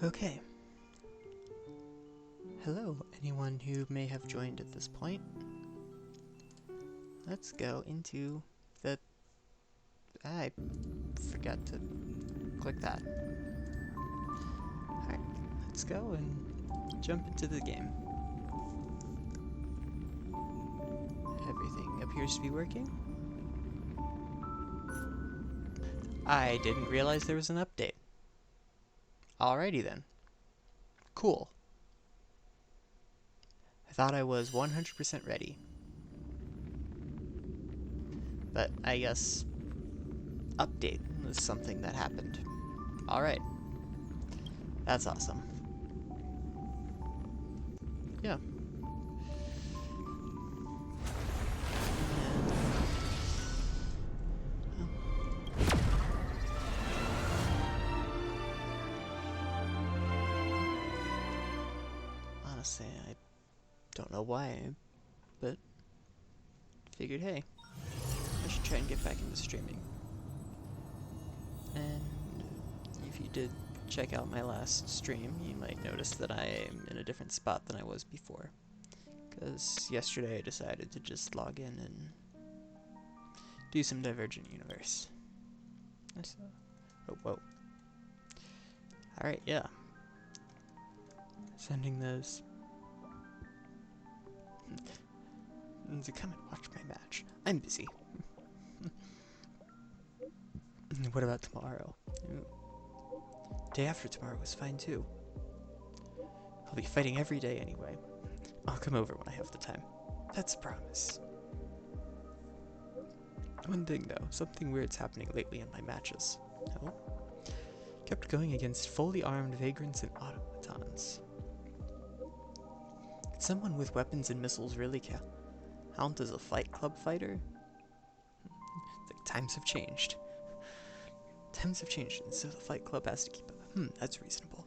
Okay. Hello, anyone who may have joined at this point. Let's go into the... I forgot to click that. Alright, let's go and jump into the game. Everything appears to be working. I didn't realize there was an update. Alrighty then. Cool. I thought I was 100% ready. But I guess update was something that happened. Alright. That's awesome. Yeah. Honestly, I don't know why, but figured, hey, I should try and get back into streaming. And if you did check out my last stream, you might notice that I am in a different spot than I was before. Because yesterday I decided to just log in and do some Divergent Universe. Oh, whoa. Alright, yeah. Sending those to come and watch my match. I'm busy. What about tomorrow? Day after tomorrow is fine too. I'll be fighting every day anyway. I'll come over when I have the time. That's a promise. One thing though, something weird's happening lately in my matches. Oh? Kept going against fully armed vagrants and automatons. Could someone with weapons and missiles really count as a Fight Club fighter? The times have changed. Times have changed, and so the Fight Club has to keep up. That's reasonable.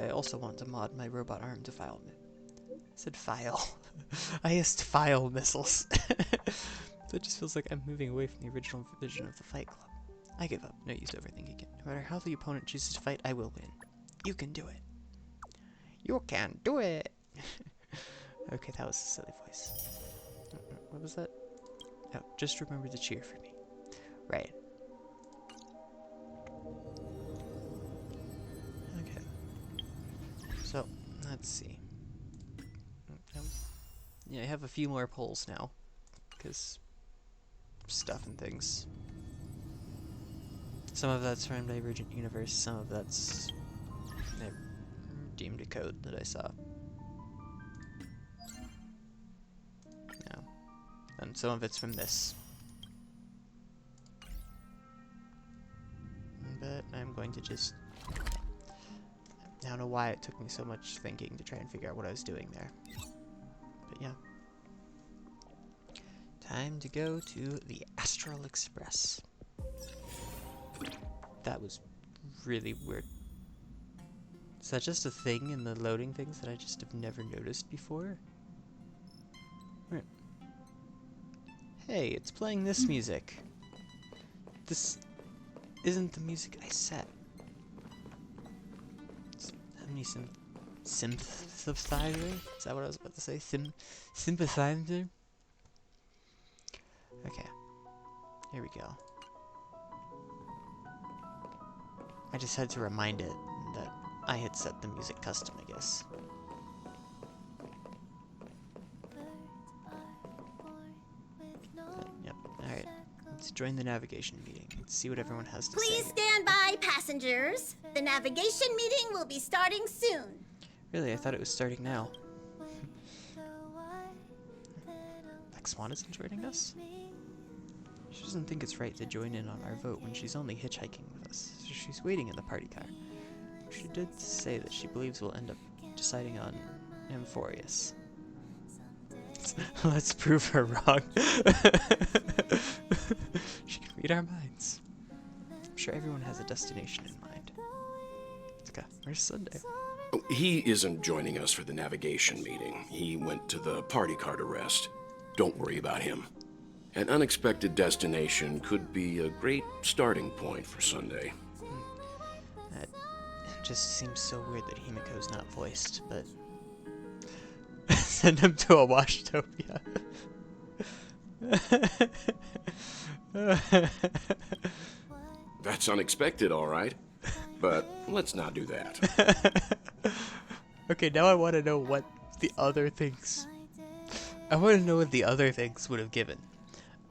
I also want to mod my robot arm to file. I said file. I asked file missiles. That just feels like I'm moving away from the original vision of the Fight Club. I give up. No use overthinking again. No matter how the opponent chooses to fight, I will win. You can do it. You can do it! Okay, that was a silly voice. What was that? Oh, just remember to cheer for me. Right. Okay. So, let's see. Yeah, I have a few more polls now. Because stuff and things. Some of that's from Divergent Universe, some of that's deemed a code that I saw. Yeah. And some of it's from this. But I'm going to just... I don't know why it took me so much thinking to try and figure out what I was doing there. But yeah. Time to go to the Astral Express. That was really weird. Is that just a thing in the loading things that I just have never noticed before? Right. Hey, it's playing this music. This isn't the music I set. How many synthesizer? Is that what I was about to say? Sympathizer? Okay. Here we go. I just had to remind it that I had set the music custom, I guess. Yep, alright. Let's join the navigation meeting. Let's see what everyone has to say. Please stand by, passengers. The navigation meeting will be starting soon. Really? I thought it was starting now. Black Swan isn't joining us? She doesn't think it's right to join in on our vote when she's only hitchhiking with us, so she's waiting in the party car. She did say that she believes we'll end up deciding on Amphorius. Let's prove her wrong. She can read our minds. I'm sure everyone has a destination in mind. Okay, where's Sunday? He isn't joining us for the navigation meeting. He went to the party car to rest. Don't worry about him. An unexpected destination could be a great starting point for Sunday. That just seems so weird that Himiko's not voiced, but... Send him to a Washtopia. That's unexpected, all right. But let's not do that. Okay, now I want to know what the other things... I want to know what the other things would have given.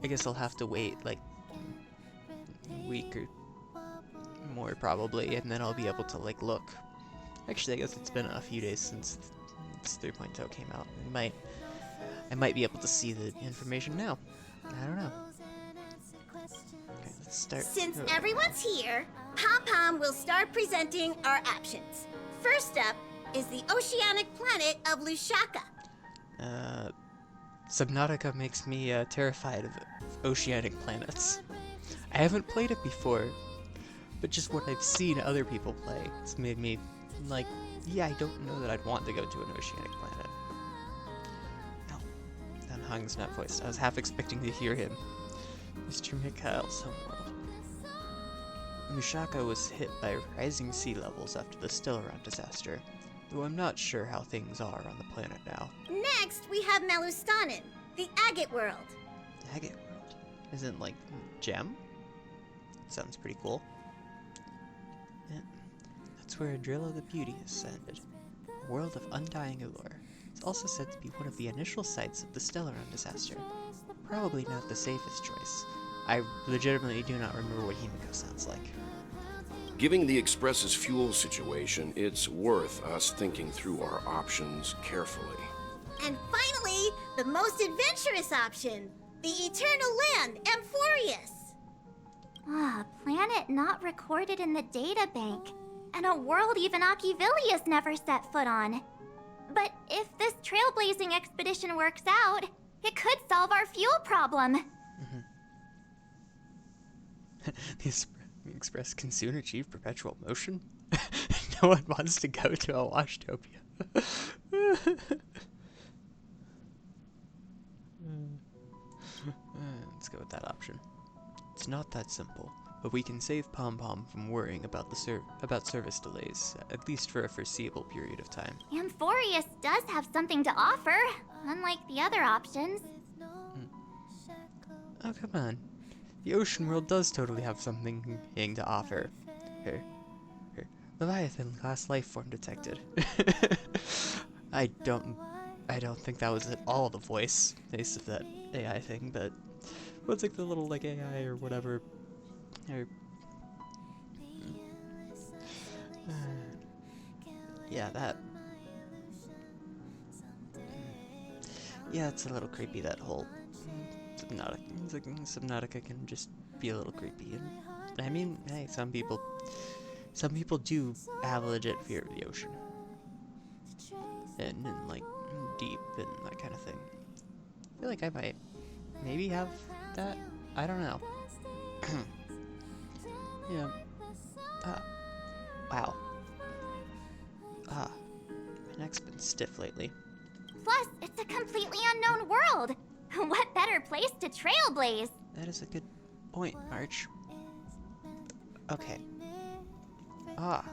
I guess I'll have to wait, like, a week or more, probably, and then I'll be able to, like, look. Actually, I guess it's been a few days since this 3.0 came out. I might be able to see the information now. I don't know. Okay, let's start. Since everyone's here, Pom Pom will start presenting our options. First up is the oceanic planet of Lushaka. Subnautica makes me terrified of oceanic planets. I haven't played it before, but just what I've seen other people play, it's made me like, yeah, I don't know that I'd want to go to an oceanic planet. No, Dan Hong's not voiced. I was half expecting to hear him. Mr. Mikhail Homeworld. Lushaka was hit by rising sea levels after the Stellaron disaster, though I'm not sure how things are on the planet now. Next, we have Malustanin, the Agate world. Agate World? Isn't like Gem? Sounds pretty cool. Yeah. That's where Adrilla the Beauty is landed. A world of undying allure. It's also said to be one of the initial sites of the Stellaron disaster. Probably not the safest choice. I legitimately do not remember what Himiko sounds like. Given the Express's fuel situation, it's worth us thinking through our options carefully. And finally, the most adventurous option, the Eternal Land, Amphorius. Ah, a planet not recorded in the databank, and a world even Achivilius never set foot on. But if this trailblazing expedition works out, it could solve our fuel problem. The Express can soon achieve perpetual motion? No one wants to go to a Washtopia. Let's go with that option. It's not that simple, but we can save Pom Pom from worrying about about service delays, at least for a foreseeable period of time. Amphorius does have something to offer, unlike the other options. Oh, come on. The ocean world does totally have something to offer. Here. Leviathan-class life form detected. I don't think that was at all the voice of that AI thing, but what's like the little like AI or whatever. Or, yeah, that. Yeah, it's a little creepy, that whole Subnautica. It's like Subnautica can just be a little creepy, and I mean, hey, some people do have a legit fear of the ocean, and like deep and that kind of thing. I feel like I might maybe have that. I don't know. Yeah. Wow. My neck's been stiff lately. Plus, it's a completely unknown world. What better place to trailblaze? That is a good point, March. Okay. Wow.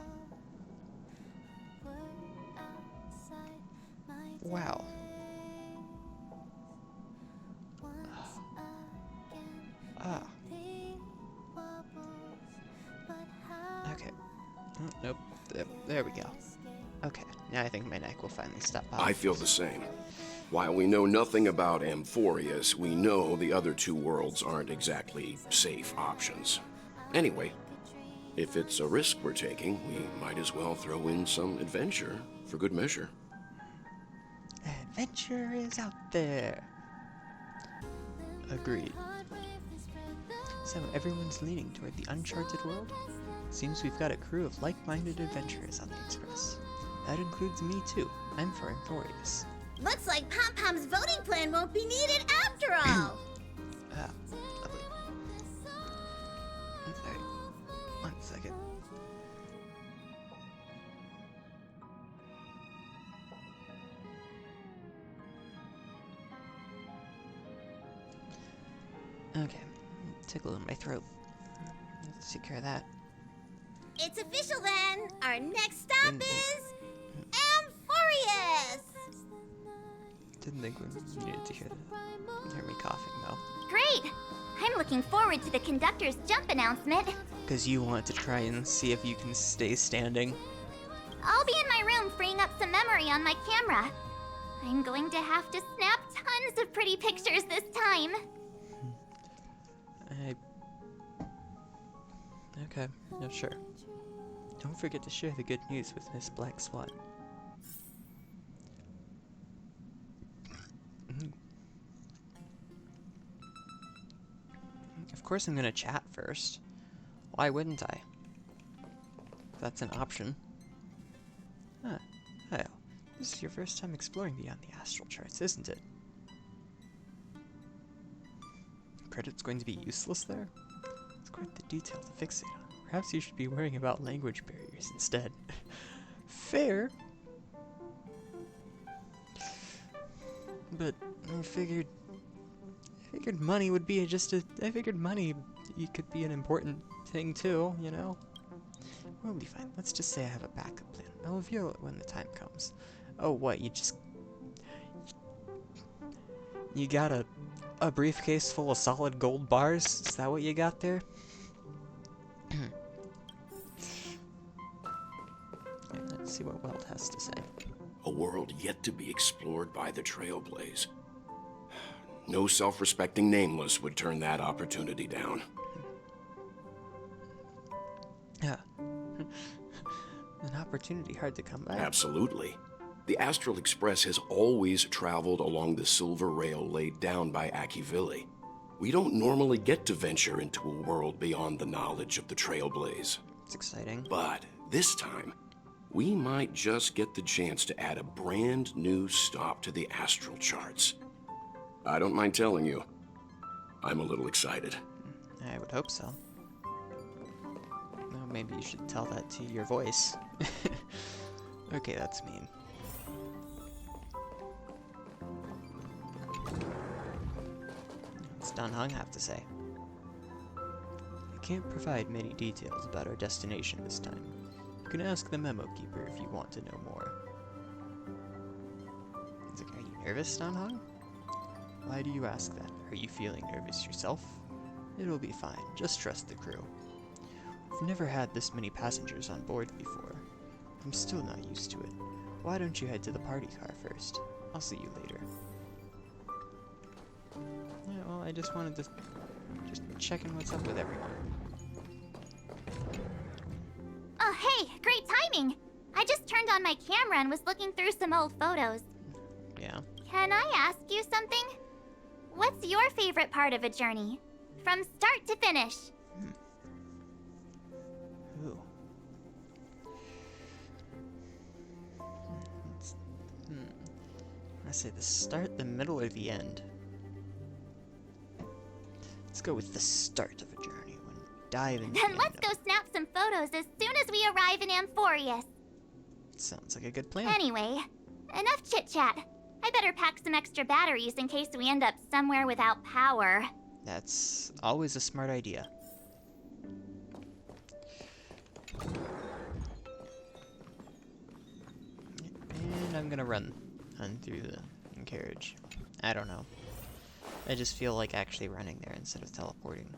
Okay. Nope. There we go. Okay. Now I think my neck will finally stop popping. I feel the same. While we know nothing about Amphorius, we know the other two worlds aren't exactly safe options. Anyway, if it's a risk we're taking, we might as well throw in some adventure for good measure. Adventure is out there. Agreed. So everyone's leaning toward the uncharted world? Seems we've got a crew of like-minded adventurers on the Express. That includes me too. I'm for Amphorius. Looks like Pom Pom's voting plan won't be needed after all. Lovely. Sorry. 1 second. Okay. Tickle in my throat. Let's take care of that. It's official then. Our next stop Didn't think- is Amphorius. Didn't think we needed to hear me coughing though. Great! I'm looking forward to the conductor's jump announcement. Because you want to try and see if you can stay standing. I'll be in my room freeing up some memory on my camera. I'm going to have to snap tons of pretty pictures this time. Okay, no, sure. Don't forget to share the good news with Miss Black Swan. Of course I'm gonna chat first. Why wouldn't I? That's an option. Huh. Oh, this is your first time exploring beyond the astral charts, isn't it? Credit's going to be useless there? It's quite the detail to fixate on. Perhaps you should be worrying about language barriers instead. Fair. But I figured money would be I figured money could be an important thing too, you know? We'll be fine. Let's just say I have a backup plan. I'll reveal it when the time comes. Oh, what? You got a briefcase full of solid gold bars? Is that what you got there? Yeah, let's see what Weld has to say. A world yet to be explored by the Trailblaze. No self-respecting nameless would turn that opportunity down. Yeah. An opportunity hard to come by. Absolutely. The Astral Express has always traveled along the silver rail laid down by Akivili. We don't normally get to venture into a world beyond the knowledge of the Trailblaze. It's exciting. But this time, we might just get the chance to add a brand new stop to the astral charts. I don't mind telling you, I'm a little excited. I would hope so. Well, maybe you should tell that to your voice. Okay, that's mean. What's Dan Heng have to say? I can't provide many details about our destination this time. You can ask the memo keeper if you want to know more. He's like, are you nervous, Dan Heng? Why do you ask that? Are you feeling nervous yourself? It'll be fine. Just trust the crew. We've never had this many passengers on board before. I'm still not used to it. Why don't you head to the party car first? I'll see you later. Yeah, well, I just wanted to check in what's up with everyone. Oh, hey, great timing! I just turned on my camera and was looking through some old photos. Yeah. Can I ask you something? What's your favorite part of a journey? From start to finish? Ooh. I say the start, the middle, or the end. Let's go with the start of a journey when we dive into Then the let's end go snap some photos as soon as we arrive in Amphorius. Sounds like a good plan. Anyway, enough chit-chat. I better pack some extra batteries in case we end up somewhere without power. That's always a smart idea. And I'm gonna run through the carriage. I don't know. I just feel like actually running there instead of teleporting.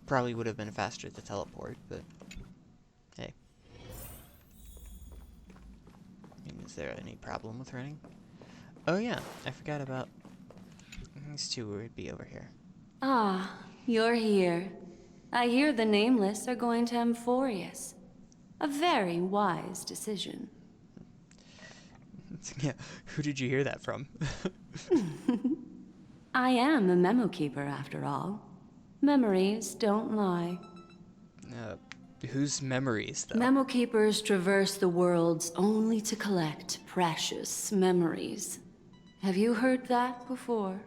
Probably would have been faster to teleport, but hey. Is there any problem with running? Oh yeah, I forgot about these two would be over here. Ah, you're here. I hear the Nameless are going to Amphorius. A very wise decision. Yeah, who did you hear that from? I am a memo keeper, after all. Memories don't lie. Whose memories, though? Memo keepers traverse the worlds only to collect precious memories. Have you heard that before?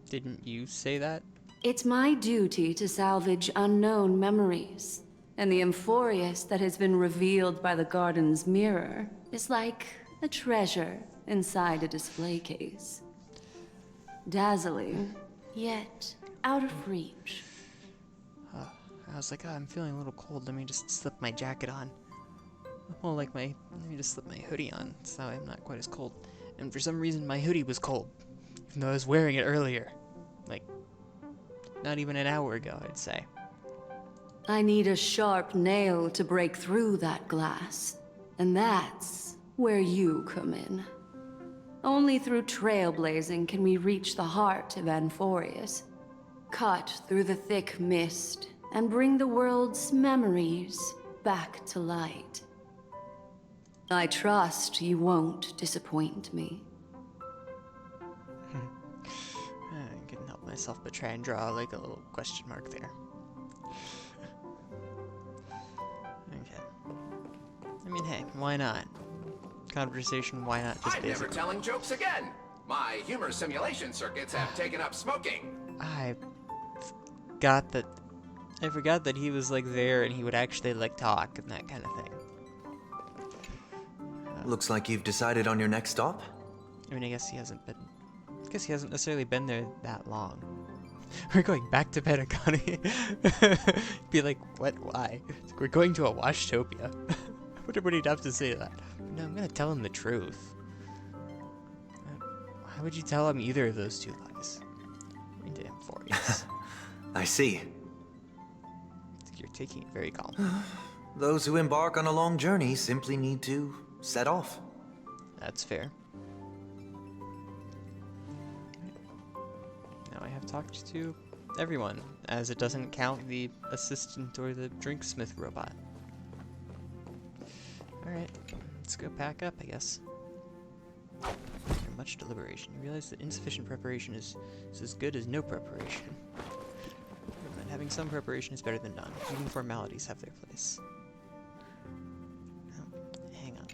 Didn't you say that? It's my duty to salvage unknown memories. And the Amphorius that has been revealed by the garden's mirror is like a treasure inside a display case. Dazzling, yet out of reach. I was like, oh, I'm feeling a little cold. Let me just slip my jacket on. Well, like let me just slip my hoodie on so I'm not quite as cold. And for some reason, my hoodie was cold, even though I was wearing it earlier. Like, not even an hour ago, I'd say. I need a sharp nail to break through that glass. And that's where you come in. Only through trailblazing can we reach the heart of Anforius. Cut through the thick mist and bring the world's memories back to light. I trust you won't disappoint me. I couldn't help myself but try and draw like a little question mark there. Okay. I mean, hey, why not? Conversation, why not just I'm never basic? telling jokes again. My humor simulation circuits have taken up smoking. I forgot that he was like there and he would actually like talk and that kind of thing. Looks like you've decided on your next stop. I mean, I guess he hasn't necessarily been there that long. We're going back to Petacani. Be like, what? Why? We're going to a Washtopia. I wonder what he'd have to say to that. No, I'm gonna tell him the truth. Why would you tell him either of those two lies? Into Amphorius. I see. You're taking it very calm. Those who embark on a long journey simply need to set off. That's fair. Now I have talked to everyone, as it doesn't count the assistant or the drinksmith robot. Alright, let's go pack up, I guess. After much deliberation, you realize that insufficient preparation is as good as no preparation. But having some preparation is better than none. Even formalities have their place. Oh, hang on.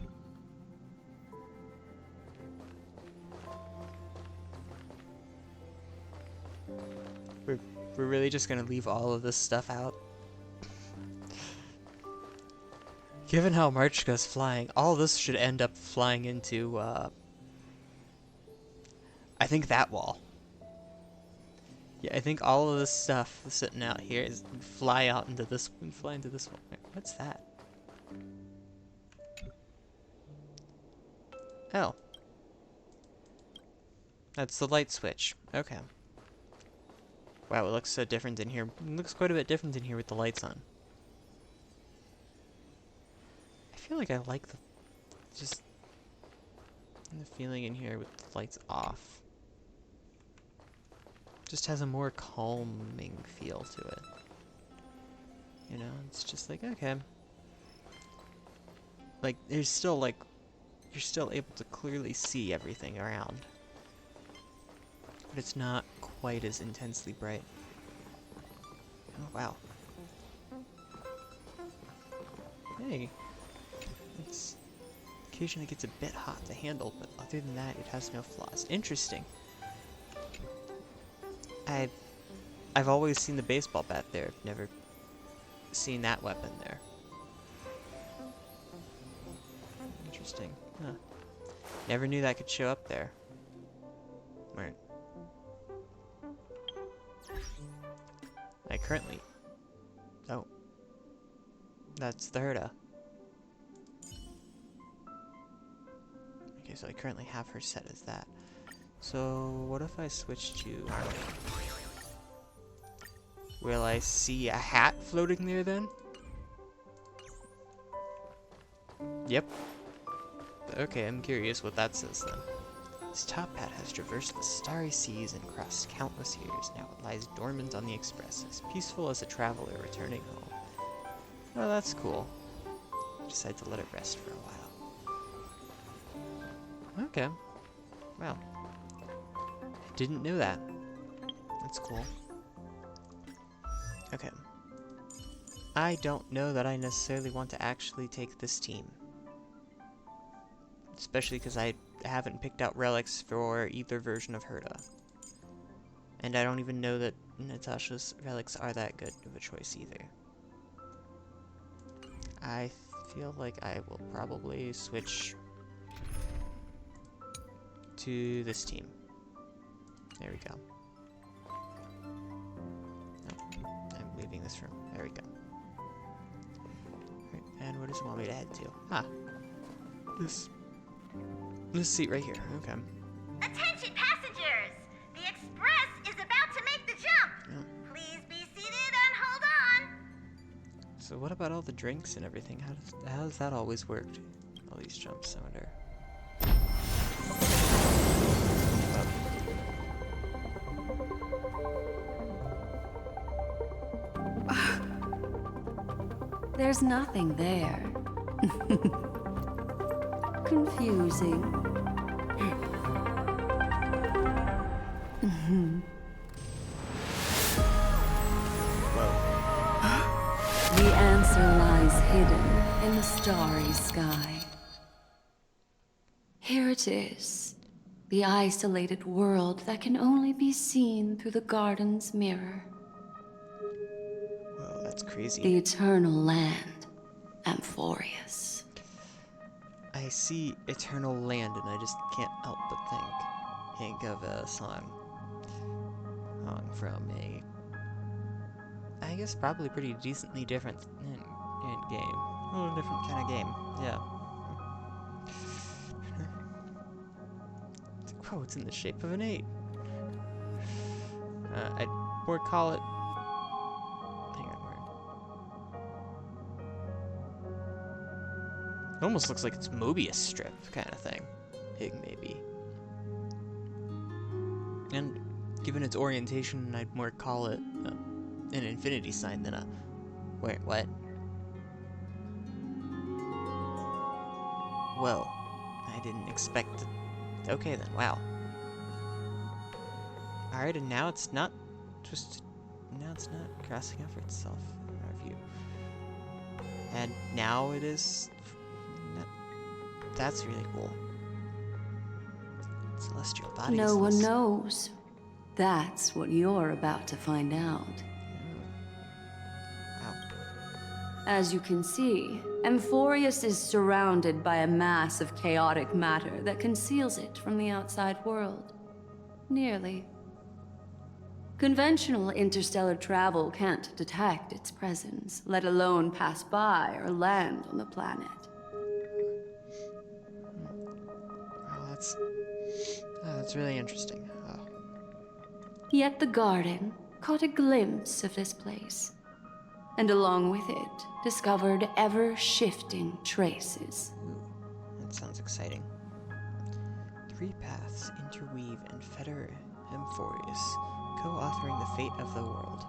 We're really just gonna leave all of this stuff out? Given how Marchka's flying, all this should end up flying into, I think that wall. Yeah, I think all of this stuff sitting out here is fly into this wall. What's that? Oh. That's the light switch. Okay. Wow, it looks so different in here. It looks quite a bit different in here with the lights on. I feel like I like the feeling in here with the lights off. Just has a more calming feel to it. You know, it's just like, okay. Like, there's still like, you're still able to clearly see everything around. But it's not quite as intensely bright. Oh, wow. Hey. It's occasionally gets a bit hot to handle, but other than that, it has no flaws. Interesting. I've always seen the baseball bat there. I've never seen that weapon there. Interesting. Huh. Never knew that could show up there. Right. I currently... Oh. That's the Herda. Okay, so I currently have her set as that. So, what if I switch to... Will I see a hat floating there then? Yep. Okay, I'm curious what that says then. This top hat has traversed the starry seas and crossed countless years. Now it lies dormant on the Express, as peaceful as a traveler returning home. Oh, that's cool. I decided to let it rest for a while. Okay. Wow. I didn't know that. That's cool. Okay. I don't know that I necessarily want to actually take this team. Especially because I haven't picked out relics for either version of Herda. And I don't even know that Natasha's relics are that good of a choice either. I feel like I will probably switch to this team. There we go. No, I'm leaving this room. There we go. Right, and what does it want me to head to? Ah, this seat right here. Okay. Attention passengers! The express is about to make the jump! Yeah. Please be seated and hold on! So what about all the drinks and everything? How does that always work? All these jumps, I wonder. There's nothing there. Confusing. The answer lies hidden in the starry sky. Here it is, the isolated world that can only be seen through the garden's mirror. Whoa, that's crazy. The eternal land, Amphorius. I see Eternal Land and I just can't help but think of a song from a, I guess probably pretty decently different game. A little different kind of game, yeah. Oh, it's in the shape of an 8. I'd more call it, hang on, it almost looks like it's Mobius strip kind of thing. Maybe. And given its orientation, I'd more call it an infinity sign than a... Wait, what? Well, I didn't expect it. Okay then, wow. Alright, and now it's not just... Now it's not crossing over itself in our view. And now it is... That's really cool. Celestial bodies. No one knows. That's what you're about to find out. Wow. As you can see, Amphorius is surrounded by a mass of chaotic matter that conceals it from the outside world. Nearly. Conventional interstellar travel can't detect its presence, let alone pass by or land on the planet. Oh, that's really interesting. Oh. Yet the garden caught a glimpse of this place, and along with it, discovered ever-shifting traces. Ooh, that sounds exciting. 3 paths interweave and fetter Amphorius, co-authoring the fate of the world.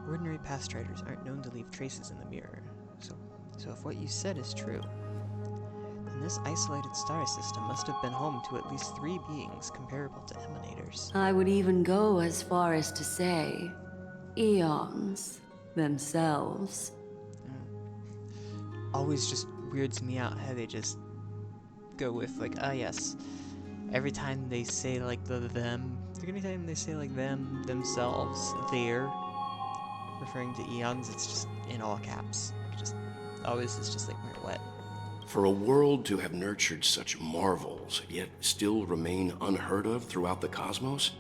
Ordinary pastriders aren't known to leave traces in the mirror, so if what you said is true, then this isolated star system must have been home to at least 3 beings comparable to emanators. I would even go as far as to say, eons themselves. Always just weirds me out how they just go with, like, ah, yes. Every time they say, like, the them, like, anytime they say, like, them, themselves, their, referring to eons, it's just in all caps. Just, always is just like, what? For a world to have nurtured such marvels, yet still remain unheard of throughout the cosmos?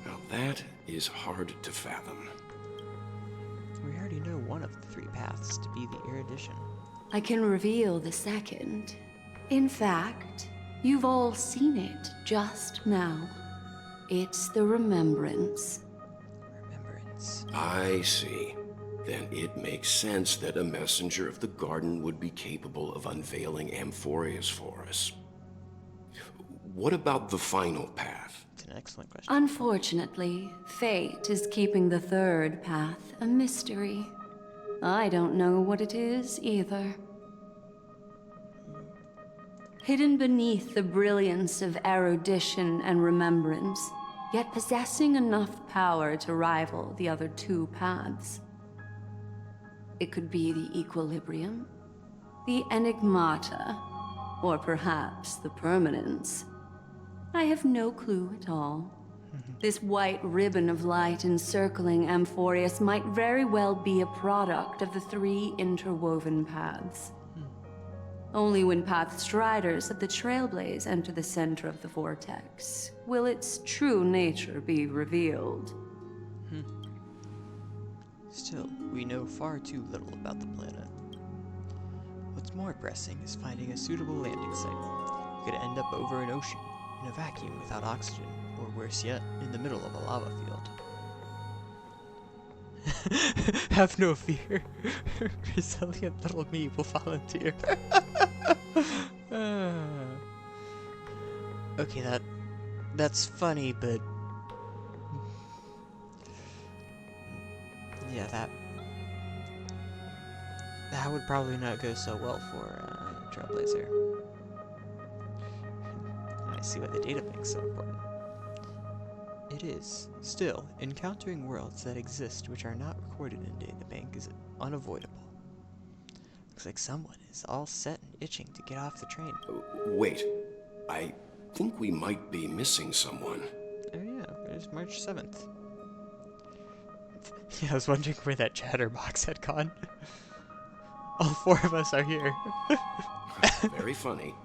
Now that is hard to fathom. We already know one of the 3 paths to be the erudition. I can reveal the second. In fact, you've all seen it just now. It's the Remembrance. Remembrance. I see. Then it makes sense that a messenger of the garden would be capable of unveiling Amphorius for us. What about the final path? It's an excellent question. Unfortunately, fate is keeping the third path a mystery. I don't know what it is either. Hidden beneath the brilliance of erudition and remembrance, yet possessing enough power to rival the other 2 paths. It could be the equilibrium, the enigmata, or perhaps the permanence. I have no clue at all. This white ribbon of light encircling Amphorius might very well be a product of the 3 interwoven paths. Only when Pathstriders of the Trailblaze enter the center of the vortex will its true nature be revealed. Still, we know far too little about the planet. What's more pressing is finding a suitable landing site. We could end up over an ocean, in a vacuum without oxygen, or worse yet, in the middle of a lava field. Have no fear. Resilient little me will volunteer. Okay, that's funny, but yeah, that would probably not go so well for Trailblazer. I see why the data bank's so important. It is. Still, encountering worlds that exist which are not recorded in databank is unavoidable. Looks like someone is all set and itching to get off the train. Wait, I think we might be missing someone. Oh yeah, it's March 7th. Yeah, I was wondering where that chatterbox had gone. All four of us are here. Very funny.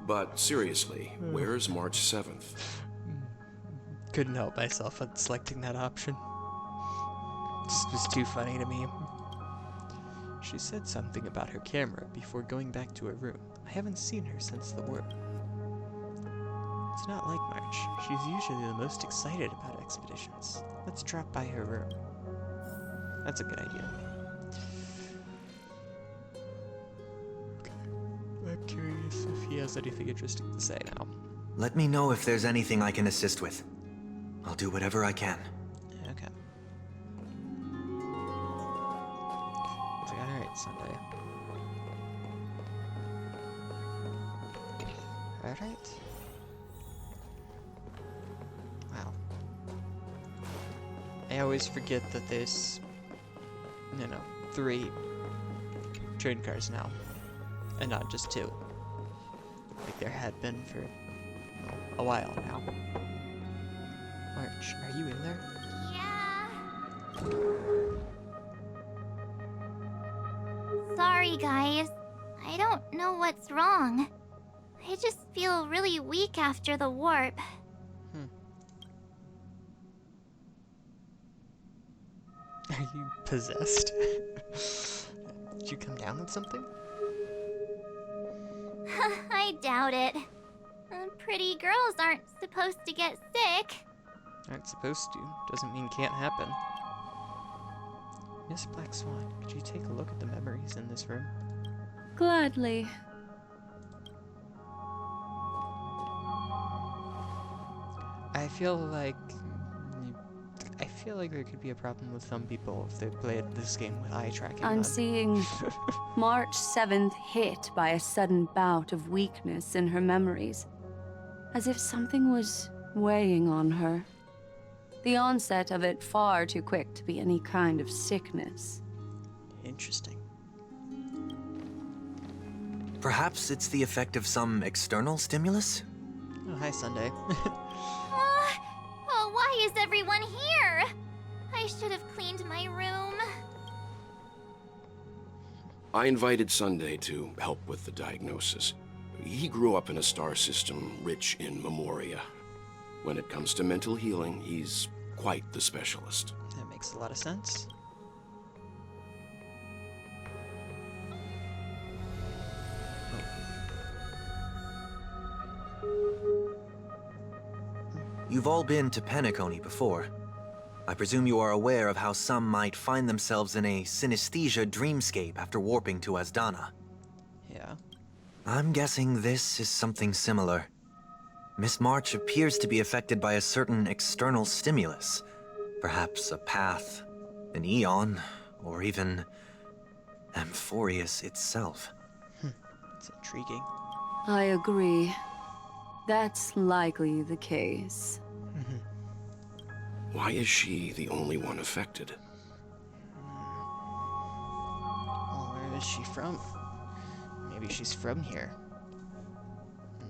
But seriously, where's March 7th? Couldn't help myself on selecting that option. Just was too funny to me. She said something about her camera before going back to her room. I haven't seen her since the warp. It's not like March. She's usually the most excited about expeditions. Let's drop by her room. That's a good idea. I'm curious if he has anything interesting to say now. Let me know if there's anything I can assist with. I'll do whatever I can. Okay. He's like, alright, Sunday. Alright. Wow. I always forget that there's, 3 train cars now. And not just 2. Like there had been for a while now. March, are you in there? Yeah. Sorry, guys. I don't know what's wrong. I just feel really weak after the warp. Are you possessed? Did you come down with something? I doubt it. Pretty girls aren't supposed to get sick. Aren't supposed to. Doesn't mean can't happen. Miss Black Swan, could you take a look at the memories in this room? Gladly. I feel like there could be a problem with some people if they played this game with eye tracking I'm on. seeing March 7th hit by a sudden bout of weakness in her memories, as if something was weighing on her. The onset of it far too quick to be any kind of sickness. Interesting. Perhaps it's the effect of some external stimulus? Oh, hi, Sunday. Oh, why is everyone here? I should have cleaned my room. I invited Sunday to help with the diagnosis. He grew up in a star system rich in memoria. When it comes to mental healing, he's quite the specialist. That makes a lot of sense. You've all been to Penacony before. I presume you are aware of how some might find themselves in a synesthesia dreamscape after warping to Asdana. Yeah. I'm guessing this is something similar. Miss March appears to be affected by a certain external stimulus. Perhaps a path, an eon, or even Amphorius itself. It's intriguing. I agree. That's likely the case. Why is she the only one affected? Well, where is she from? Maybe she's from here.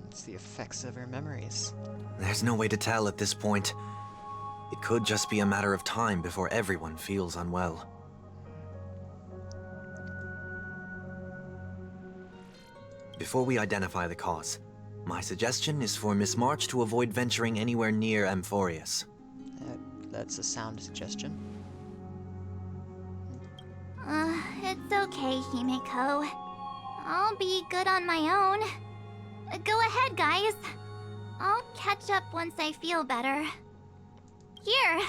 It's the effects of her memories. There's no way to tell at this point. It could just be a matter of time before everyone feels unwell. Before we identify the cause, my suggestion is for Miss March to avoid venturing anywhere near Amphorius. That's a sound suggestion. It's okay, Himeko. I'll be good on my own. Go ahead, guys. I'll catch up once I feel better. Here.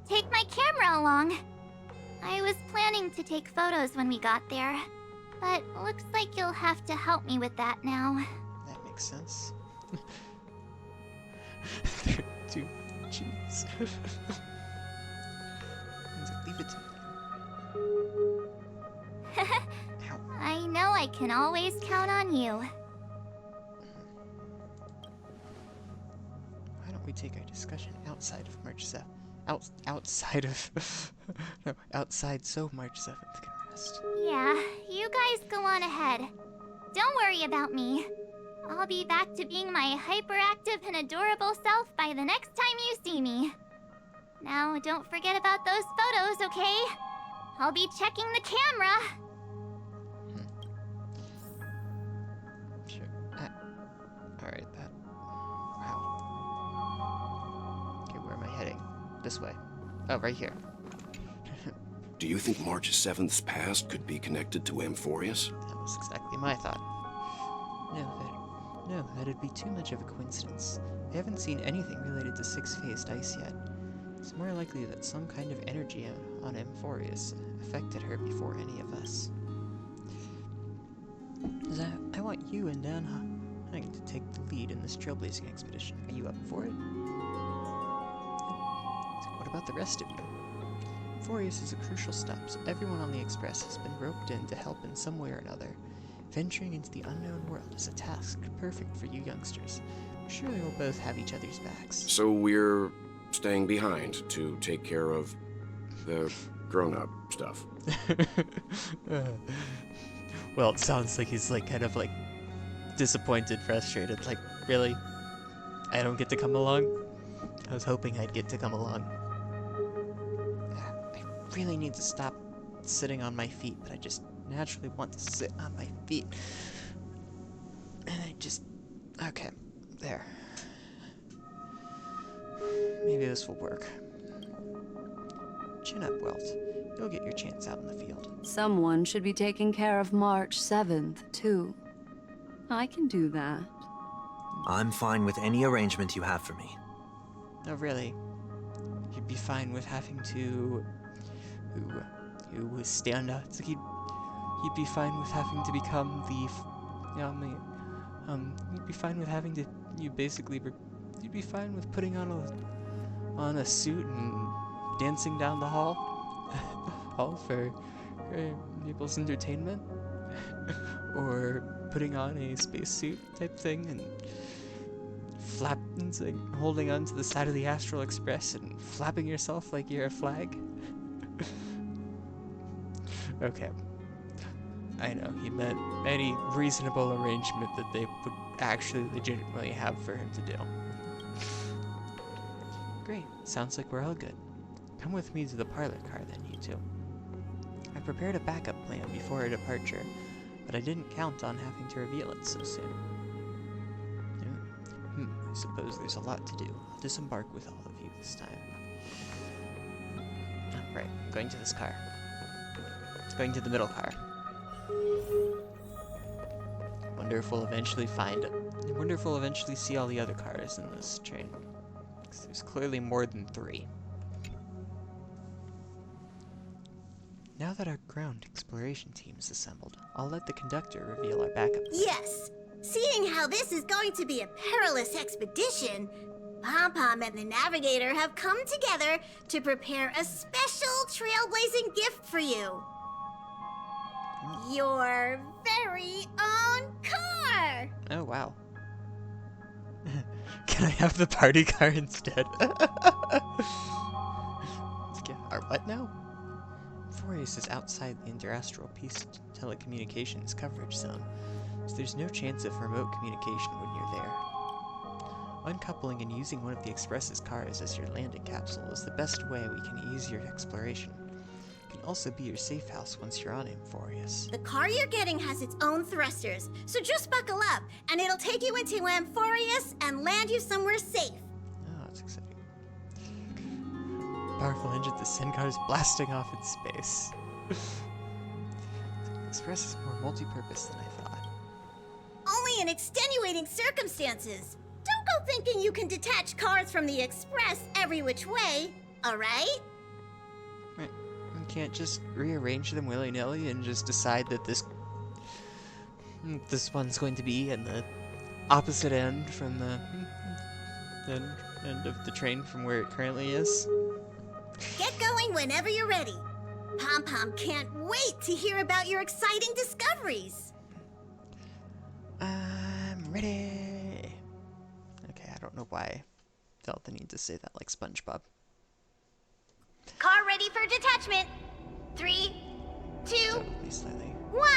Take my camera along. I was planning to take photos when we got there, but looks like you'll have to help me with that now. That makes sense. 2 G's. Leave it to me. Ow. I know I can always count on you. Why don't we take our discussion outside of March 7th? Outside of... no, outside so March 7th can rest. Yeah, you guys go on ahead. Don't worry about me. I'll be back to being my hyperactive and adorable self by the next time you see me. Now, don't forget about those photos, okay? I'll be checking the camera. Sure. Alright, that... Wow. Okay, where am I heading? This way. Oh, right here. Do you think March 7th's past could be connected to Amphorius? That was exactly my thought. No, that'd be too much of a coincidence. I haven't seen anything related to six-phased ice yet. It's more likely that some kind of energy on Amphorius affected her before any of us. I want you and Dan to take the lead in this trailblazing expedition. Are you up for it? So what about the rest of you? Amphorius is a crucial stop, so everyone on the Express has been roped in to help in some way or another. Venturing into the unknown world is a task perfect for you youngsters. I'm sure you'll both have each other's backs. So we're staying behind to take care of the grown-up stuff. Well, it sounds like he's like kind of like disappointed, frustrated. Like, really? I don't get to come along? I was hoping I'd get to come along. I really need to stop sitting on my feet, but I just naturally want to sit on my feet. And I just... Okay, there. Maybe this will work. Chin up, Welt. You'll get your chance out in the field. Someone should be taking care of March 7th, too. I can do that. I'm fine with any arrangement you have for me. No, really. You'd be fine with having to... stand up. It's like you'd be fine with having to become the... you'd be fine with having to... You'd be fine with putting on a suit and dancing down the hall? All for people's entertainment? Or putting on a spacesuit type thing and holding onto the side of the Astral Express and flapping yourself like you're a flag? Okay. I know, he meant any reasonable arrangement that they would actually legitimately have for him to do. Great, sounds like we're all good. Come with me to the parlor car then, you two. I prepared a backup plan before our departure, but I didn't count on having to reveal it so soon. I suppose there's a lot to do. I'll disembark with all of you this time. Right, going to this car. Going to the middle car. Wonder if we'll eventually see all the other cars in this train. Because there's clearly more than 3. Now that our ground exploration team is assembled, I'll let the conductor reveal our backup plan. Yes. Seeing how this is going to be a perilous expedition, Pom-Pom and the Navigator have come together to prepare a special trailblazing gift for you. Your very own car! Oh, wow. Can I have the party car instead? Our what now? Amphorius is outside the interastral peace telecommunications coverage zone, so there's no chance of remote communication when you're there. Uncoupling and using one of the Express's cars as your landing capsule is the best way we can ease your exploration. It can also be your safe house once you're on Amphorius. The car you're getting has its own thrusters, so just buckle up, and it'll take you into Amphorius and land you somewhere safe. Oh, that's exciting. Powerful engine to send cars blasting off in space. Express is more multi-purpose than I thought. Only in extenuating circumstances. Don't go thinking you can detach cars from the Express every which way, alright? Right. You can't just rearrange them willy-nilly and just decide that this one's going to be in the opposite end from the end of the train from where it currently is. Get going whenever you're ready. Pom Pom can't wait to hear about your exciting discoveries. I'm ready. Okay, I don't know why I felt the need to say that like SpongeBob. Car ready for detachment. 3, 2, Totally slightly. 1.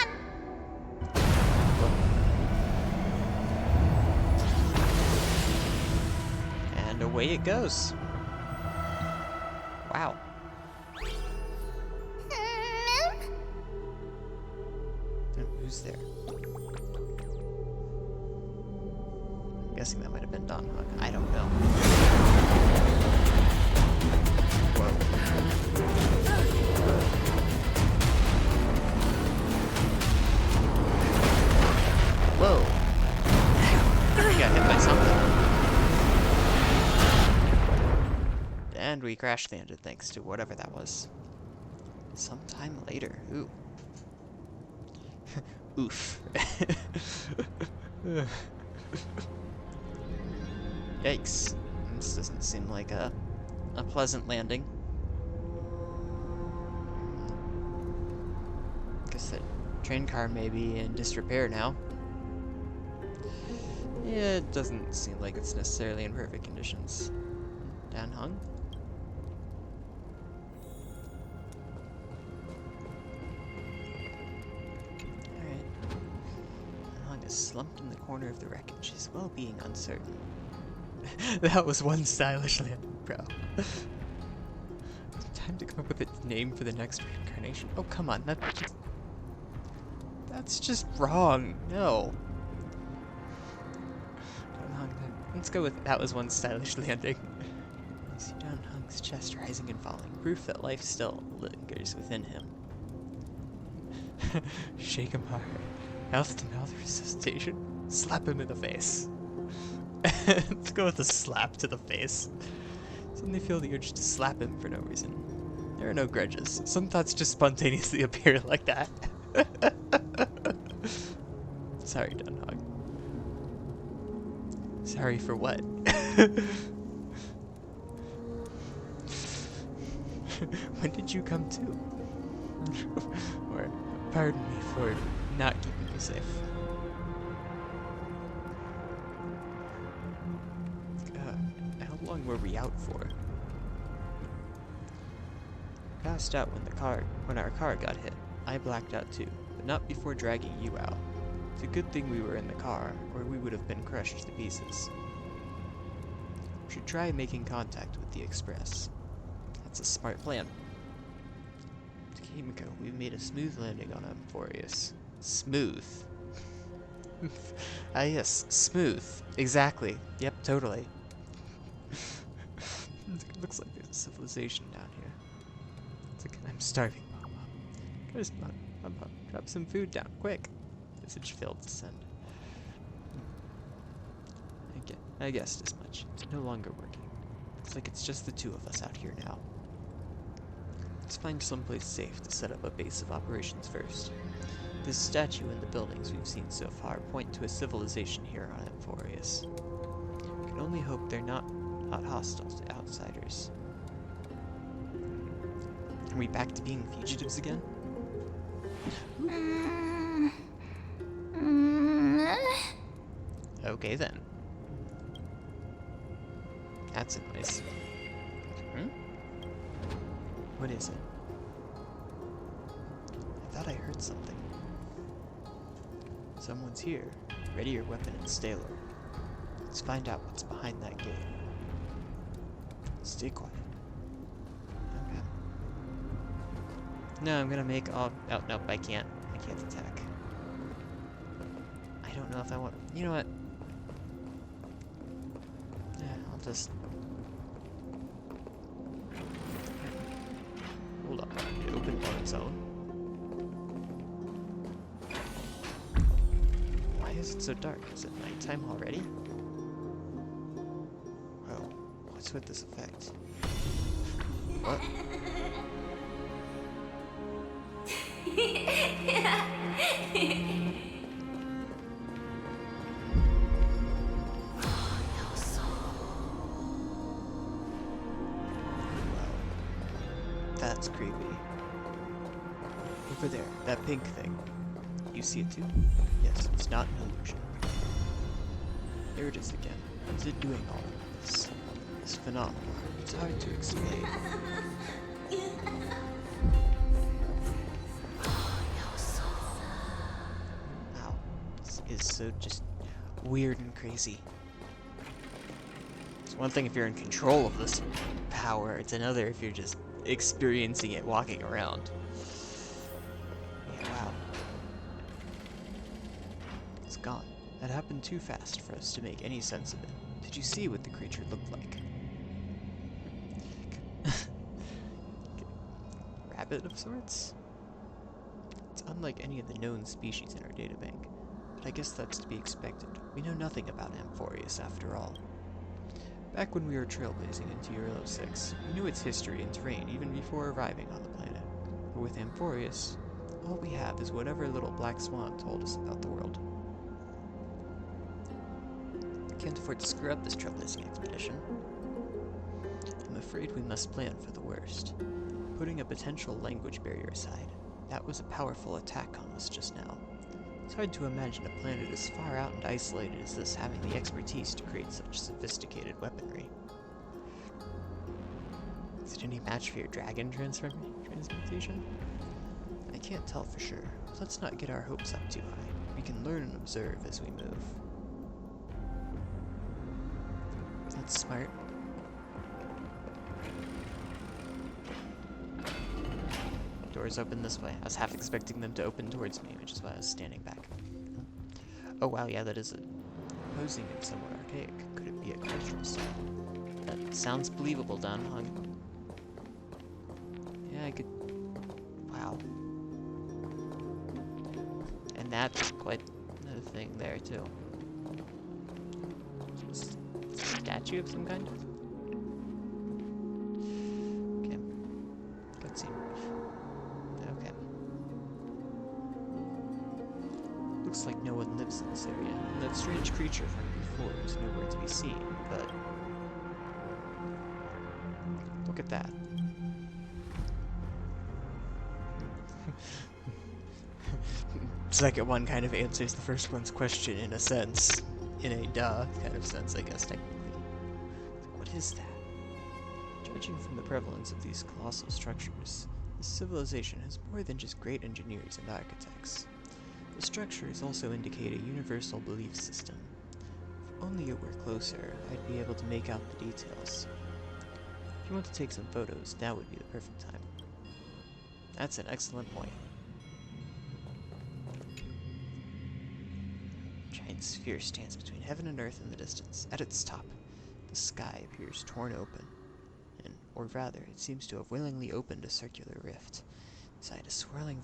And away it goes. Wow. Who's there? I'm guessing that might have been Don Hug. I don't know. Whoa. Whoa. We got hit by something. And we crash landed thanks to whatever that was. Sometime later. Ooh. Oof. Yikes. This doesn't seem like a pleasant landing. Guess that train car may be in disrepair now. Yeah, it doesn't seem like it's necessarily in perfect conditions. Dan Hung? Slumped in the corner of the wreckage, his well-being uncertain. That was one stylish landing, bro. Time to come up with a name for the next reincarnation. Oh, come on, that's just wrong. No. Let's go with that was one stylish landing. You see Don Hung's chest rising and falling, proof that life still lingers within him. Shake him hard. Mouth-to-mouth resuscitation. Slap him in the face. Let's go with a slap to the face. Suddenly feel the urge to slap him for no reason. There are no grudges. Some thoughts just spontaneously appear like that. Sorry, Dunhog. Sorry for what? When did you come to? Or, pardon me for not keeping you safe. How long were we out for? Passed out when our car got hit. I blacked out too, but not before dragging you out. It's a good thing we were in the car, or we would have been crushed to pieces. We should try making contact with the Express. That's a smart plan. Kimiko, we made a smooth landing on Amphorius. Smooth. Ah yes, smooth. Exactly. Yep, totally. It looks like there's a civilization down here. It's like, I'm starving, Mama. Guys, Mama, drop some food down, quick. Message failed to send. I guessed as much. It's no longer working. Looks like it's just the two of us out here now. Let's find someplace safe to set up a base of operations first. This statue and the buildings we've seen so far point to a civilization here on Amphorius. We can only hope they're not hostile to outsiders. Are we back to being fugitives again? Okay then. That's a nice. What is it? I thought I heard something. Someone's here. Ready your weapon and stay low. Let's find out what's behind that gate. Stay quiet. Okay. No, I'm gonna make all. Oh, nope, I can't. I can't attack. I don't know if I want. You know what? Yeah, I'll just. Hold up. It opened on its own. is it so dark? Is it nighttime already? Oh, what's with this effect? What? That's creepy. Over there, that pink thing. You see it too? Yes, it's not an illusion. There it is again. What is it doing all of this? This phenomenon. It's hard to explain. Wow. This is so just weird and crazy. It's one thing if you're in control of this power, it's another if you're just experiencing it walking around. Yeah, wow. It's gone. That happened too fast for us to make any sense of it. Did you see what the creature looked like? Rabbit of sorts? It's unlike any of the known species in our databank, but I guess that's to be expected. We know nothing about Amphorius after all. Back when we were trailblazing into Euro 6, we knew its history and terrain even before arriving on the planet. But with Amphorius, all we have is whatever little black swan told us about the world. Can't afford to screw up this trailblazing expedition. I'm afraid we must plan for the worst. Putting a potential language barrier aside, that was a powerful attack on us just now. It's hard to imagine a planet as far out and isolated as this having the expertise to create such sophisticated weaponry. Is it any match for your dragon transmutation? I can't tell for sure. Let's not get our hopes up too high. We can learn and observe as we move. That's smart. Doors open this way. I was half expecting them to open towards me, which is why I was standing back. Oh wow, yeah, that is a posing in somewhat archaic. Could it be a cultural style? That sounds believable, Dan Hung. Yeah, I could. Wow. And that's quite another thing there too. Statue of some kind? Okay. Cutscene. Okay. Looks like no one lives in this area. And that strange creature from before is nowhere to be seen, but... Look at that. Second one kind of answers the first one's question in a sense. In a duh kind of sense, I guess, technically. What is that? Judging from the prevalence of these colossal structures, this civilization has more than just great engineers and architects. The structures also indicate a universal belief system. If only it were closer, I'd be able to make out the details. If you want to take some photos, now would be the perfect time. That's an excellent point. Giant sphere stands between heaven and earth in the distance. At its top, the sky appears torn open, or rather, it seems to have willingly opened a circular rift inside a swirling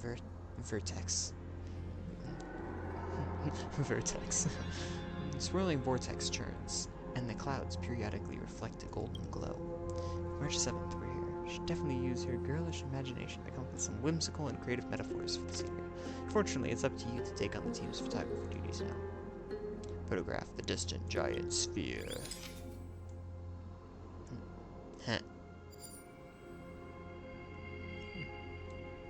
vertex. Vertex. Swirling vortex churns, and the clouds periodically reflect a golden glow. March 7th, we're here. Should definitely use your girlish imagination to come up with some whimsical and creative metaphors for the scenery. Fortunately, it's up to you to take on the team's photography duties now. Photograph the distant giant sphere. Heh.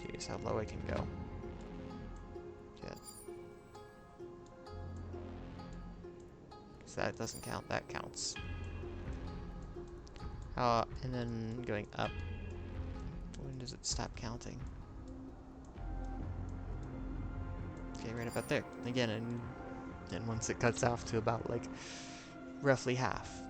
Curious how low I can go. Yeah. So that doesn't count, that counts. And then going up. When does it stop counting? Okay, right about there. Again, and once it cuts off to about, like, roughly half.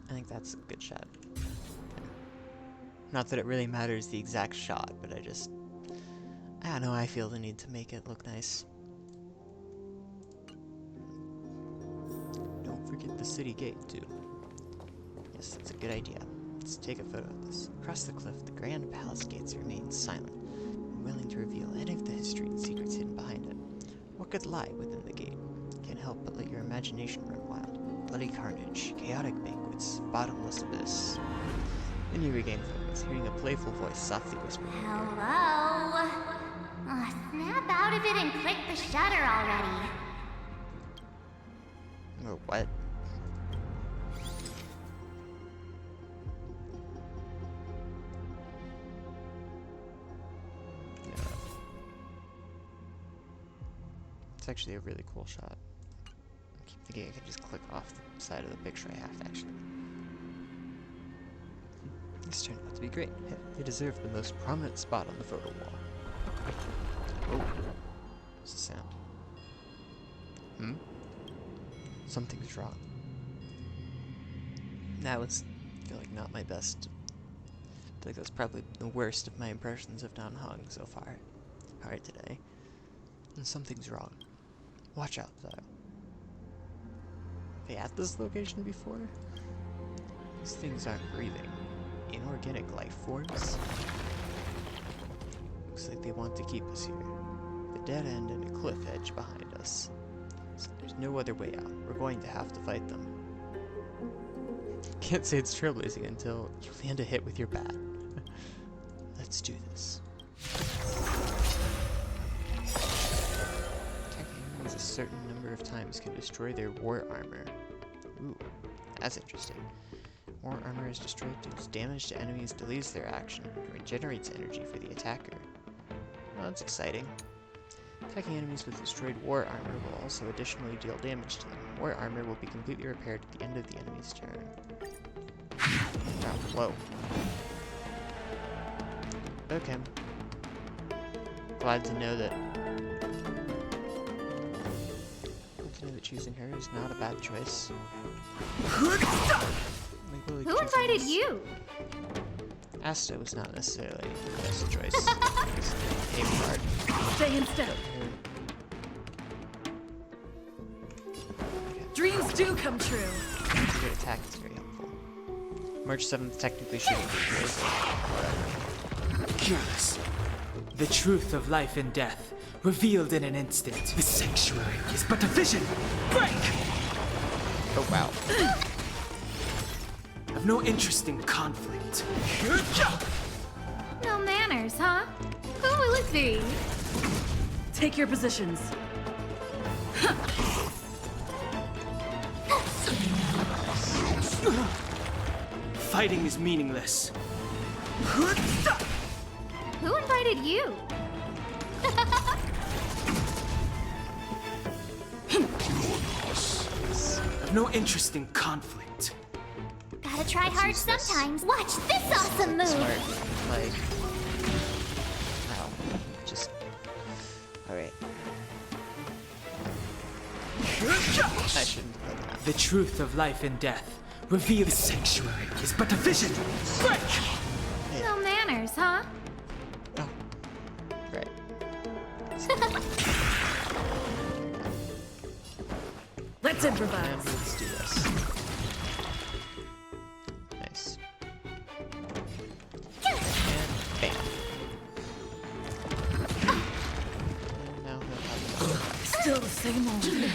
I think that's a good shot. Okay. Not that it really matters the exact shot, but I don't know, I feel the need to make it look nice. Don't forget the city gate, too. Yes, that's a good idea. Let's take a photo of this. Across the cliff, the grand palace gates remain silent. willing to reveal any of the history and secrets hidden behind it. What could lie within the gate? Can't help but let your imagination run wild. Bloody carnage, chaotic banquets, bottomless abyss. Then you regain focus, hearing a playful voice softly whispering in your ear. Hello? Snap out of it and click the shutter already. Or what? It's actually a really cool shot. I keep thinking I can just click off the side of the picture I have, actually. This turned out to be great. They deserve the most prominent spot on the photo wall. Oh. What's the sound? Something's wrong. That was, I feel like, not my best. I feel like that's probably the worst of my impressions of Dan Heng so far. Alright, today. And something's wrong. Watch out, though. They at this location before? These things aren't breathing. Inorganic life forms? Looks like they want to keep us here. The dead end and a cliff edge behind us. So there's no other way out. We're going to have to fight them. Can't say it's trailblazing until you land a hit with your bat. Let's do this. Attacking enemies a certain number of times can destroy their war armor. Ooh, that's interesting. War armor is destroyed due to damage to enemies delays their action and regenerates energy for the attacker. Well, that's exciting. Attacking enemies with destroyed war armor will also additionally deal damage to them. War armor will be completely repaired at the end of the enemy's turn. Oh, whoa. Okay. Glad to know that choosing her is not a bad choice. Who invited you? Asta was not necessarily the best choice. Aim hard. Stay in step. Dreams do come true. A good attack is very helpful. March 7th technically shouldn't be great. Curious. The truth of life and death, revealed in an instant. The sanctuary is but a vision. Break! Oh, wow. I've no interest in conflict. No manners, huh? Who will it be? Take your positions. Fighting is meaningless. Who invited you? I've no interest in conflict. Gotta try hard sometimes. Watch this awesome move! Smart. Like... Wow. Just... Alright. I shouldn't have done that. The truth of life and death, revealed. The sanctuary is but a vision. Break! No manners, huh? Oh. Right. Let's improvise. And let's do this. Nice. And bam. And now he'll have Still the same old. it.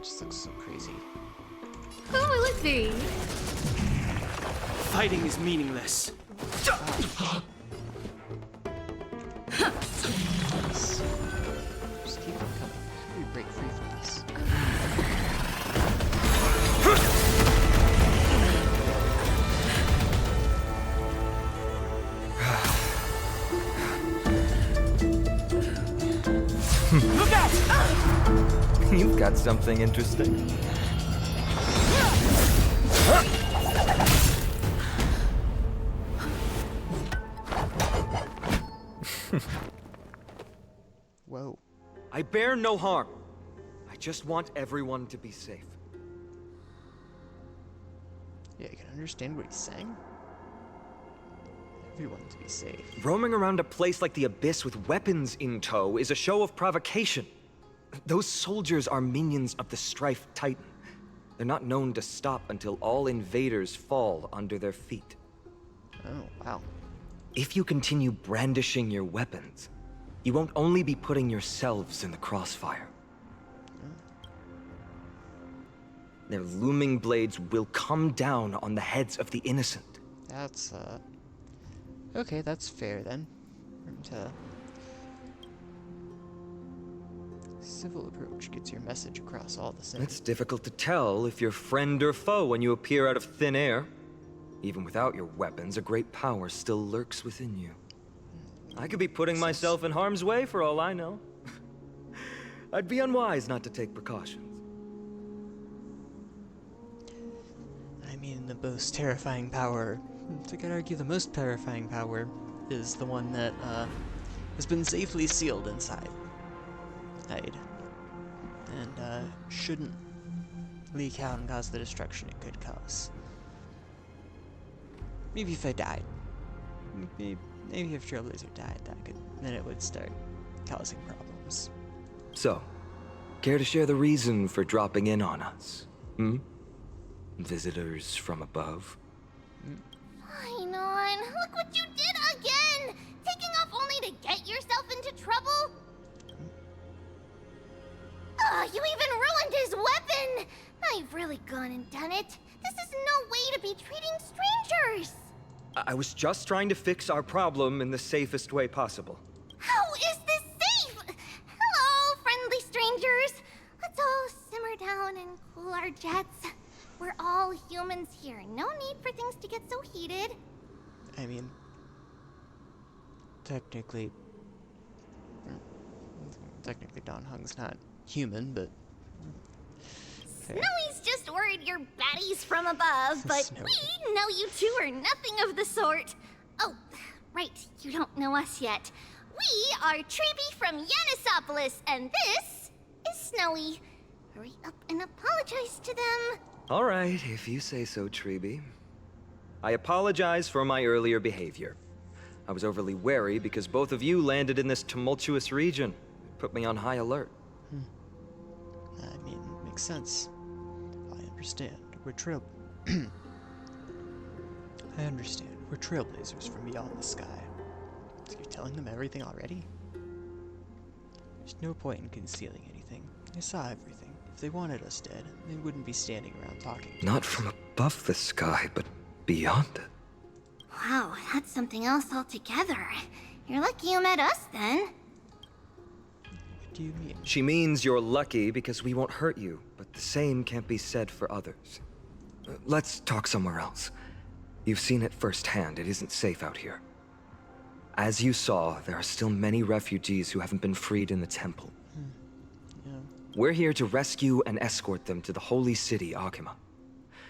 Just looks so crazy. Who will it be? Fighting is meaningless. Just keep on coming. How do we break free from this? Look out! You've got something interesting. Whoa. I bear no harm. I just want everyone to be safe. Yeah, I can understand what he's saying. Everyone to be safe. Roaming around a place like the Abyss with weapons in tow is a show of provocation. Those soldiers are minions of the Strife Titan. They're not known to stop until all invaders fall under their feet. Oh, wow. If you continue brandishing your weapons, you won't only be putting yourselves in the crossfire. Their looming blades will come down on the heads of the innocent. That's, okay, that's fair then. Civil approach gets your message across all the same. It's difficult to tell if you're friend or foe when you appear out of thin air. Even without your weapons, a great power still lurks within you. I could be putting myself in harm's way for all I know. I'd be unwise not to take precautions. I mean, the most terrifying power, I could argue the most terrifying power, is the one that has been safely sealed inside. And shouldn't leak out and cause the destruction it could cause. Maybe if I died. Maybe if Trailblazer died, then it would start causing problems. So, care to share the reason for dropping in on us? Visitors from above? Fine on. Look what you did again! Taking off only to get yourself into trouble? Oh, you even ruined his weapon! Now you've really gone and done it. This is no way to be treating strangers! I was just trying to fix our problem in the safest way possible. How is this safe? Hello, friendly strangers. Let's all simmer down and cool our jets. We're all humans here. No need for things to get so heated. I mean, technically Don Hung's not human, but fair. Snowy's just worried you're baddies from above, but Snowy. we know you two are nothing of the sort. Oh, right, you don't know us yet. We are Treeby from Yanisopolis, and this is Snowy. Hurry up and apologize to them. All right, if you say so, Treeby. I apologize for my earlier behavior. I was overly wary because both of you landed in this tumultuous region. It put me on high alert. I mean, it makes sense. I understand. We're I understand. We're trailblazers from beyond the sky. So you're telling them everything already? There's no point in concealing anything. They saw everything. If they wanted us dead, they wouldn't be standing around talking. Not from above the sky, but beyond it. Wow, that's something else altogether. You're lucky you met us then. What do you mean? She means you're lucky because we won't hurt you, but the same can't be said for others. Let's talk somewhere else. You've seen it firsthand. It isn't safe out here. As you saw, there are still many refugees who haven't been freed in the temple. Yeah. We're here to rescue and escort them to the holy city, Akima.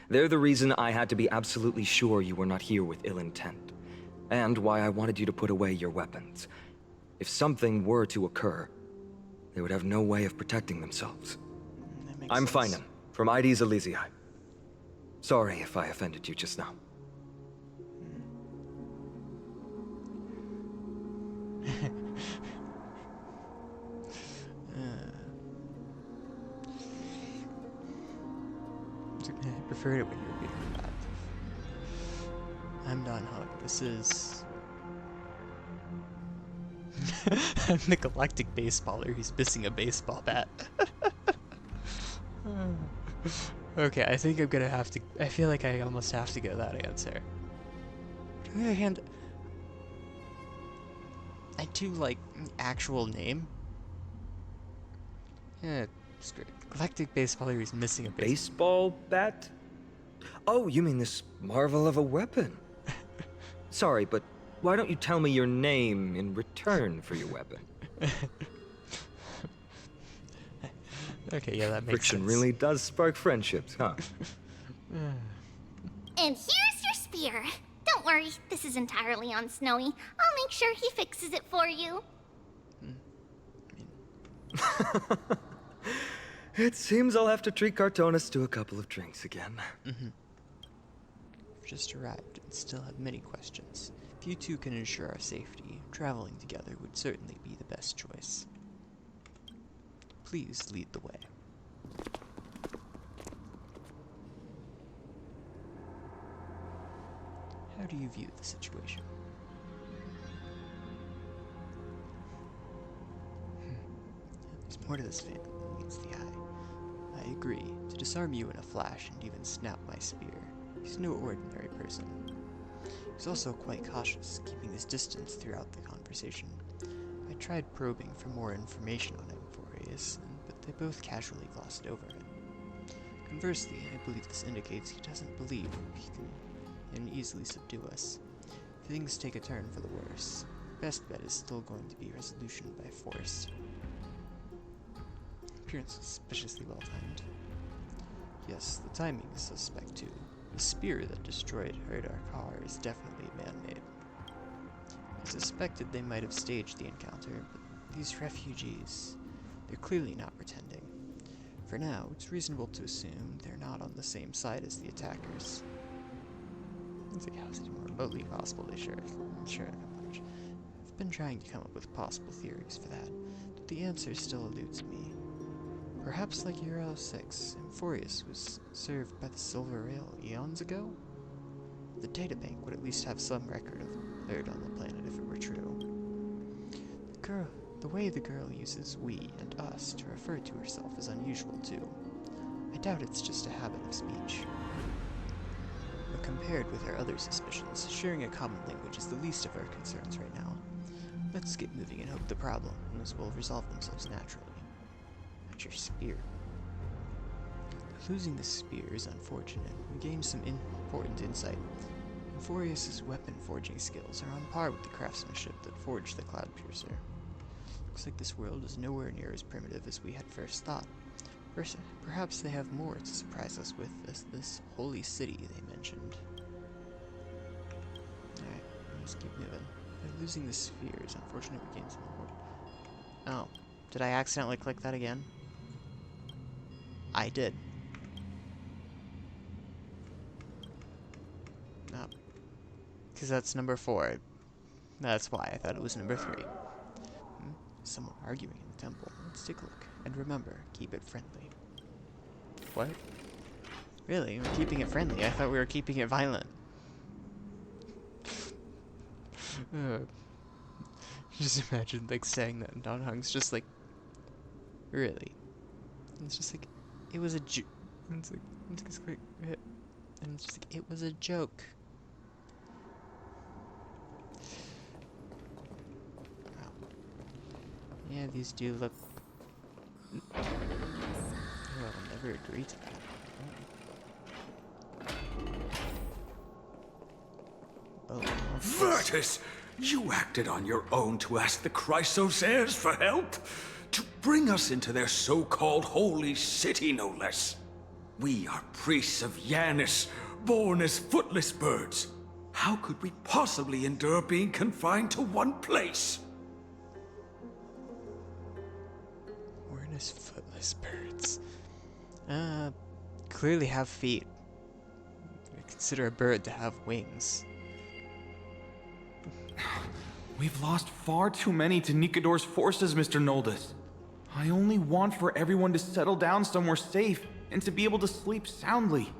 They're the reason I had to be absolutely sure you were not here with ill intent, and why I wanted you to put away your weapons. If something were to occur, they would have no way of protecting themselves. That makes I'm sense. Finan, from Ides Elysiae. Sorry if I offended you just now. I preferred it when you were being combative. I'm Don Hug. This is... I'm the galactic baseballer who's missing a baseball bat. Okay, I think I'm gonna have to... I feel like I almost have to go that answer. On the other hand, I do like actual name. Yeah, it's great. Galactic baseballer who's missing a baseball. Baseball bat? Oh, you mean this marvel of a weapon? Sorry, but why don't you tell me your name in return for your weapon? Okay, yeah, that makes Friction sense. really does spark friendships, huh? And here's your spear. Don't worry, this is entirely on Snowy. I'll make sure he fixes it for you. It seems I'll have to treat Cartonis to a couple of drinks again. We've just arrived and still have many questions. If you two can ensure our safety, traveling together would certainly be the best choice. Please lead the way. How do you view the situation? There's more to this family than meets the eye. I agree. To disarm you in a flash and even snap my spear. He's no ordinary person. He's also quite cautious, keeping his distance throughout the conversation. I tried probing for more information on Amphorius, but they both casually glossed over it. Conversely, I believe this indicates he doesn't believe he can easily subdue us. If things take a turn for the worse, best bet is still going to be resolution by force. Appearance was suspiciously well timed. Yes, the timing is suspect too. The spear that destroyed Herdar Kar is definitely man-made. I suspected they might have staged the encounter, but these refugees, they're clearly not pretending. For now, it's reasonable to assume they're not on the same side as the attackers. It's like, how is it more remotely possible they share a much? I've been trying to come up with possible theories for that, but the answer still eludes me. Perhaps like Euro 6, Amphorius was served by the Silver Rail eons ago? The databank would at least have some record of the third on the planet if it were true. The way the girl uses we and us to refer to herself is unusual too. I doubt it's just a habit of speech. But compared with our other suspicions, sharing a common language is the least of our concerns right now. Let's get moving and hope the problems will resolve themselves naturally. Not your spear. Losing the spear is unfortunate. We gained some important insight. Amphorius' weapon forging skills are on par with the craftsmanship that forged the Cloud Piercer. Looks like this world is nowhere near as primitive as we had first thought. Perhaps they have more to surprise us with as this holy city they mentioned. Alright, let's keep moving. By losing the spheres, unfortunately we gained some important... Oh, did I accidentally click that again? I did. No. Because that's number 4. That's why I thought it was number 3. Someone arguing in the temple. Let's take a look. And remember, keep it friendly. What? Really? We're keeping it friendly? I thought we were keeping it violent. Just imagine, like, saying that and Don Hung's just like... Really? It's just like... It was a joke. It's like... It's quick hit. And it's just like... It was a joke. Yeah, these do look... Oh, I'll never agree to that. Oh, Virtus! You acted on your own to ask the Chrysos heirs for help? To bring us into their so-called holy city, no less. We are priests of Yanis, born as footless birds. How could we possibly endure being confined to one place? Footless birds. Clearly have feet. I consider a bird to have wings. We've lost far too many to Nikador's forces, Mr. Noldus. I only want for everyone to settle down somewhere safe and to be able to sleep soundly.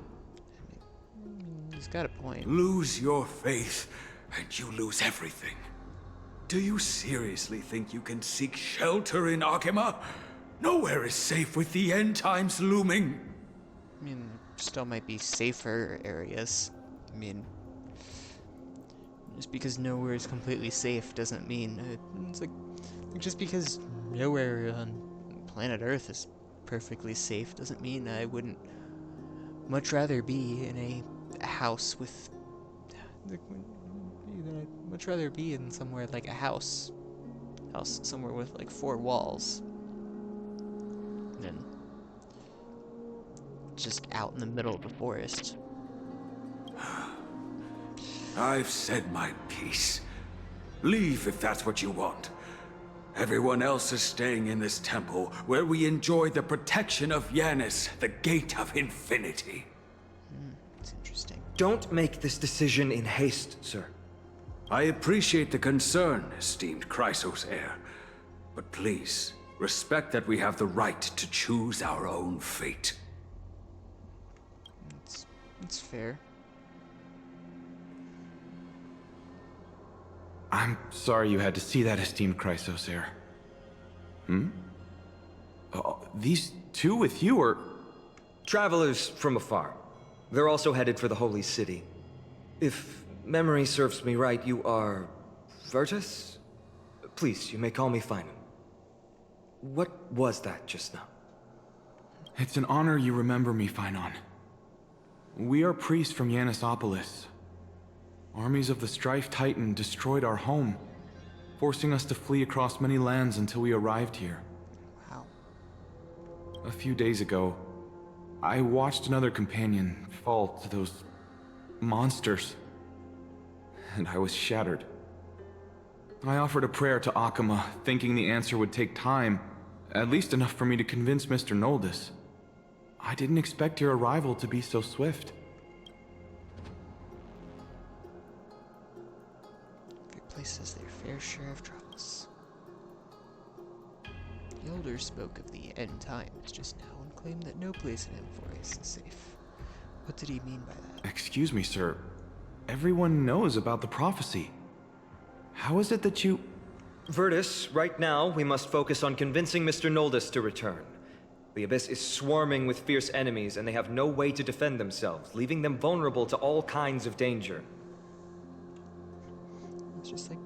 He's got a point. Lose your faith, and you lose everything. Do you seriously think you can seek shelter in Akima? Nowhere is safe with the end times looming. I mean, still might be safer areas. I mean, just because nowhere is completely safe doesn't mean it's like just because nowhere on planet Earth is perfectly safe doesn't mean I wouldn't much rather be in a house with. I'd much rather be in somewhere like a house somewhere with like 4 walls. And just out in the middle of the forest. I've said my piece. Leave if that's what you want. Everyone else is staying in this temple, where we enjoy the protection of Yanis, the Gate of Infinity. It's interesting. Don't make this decision in haste, sir. I appreciate the concern, esteemed Chrysos heir. But please, respect that we have the right to choose our own fate. It's fair. I'm sorry you had to see that, esteemed Chrysos heir. these two with you are... Travelers from afar. They're also headed for the Holy City. If memory serves me right, you are... Virtus? Please, you may call me Finan. What was that just now? It's an honor you remember me, Finan. We are priests from Yanisopolis. Armies of the Strife Titan destroyed our home, forcing us to flee across many lands until we arrived here. Wow. A few days ago, I watched another companion fall to those monsters, and I was shattered. I offered a prayer to Akama, thinking the answer would take time, at least enough for me to convince Mr. Noldus. I didn't expect your arrival to be so swift. Every place has their fair share of troubles. The elders spoke of the end times just now and claimed that no place in Amphoris is safe. What did he mean by that? Excuse me, sir. Everyone knows about the prophecy. How is it that you... Virtus, right now, we must focus on convincing Mr. Noldus to return. The Abyss is swarming with fierce enemies, and they have no way to defend themselves, leaving them vulnerable to all kinds of danger. It's just like...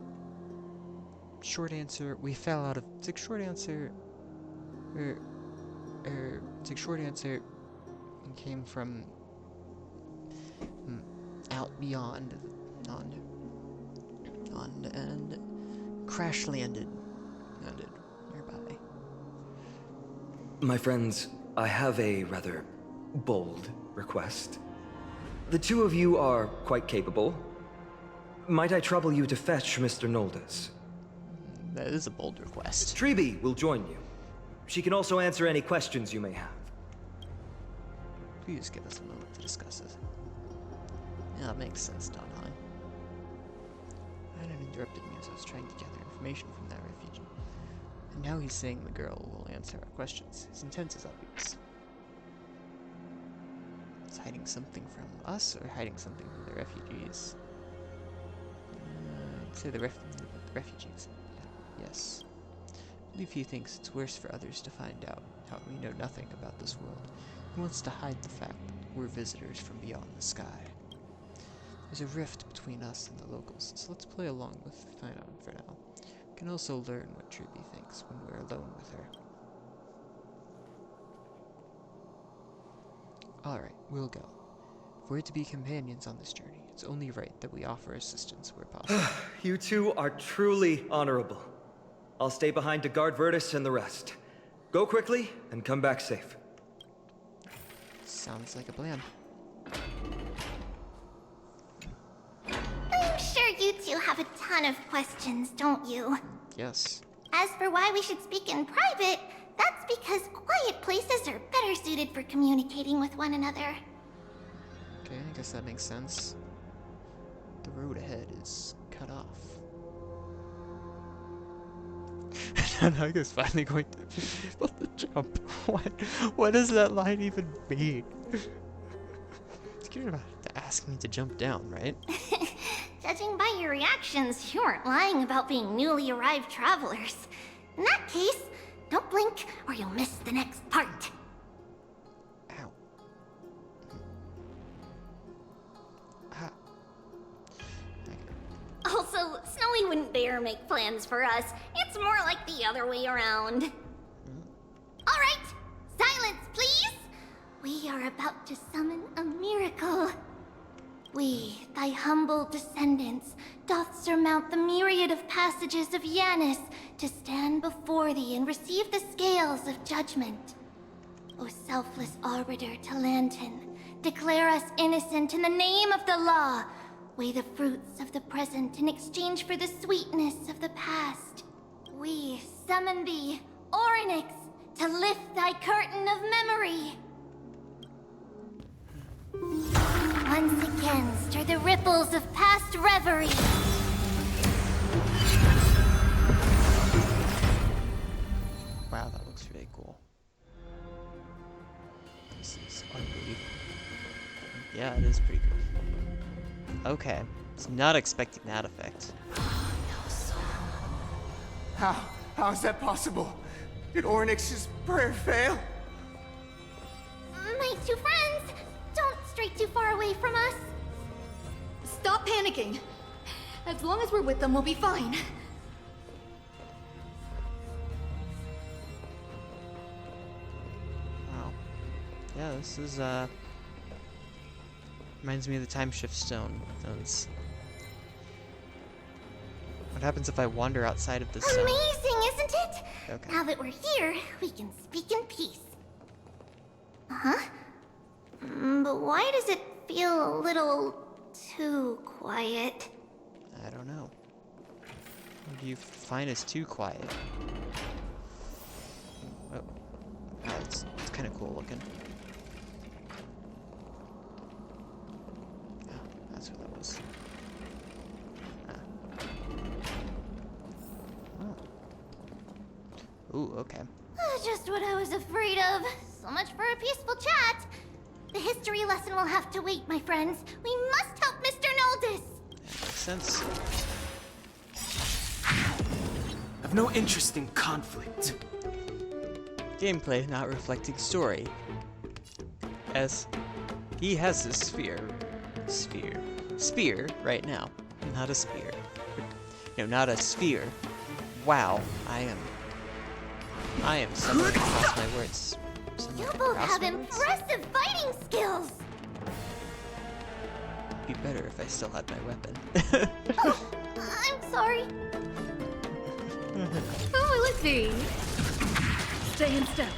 Short answer, we fell out of... It's like short answer... It's like short answer... and came from... out beyond... and crash landed nearby. My friends, I have a rather bold request. The two of you are quite capable. Might I trouble you to fetch Mr. Noldus? That is a bold request. Treeby will join you. She can also answer any questions you may have. Please give us a moment to discuss it. Yeah, that makes sense, Donheim. Finan interrupted me as I was trying to gather information from that refugee. And now he's saying the girl will answer our questions. His intent is obvious. Is hiding something from us, or hiding something from the refugees? I'd say the refugees. Yeah, yes. I believe he thinks it's worse for others to find out how we know nothing about this world. He wants to hide the fact that we're visitors from beyond the sky. There's a rift between us and the locals, so let's play along with Finan for now. We can also learn what Treeby thinks when we're alone with her. Alright, we'll go. If we're to be companions on this journey, it's only right that we offer assistance where possible. You two are truly honorable. I'll stay behind to guard Virtus and the rest. Go quickly and come back safe. Sounds like a plan. I'm sure you two have a ton of questions, don't you? Yes. As for why we should speak in private, that's because quiet places are better suited for communicating with one another. Okay, I guess that makes sense. The road ahead is cut off. And I was finally going to be able to jump. What does that line even mean? You're about to ask me to jump down, right? Judging by your reactions, you aren't lying about being newly arrived travelers. In that case, don't blink or you'll miss the next part. Ow. Ah. Also, Snowy wouldn't dare make plans for us. It's more like the other way around. All right, silence, please. We are about to summon a miracle. We, thy humble descendants, doth surmount the myriad of passages of Yanis to stand before thee and receive the scales of judgment. O selfless arbiter Talantin, declare us innocent in the name of the law. Weigh the fruits of the present in exchange for the sweetness of the past. We summon thee, Orynyx, to lift thy curtain of memory. Once again, stir the ripples of past reverie. Wow, that looks really cool. This is unbelievable. Yeah, it is pretty cool. Okay, was not expecting that effect. How is that possible? Did Ornyx's prayer fail? My two friends, don't stray too far away from us. Stop panicking. As long as we're with them, we'll be fine. Wow. Yeah, this is, reminds me of the time shift stone. What happens if I wander outside of the zone? Amazing, isn't it? Okay. Now that we're here, we can speak in peace. Huh? But why does it feel a little too quiet? I don't know. What do you find is too quiet? Oh, it's kind of cool looking. Oh, that's what that was. Ooh, okay. Just what I was afraid of. So much for a peaceful chat. The history lesson will have to wait, my friends. We must help Mr. Noldus. That makes sense. I've no interest in conflict. Gameplay not reflecting story. As he has his spear right now, not a spear. No, not a sphere. Wow, I am stumbling across my words. You both have impressive fighting skills. It'd be better if I still had my weapon. Oh, I'm sorry. Oh, let's see. Stay in step.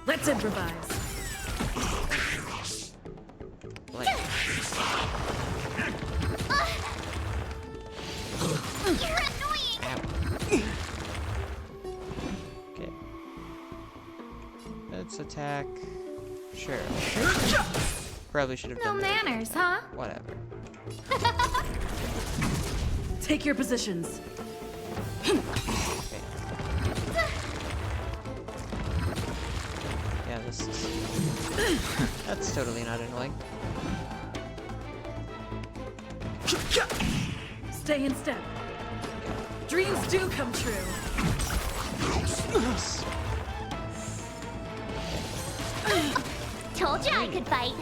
Let's improvise. You're annoying. Okay. Let's attack. Sure. Probably should have No done that. manners, huh? Whatever. Take your positions. Okay. Yeah, this is... That's totally not annoying. Stay in step. Dreams do come true. Told you I could fight.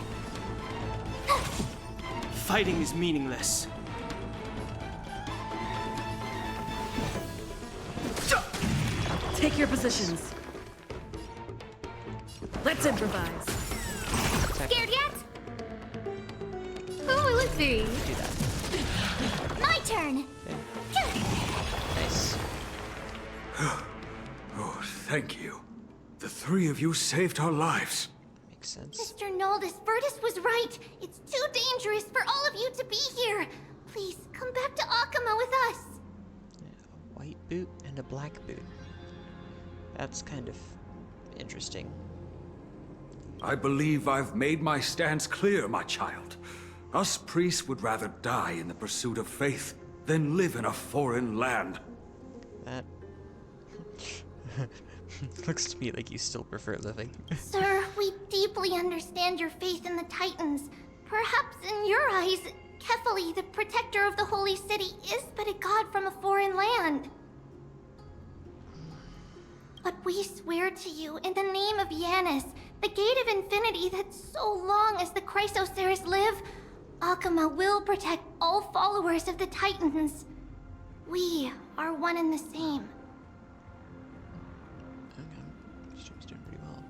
Fighting is meaningless. Take your positions. Let's improvise. Scared yet? Oh, let's see. Do that. My turn. Nice. Oh, thank you. The three of you saved our lives. Makes sense. Mr. Noldus, Virtus was right. It's too dangerous for all of you to be here. Please, come back to Akama with us. Yeah, a white boot and a black boot. That's kind of interesting. I believe I've made my stance clear, my child. Us priests would rather die in the pursuit of faith than live in a foreign land. That looks to me like you still prefer living. Sir, we deeply understand your faith in the Titans. Perhaps in your eyes, Kefali, the protector of the Holy City, is but a god from a foreign land. But we swear to you in the name of Yanis, the Gate of Infinity, that so long as the Chrysoceres live, Akama will protect all followers of the Titans. We are one and the same. Okay. She was doing pretty well.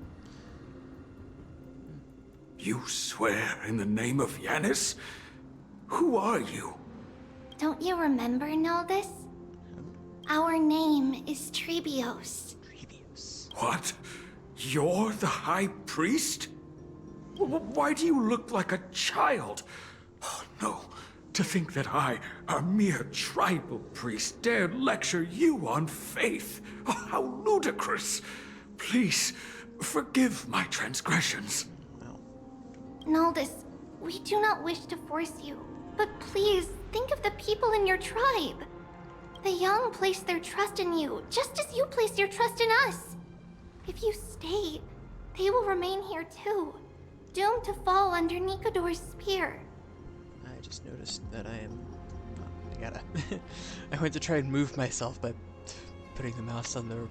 You swear in the name of Yanis? Who are you? Don't you remember, Noldus? Our name is Trebios. What? You're the High Priest? Why do you look like a child? Oh, no. To think that I, a mere tribal priest, dared lecture you on faith. Oh, how ludicrous. Please, forgive my transgressions. Noldus, we do not wish to force you, but please think of the people in your tribe. The young place their trust in you, just as you place your trust in us. If you stay, they will remain here too, doomed to fall under Nikodor's spear. I just noticed that I am... oh, I gotta... I went to try and move myself by putting the mouse on the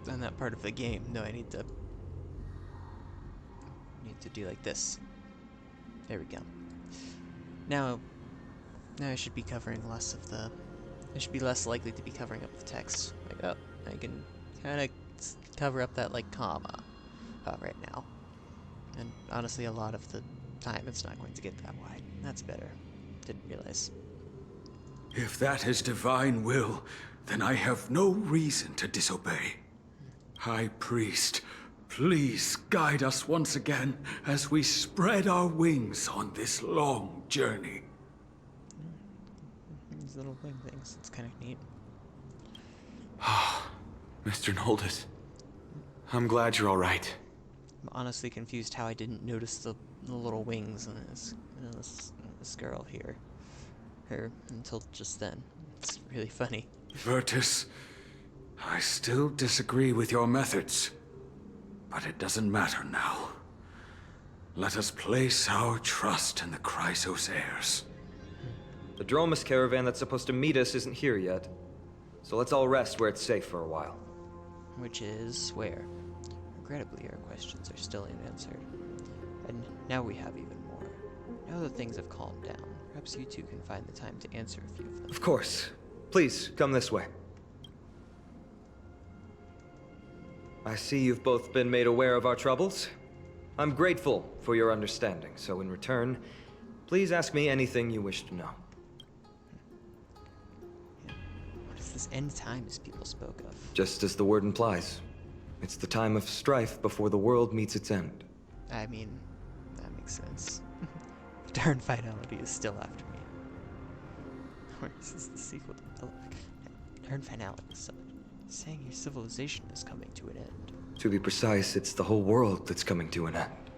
on that part of the game. No, I need to do like this. There we go. Now I should be covering less of the. I should be less likely to be covering up the text. Like, oh, I can kind of cover up that like comma right now. And honestly, a lot of the time it's not going to get that wide. That's better. Didn't realize. If that is divine will, then I have no reason to disobey. High Priest, please guide us once again as we spread our wings on this long journey. These little wing things, it's kind of neat. Mr. Noldus, I'm glad you're all right. I'm honestly confused how I didn't notice the little wings on this girl here. Her until just then. It's really funny. Virtus, I still disagree with your methods, but it doesn't matter now. Let us place our trust in the Chrysos heirs. The Dromus caravan that's supposed to meet us isn't here yet, so let's all rest where it's safe for a while. Which is where? Regrettably, our questions are still unanswered. And now we have even more. Now that things have calmed down, perhaps you two can find the time to answer a few of them. Of course. Please, come this way. I see you've both been made aware of our troubles. I'm grateful for your understanding, so in return, please ask me anything you wish to know. What is this end times people spoke of? Just as the word implies. It's the time of strife before the world meets its end. I mean, that makes sense. Darn Finality is still after me. Or is this the sequel to Darn Finality is still saying your civilization is coming to an end. To be precise, it's the whole world that's coming to an end.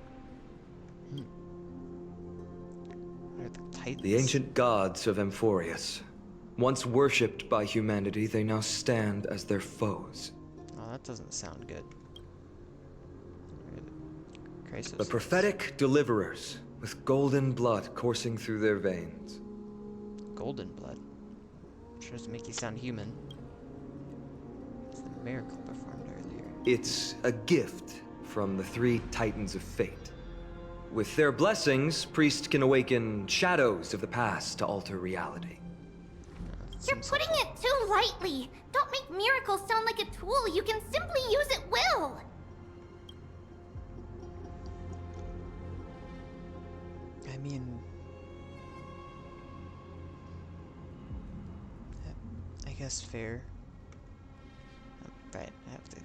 What are the Titans? The ancient gods of Amphorius. Once worshipped by humanity, they now stand as their foes. Oh, that doesn't sound good. The prophetic deliverers, with golden blood coursing through their veins. Golden blood? Sure doesn't make you sound human. It's the miracle performed earlier. It's a gift from the three Titans of Fate. With their blessings, priests can awaken shadows of the past to alter reality. You're putting it too lightly. Don't make miracles sound like a tool you can simply use at will. I mean, I guess fair. Right, I have to.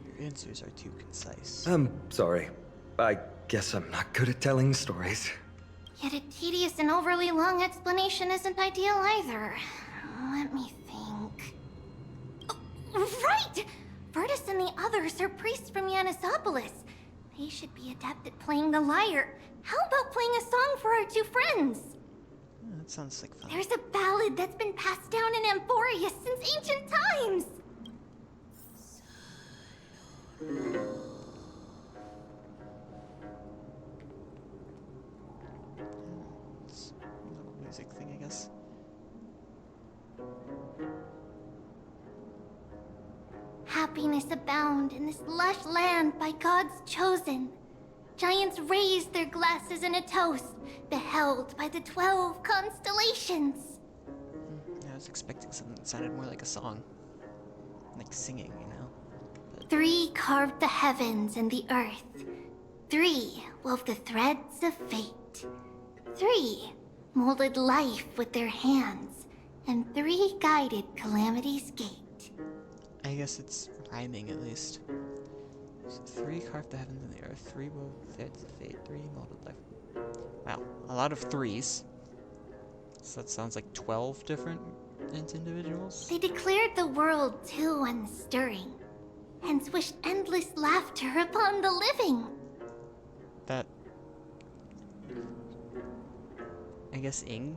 Your answers are too concise. I'm sorry. I guess I'm not good at telling stories. Yet a tedious and overly long explanation isn't ideal either. Let me think. Oh, right! Virtus and the others are priests from Yanisopolis. They should be adept at playing the lyre. How about playing a song for our two friends? Oh, that sounds like fun. There's a ballad that's been passed down in Amphorius since ancient times. It's a little music thing, I guess. Happiness abound in this lush land by God's chosen. Giants raised their glasses in a toast, beheld by the 12 constellations. I was expecting something that sounded more like a song. Like singing, you know? But 3 carved the heavens and the earth. 3 wove the threads of fate. 3 molded life with their hands. And 3 guided calamity's gate. I guess it's rhyming at least. So 3 carved the heavens and the earth, 3 wove the threads of fate, 3 molded life. Wow, a lot of 3s. So that sounds like 12 different individuals? They declared the world too unstirring, hence wished endless laughter upon the living. That... I guess Ing?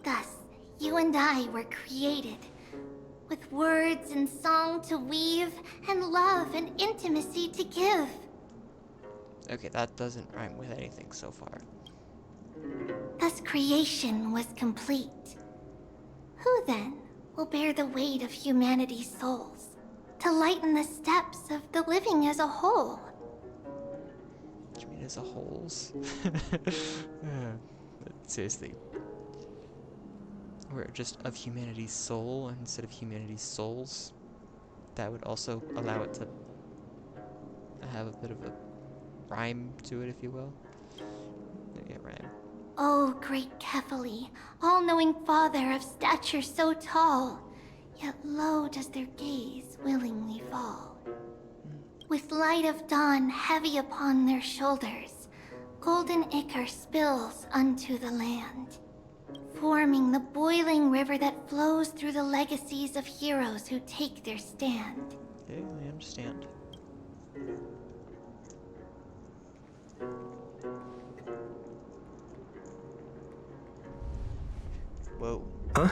Thus, you and I were created, with words and song to weave, and love and intimacy to give. Okay, that doesn't rhyme with anything so far. Thus creation was complete. Who then will bear the weight of humanity's souls, to lighten the steps of the living as a whole. What do you mean as a wholes? But seriously. We're just of humanity's soul instead of humanity's souls. That would also allow it to have a bit of a rhyme to it, if you will. Yeah, rhyme. O great Kefali, all-knowing father of stature so tall, yet low does their gaze willingly fall. With light of dawn heavy upon their shoulders, golden ichor spills unto the land, forming the boiling river that flows through the legacies of heroes who take their stand. Okay, I understand. Whoa. Huh?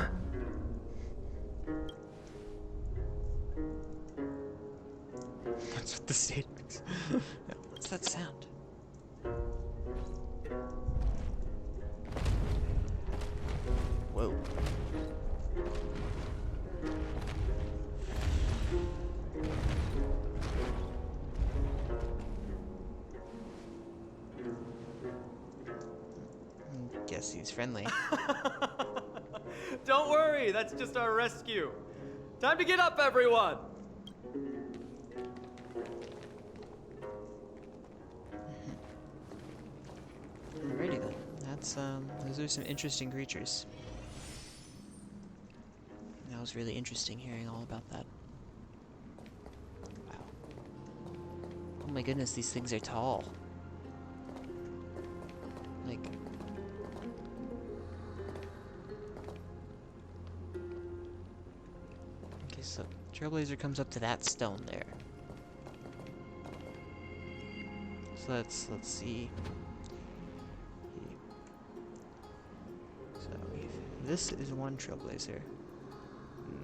What's with the statements? Yeah, what's that sound? Whoa. Guess he's friendly. Don't worry, that's just our rescue. Time to get up, everyone! Alrighty then. That's those are some interesting creatures. That was really interesting hearing all about that. Wow. Oh my goodness, these things are tall. Like, okay, so Trailblazer comes up to that stone there. So let's see. So this is one Trailblazer.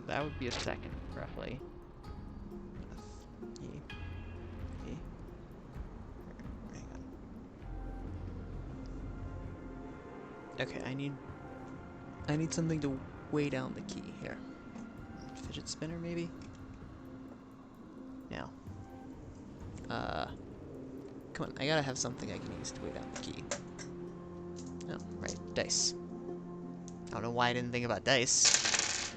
That would be a second, roughly. Hang on. Okay, I need something to weigh down the key here. Fidget spinner, maybe? No. Come on, I gotta have something I can use to weigh down the key. Oh, right, dice. I don't know why I didn't think about dice.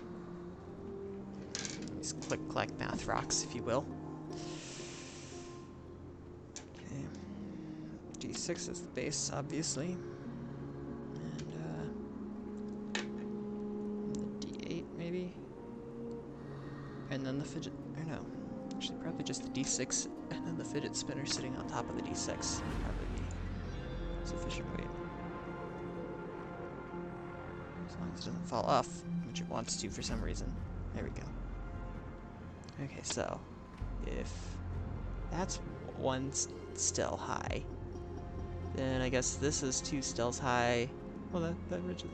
These click-clack math rocks, if you will. Okay. D6 is the base, obviously. And, the D8, maybe? And then the fidget... or no. Actually, probably just the D6, and then the fidget spinner sitting on top of the D6 would probably be sufficient weight. As long as it doesn't fall off, which it wants to for some reason. There we go. Okay, so if that's one still high, then I guess this is two stills high. Well, that ridge is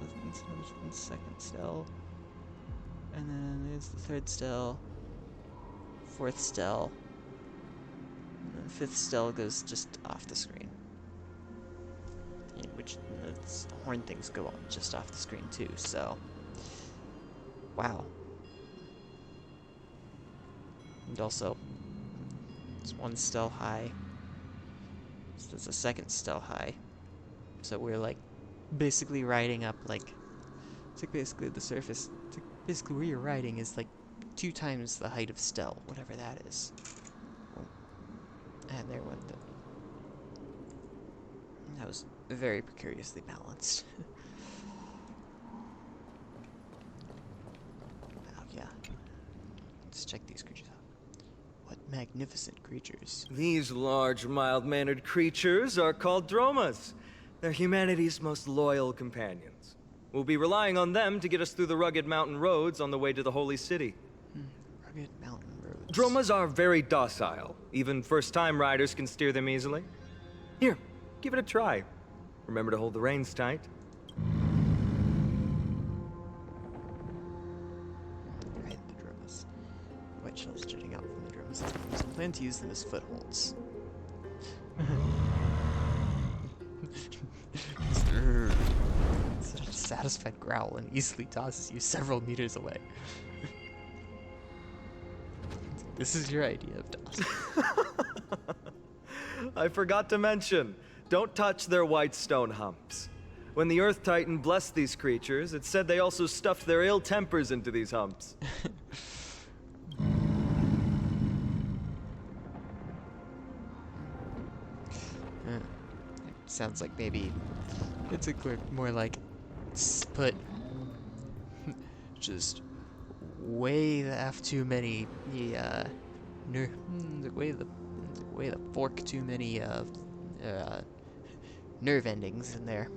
the second still. And then there's the third still, fourth still, and then fifth still goes just off the screen. Which its horn things go on just off the screen too, so wow. And also, it's one still high. So there's a second still high. So we're like basically riding up like it's like basically the surface. It's like basically where you're riding is like 2 times the height of still, whatever that is. And there went the. That was very precariously balanced. Wow, yeah. Let's check these creatures out. What magnificent creatures. These large, mild-mannered creatures are called dromas. They're humanity's most loyal companions. We'll be relying on them to get us through the rugged mountain roads on the way to the Holy City. Rugged mountain roads. Dromas are very docile. Even first-time riders can steer them easily. Here, give it a try. Remember to hold the reins tight. Right, the dromas. White shells jutting out from the dromas' systems. I plan to use them as footholds. Such a satisfied growl and easily tosses you several meters away. This is your idea of Dawson. I forgot to mention, don't touch their white stone humps. When the Earth Titan blessed these creatures, it said they also stuffed their ill tempers into these humps. Sounds like maybe it's a more like put just way the f too many way the fork too many nerve endings in there.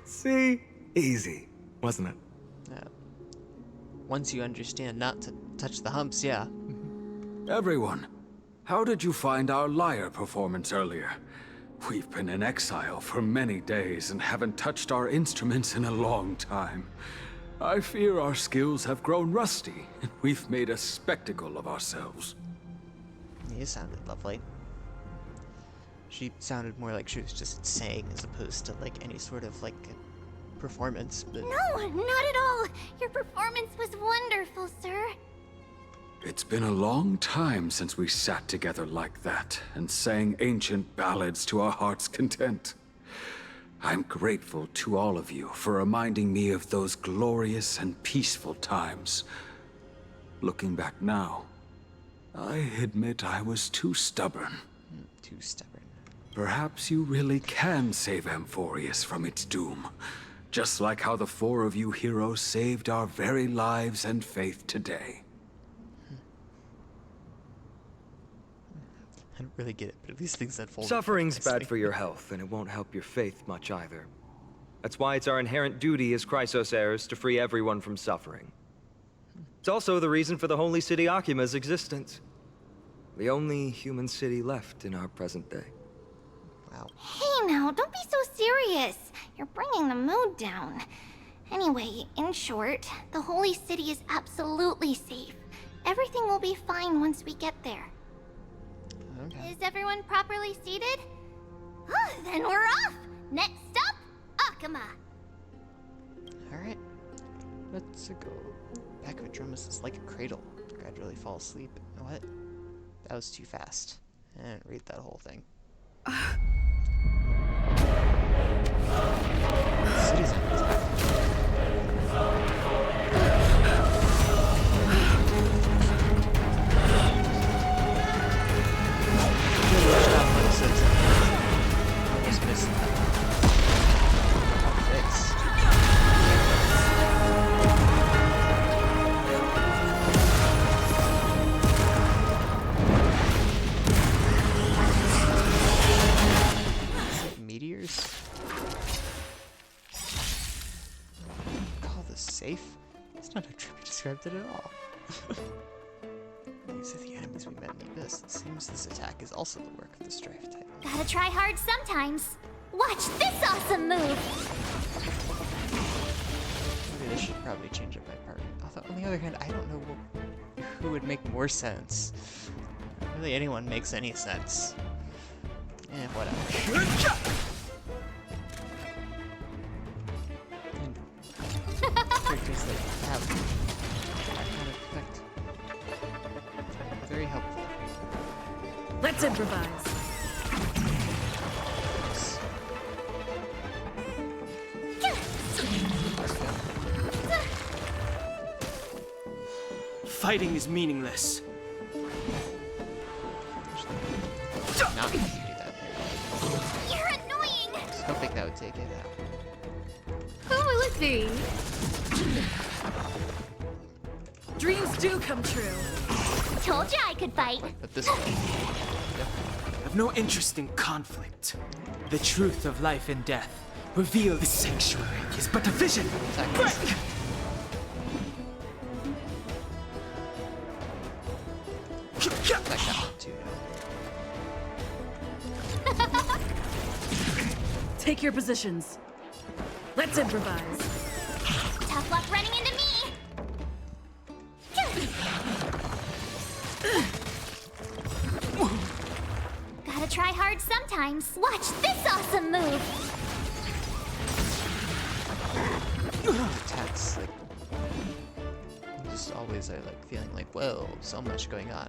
See? Easy, wasn't it? Once you understand not to touch the humps, yeah. Everyone, how did you find our lyre performance earlier? We've been in exile for many days and haven't touched our instruments in a long time. I fear our skills have grown rusty, and we've made a spectacle of ourselves. You sounded lovely. She sounded more like she was just saying as opposed to like any sort of like performance. But No, not at all. Your performance was wonderful, sir. It's been a long time since we sat together like that and sang ancient ballads to our heart's content. I'm grateful to all of you for reminding me of those glorious and peaceful times. Looking back now, I admit I was too stubborn. Too stubborn. Perhaps you really can save Amphorius from its doom, just like how the four of you heroes saved our very lives and faith today. I don't really get it, but at least things unfold. Suffering's bad for your health, and it won't help your faith much either. That's why it's our inherent duty as Chrysos heirs to free everyone from suffering. It's also the reason for the Holy City Akima's existence. The only human city left in our present day. Wow. Hey now, don't be so serious. You're bringing the mood down. Anyway, in short, the Holy City is absolutely safe. Everything will be fine once we get there. Okay. Is everyone properly seated? Then we're off! Next stop, Akima! Alright. Let's go. Back of a drum is like a cradle. Gradually fall asleep. What? That was too fast. I didn't read that whole thing. Citizen is back. Almost missed that. Fixed. Meteors? Call this safe? It's not how Trippy described it at all. These are the enemies we met in the Abyss. It seems this attack is also the work of the Strife Titan. Gotta try hard sometimes. Watch this awesome move! Maybe this should probably change up my part. Although, on the other hand, I don't know who would make more sense. Not really anyone makes any sense. Whatever. And characters that have that kind of effect. Very helpful. Let's improvise. Fighting is meaningless. Not going to do that here. You're annoying! I was hoping that would take it out. Who will it be? Dreams do come true. Told you I could fight. But this one. I've no interest in conflict. The truth of life and death. Reveal the sanctuary is but a vision. Break! That got too Take your positions. Let's improvise. Tough luck running into me! Gotta try hard sometimes. Watch this awesome move! attack it's like just always like feeling like, whoa, so much going on.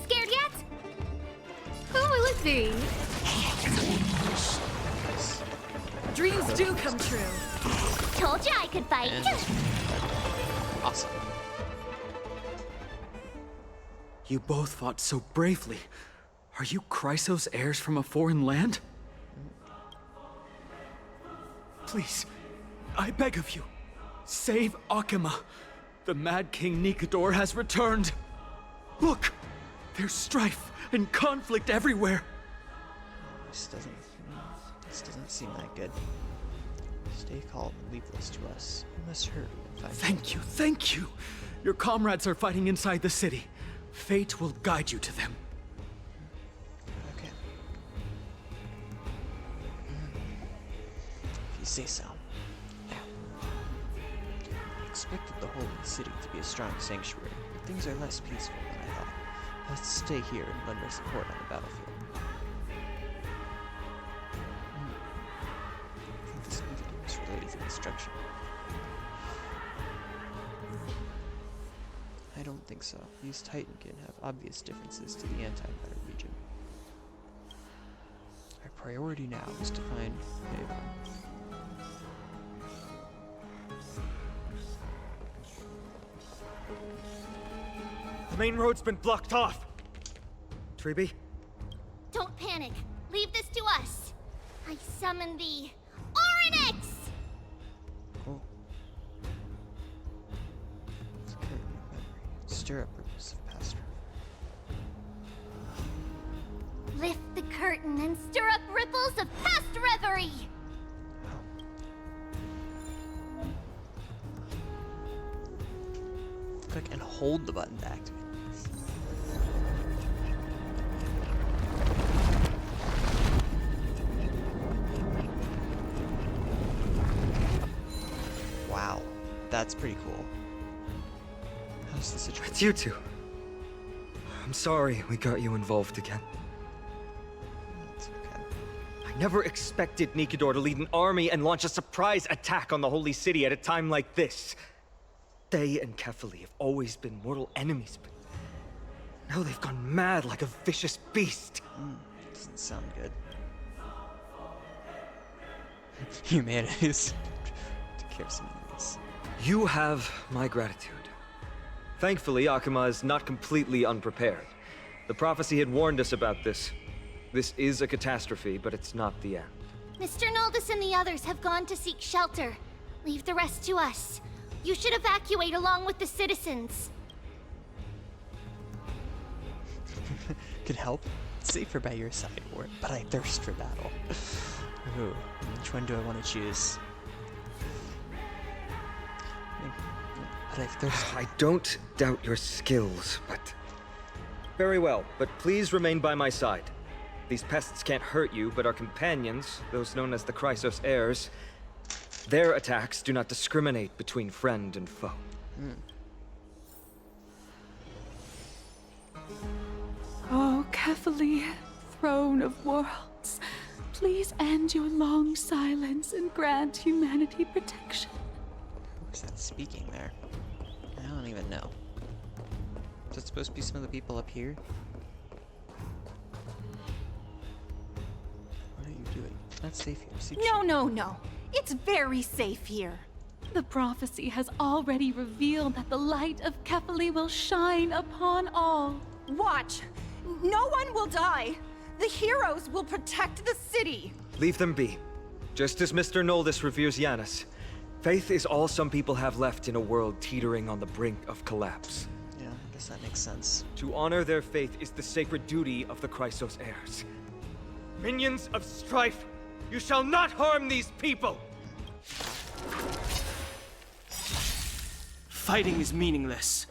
Scared yet? Who will it be? Dreams do come true. Told you I could fight. And awesome. You both fought so bravely. Are you Chrysos heirs from a foreign land? Please, I beg of you, save Akima. The Mad King Nikador has returned. Look, there's strife and conflict everywhere. This doesn't seem that good. Stay calm and leave this to us. We must hurry and find Thank you. Your comrades are fighting inside the city. Fate will guide you to them. Okay. If you say so. Now, I expected the Holy City to be a strong sanctuary, but things are less peaceful than I thought. Let's stay here and lend our support on the battlefield. I think this movie is related to construction. I don't think so. These Titankin have obvious differences to the antimatter region. Our priority now is to find Avon. The main road's been blocked off. Treeby? Don't panic. Leave this to us. I summon the Oryx! Cool. It's a curtain of memory. Stir up ripples of past reverie. Lift the curtain and stir up ripples of past reverie! Click and hold the button to activate. Wow, that's pretty cool. How's the situation? It's you two. I'm sorry we got you involved again. That's okay. I never expected Nikador to lead an army and launch a surprise attack on the Holy City at a time like this. They and Kefali have always been mortal enemies, but now they've gone mad like a vicious beast. Doesn't sound good. Humanities to care of some enemies. You have my gratitude. Thankfully, Akima is not completely unprepared. The prophecy had warned us about this. This is a catastrophe, but it's not the end. Mr. Noldus and the others have gone to seek shelter. Leave the rest to us. You should evacuate along with the citizens. Could help. Safer by your side, but I thirst for battle. Ooh, which one do I want to choose? But I thirst. I don't doubt your skills, but... Very well, but please remain by my side. These pests can't hurt you, but our companions, those known as the Chrysos heirs, their attacks do not discriminate between friend and foe. Oh, Kefali, throne of worlds, please end your long silence and grant humanity protection. Who's that speaking there? I don't even know. Is it supposed to be some of the people up here? What are you doing? It's not safe here. No. It's very safe here. The prophecy has already revealed that the light of Kefali will shine upon all. Watch! No one will die! The heroes will protect the city! Leave them be. Just as Mr. Noldus reveres Yanis, faith is all some people have left in a world teetering on the brink of collapse. Yeah, I guess that makes sense. To honor their faith is the sacred duty of the Chrysos heirs. Minions of strife, you shall not harm these people! Fighting is meaningless.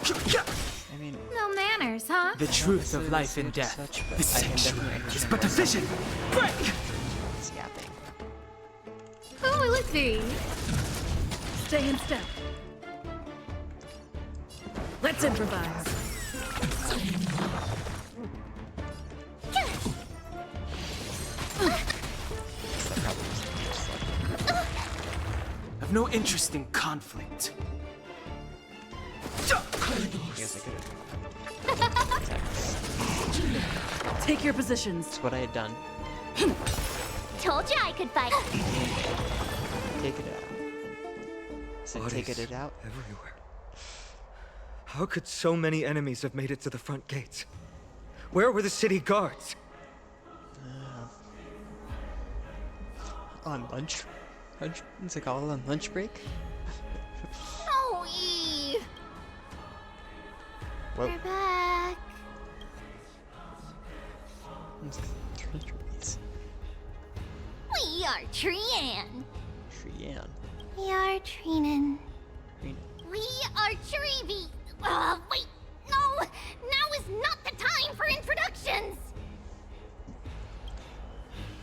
I mean... No manners, huh? The truth of life and death. The sanctuary is but a vision. Break! It's yapping. Who will it be? Stay in step. Let's Let's improvise. I've no interest in conflict. I guess I could have. Take your positions. That's what I had done. Told you I could fight. Take it out. So take it out. Everywhere. How could so many enemies have made it to the front gates? Where were the city guards? On lunch. It's like all on lunch break. Oh, Eve. Whoa. We're back. Trees. We are Trian. Trian. We are Trinin. Trina. We are Treevy. Wait. No. Now is not the time for introductions.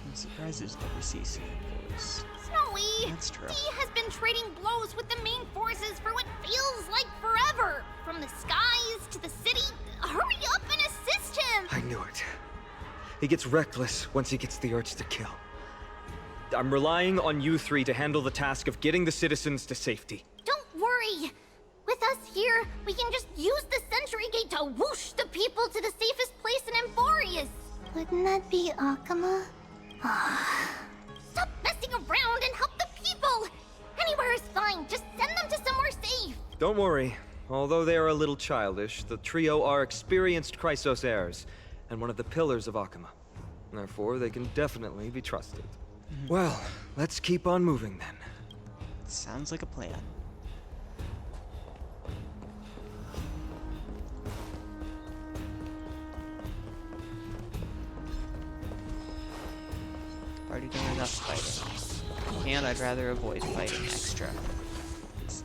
I'm surprised there's never ceasing voice. Snowy. That's true. Dee has been trading blows with the main forces for what feels like forever. From the skies to the city. Hurry up and assist him. I knew it. He gets reckless once he gets the urge to kill. I'm relying on you three to handle the task of getting the citizens to safety. Don't worry. With us here, we can just use the Century Gate to whoosh the people to the safest place in Amphorius. Wouldn't that be Akama? Stop messing around and help the people! Anywhere is fine, just send them to somewhere safe! Don't worry. Although they are a little childish, the trio are experienced Chrysos heirs, and one of the pillars of Akama. Therefore, they can definitely be trusted. Well, let's keep on moving then. Sounds like a plan. Already done enough fighting. And I'd rather avoid fighting extra.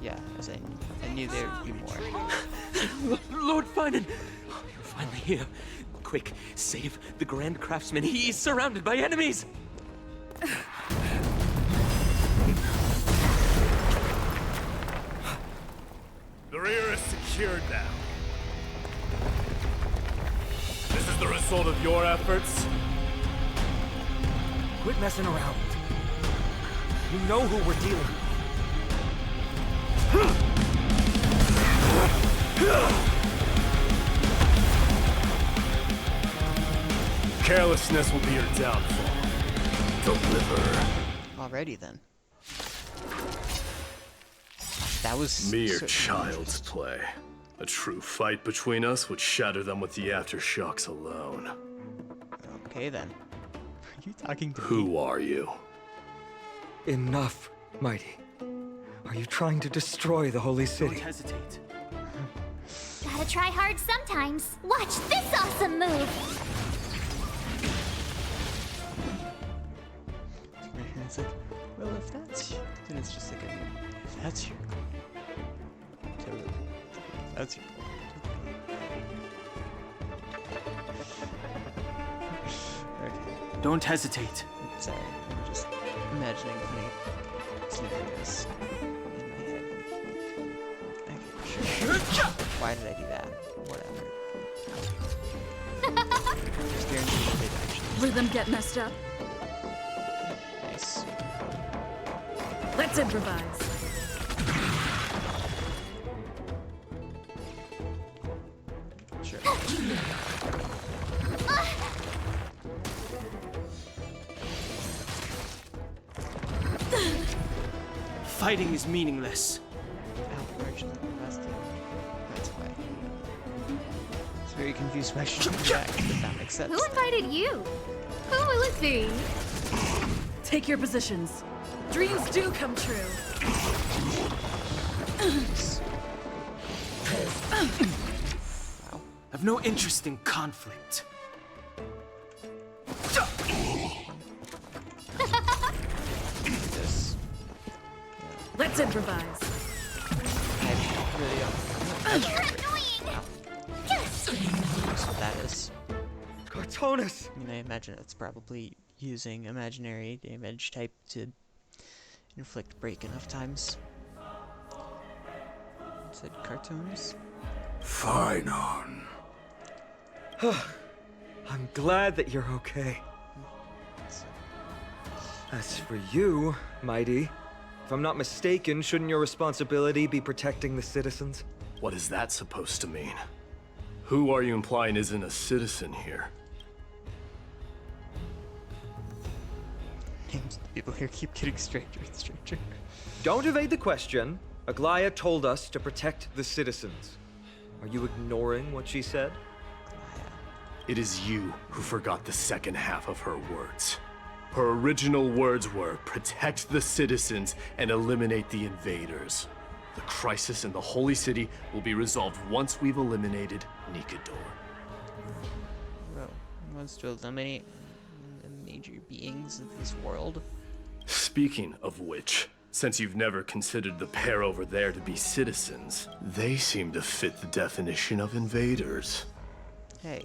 Yeah, as I knew there would be more. Lord Finan! You're finally here. Quick, save the Grand Craftsman. He is surrounded by enemies! The rear is secured now. This is the result of your efforts? Quit messing around. You know who we're dealing with. Carelessness will be your downfall. Deliver. Alrighty then. That was mere child's play. A true fight between us would shatter them with the aftershocks alone. Okay then. Are you talking to me? Who are you? Enough, Mighty. Are you trying to destroy the Holy City? Don't hesitate. Gotta try hard sometimes. Watch this awesome move! It's like, well, if that's you, then it's just like, if that's your goal, totally. If that's your goal, totally. Okay. Don't hesitate. Sorry, I'm just imagining funny scenarios in my head. Okay, sure. Why did I do that? Whatever. Just guaranteed that they'd actually. Rhythm get messed up. Nice. Let's improvise. Sure. Fighting is meaningless. That's why. It's very confused by Jack, if that makes sense. Who invited you? Who will it be? Take your positions. Dreams do come true. Wow. I've no interest in conflict. This. Let's improvise. I really don't. You're annoying! Yes! That's what that is. Cartonus! I mean, I imagine it's probably using imaginary damage type to inflict break enough times. It said cartoons? Phynon. I'm glad that you're okay. As for you, Mighty, if I'm not mistaken, shouldn't your responsibility be protecting the citizens? What is that supposed to mean? Who are you implying isn't a citizen here? Names of the people here keep getting stranger and stranger. Don't evade the question. Aglaia told us to protect the citizens. Are you ignoring what she said? It is you who forgot the second half of her words. Her original words were, protect the citizens and eliminate the invaders. The crisis in the Holy City will be resolved once we've eliminated Nikador. Bro, he wants to eliminate the major beings of this world. Speaking of which, since you've never considered the pair over there to be citizens, they seem to fit the definition of invaders. Hey.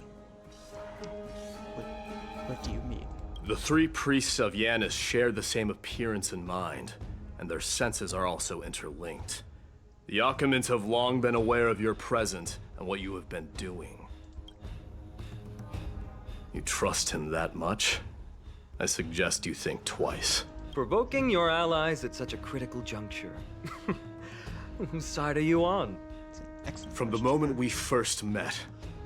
What do you mean? The three priests of Yanis share the same appearance and mind, and their senses are also interlinked. The Achaemins have long been aware of your presence and what you have been doing. You trust him that much? I suggest you think twice. Provoking your allies at such a critical juncture. Whose side are you on? From the moment we first met,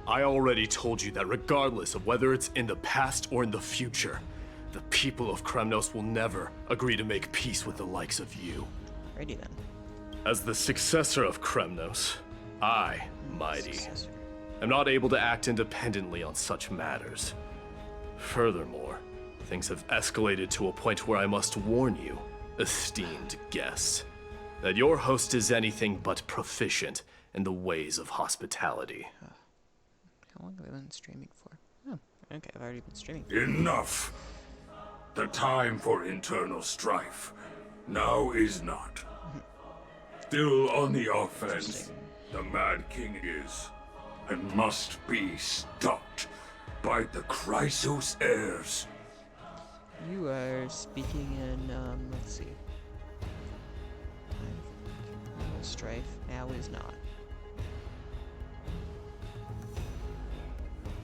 I already told you that regardless of whether it's in the past or in the future, the people of Kremnos will never agree to make peace with the likes of you. Alrighty then. As the successor of Kremnos, I, Mighty, am not able to act independently on such matters. Furthermore, things have escalated to a point where I must warn you, esteemed guests, that your host is anything but proficient in the ways of hospitality. How long have I been streaming for? Oh, okay, I've already been streaming. Enough. The time for internal strife now is not. Still on the offense, the Mad King is, and must be stopped by the Chrysos heirs. You are speaking in, let's see. Strife now is not.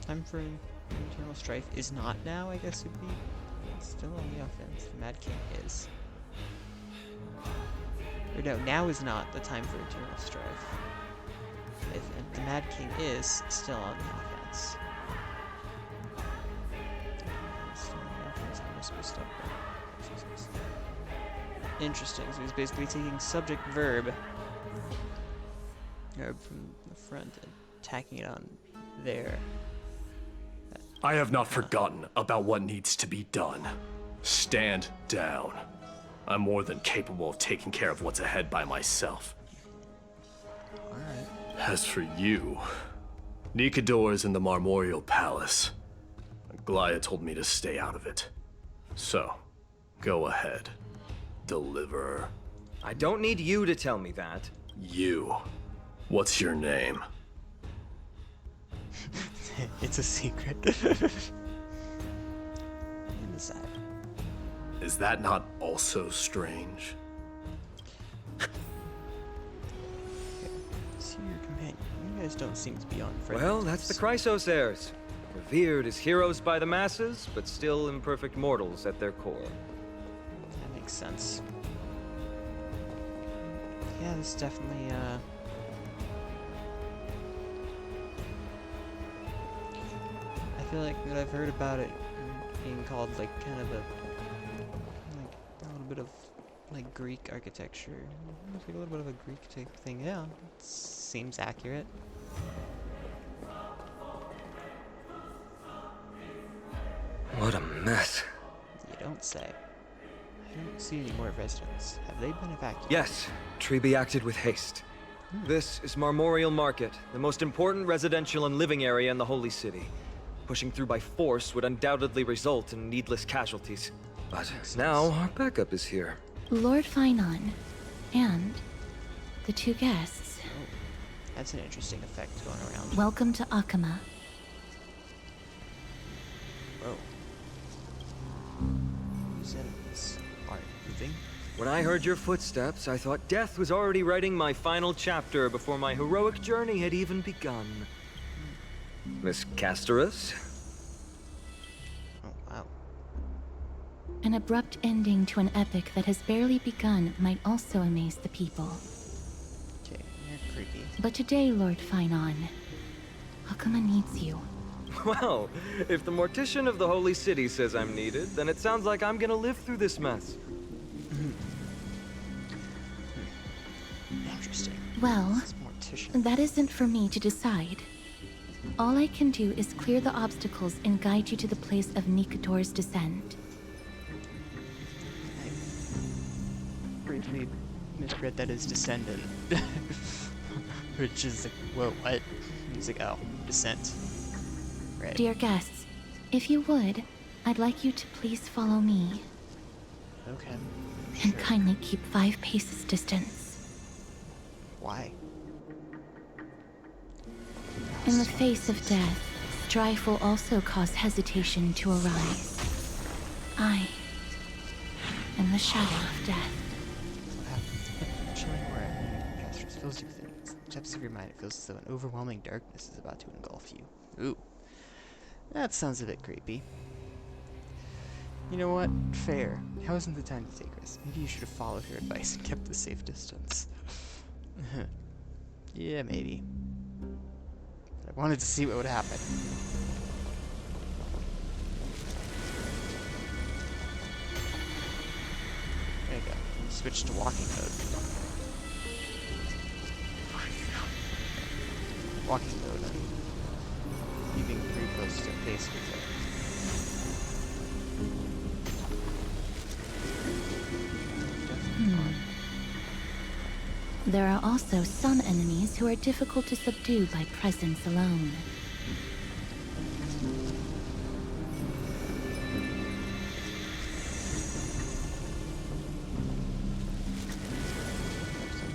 Time for internal strife is not now, I guess would be. It's still on the offense. The Mad King is. Or no, now is not the time for internal strife. If the Mad King is still on the offense. Interesting, so he's basically taking subject verb from the front and tacking it on there. I have not forgotten about what needs to be done. Stand down. I'm more than capable of taking care of what's ahead by myself. Alright. As for you, Nikador is in the Marmorial Palace. Aglaia told me to stay out of it. So, go ahead. Deliver. I don't need you to tell me that. You. What's your name? It's a secret. Inside. Is that not also strange? See your companion. You guys don't seem to be on friends. Well, that's the Chrysos heirs. Revered as heroes by the masses, but still imperfect mortals at their core. That makes sense. Yeah, this definitely, I feel like that I've heard about it being called, like, kind of a little bit of, like, Greek architecture. It's like a little bit of a Greek type thing. Yeah, it seems accurate. What a mess. You don't say. I don't see any more residents. Have they been evacuated? Yes, Treby acted with haste. This is Marmorial Market, the most important residential and living area in the Holy City. Pushing through by force would undoubtedly result in needless casualties. But now our backup is here. Lord Phynon, and the two guests. Oh, that's an interesting effect going around. Welcome to Achaema. Whoa. Who's in this? Aren't moving? When I heard your footsteps, I thought death was already writing my final chapter before my heroic journey had even begun. Miss Castorus? Oh, wow. An abrupt ending to an epic that has barely begun might also amaze the people. Okay, you're creepy. But today, Lord Finon, Akuma needs you. Well, if the Mortician of the Holy City says I'm needed, then it sounds like I'm gonna live through this mess. Interesting. Well, that isn't for me to decide. All I can do is clear the obstacles and guide you to the place of Nikador's descent. I briefly misread that as descendant. Which is like, whoa, what? He's like, oh, descent. Right. Dear guests, if you would, I'd like you to please follow me. Okay. And kindly keep 5 paces distance. Why? In the face of death, strife will also cause hesitation to arise. I am the shadow of death. What happens? Chilling where Castorus fills you with it. In the depths of your mind, it feels as though an overwhelming darkness is about to engulf you. Ooh. That sounds a bit creepy. You know what? Fair. Now isn't the time to take risks. Maybe you should have followed her advice and kept the safe distance. Yeah, maybe. But I wanted to see what would happen. There you go. Switch to walking mode. Walking mode. Keeping pretty close to pace with it. There are also some enemies who are difficult to subdue by presence alone.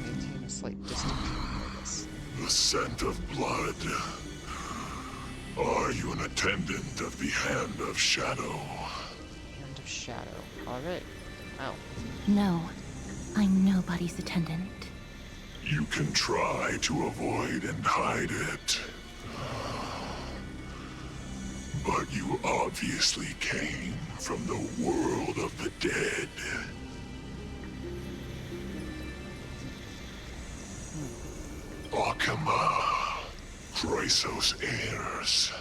Maintain a slight distance, I guess. The scent of blood. Are you an attendant of the Hand of Shadow? Hand of Shadow. Alright. Wow. No, I'm nobody's attendant. You can try to avoid and hide it. But you obviously came from the world of the dead. Akuma, Chrysos heirs.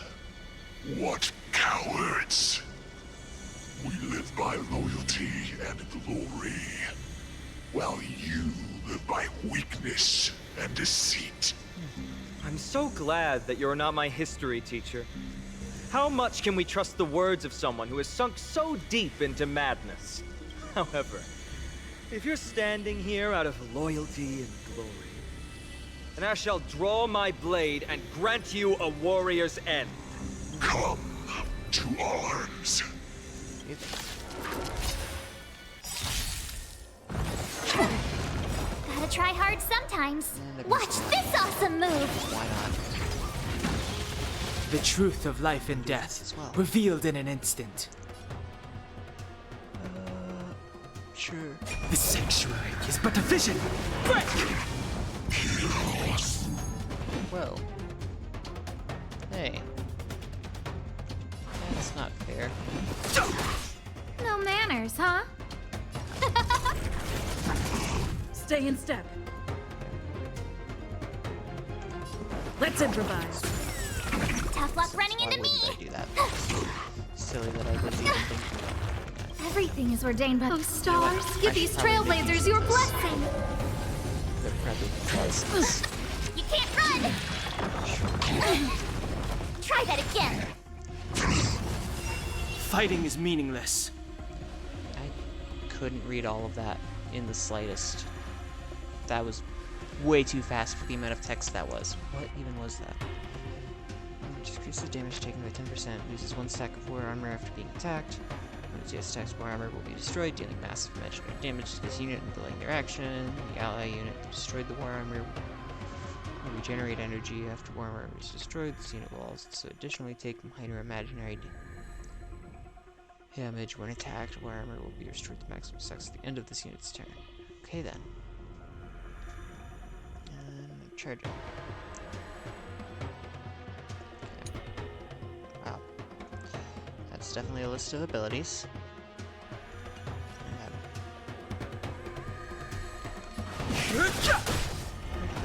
What cowards! We live by loyalty and glory, while you live by weakness and deceit. I'm so glad that you're not my history teacher. How much can we trust the words of someone who has sunk so deep into madness? However, if you're standing here out of loyalty and glory, then I shall draw my blade and grant you a warrior's end. Come to arms. Gotta try hard sometimes. Watch this awesome move! Why not? The truth of life and death, revealed in an instant. Sure. The sanctuary is but a vision! Break! Whoa. Hey. That's not fair. No manners, huh? Stay in step. Let's improvise. Tough luck running into me! I do that? Silly that I was even thinking. Everything is ordained by those stars. Give these trailblazers your blessing. They're probably You can't run! Try that again. Fighting is meaningless. I couldn't read all of that in the slightest. That was way too fast for the amount of text that was. What even was that? Just increases damage taken by 10%. Loses 1 stack of war armor after being attacked. When its stacks of war armor will be destroyed, dealing massive imaginary damage to this unit and delaying their action. The ally unit that destroyed the war armor will regenerate energy after war armor is destroyed. This unit will also additionally take minor imaginary damage when attacked. War armor will be restored to maximum success at the end of this unit's turn. Okay then. And charge it. Okay. Wow. That's definitely a list of abilities.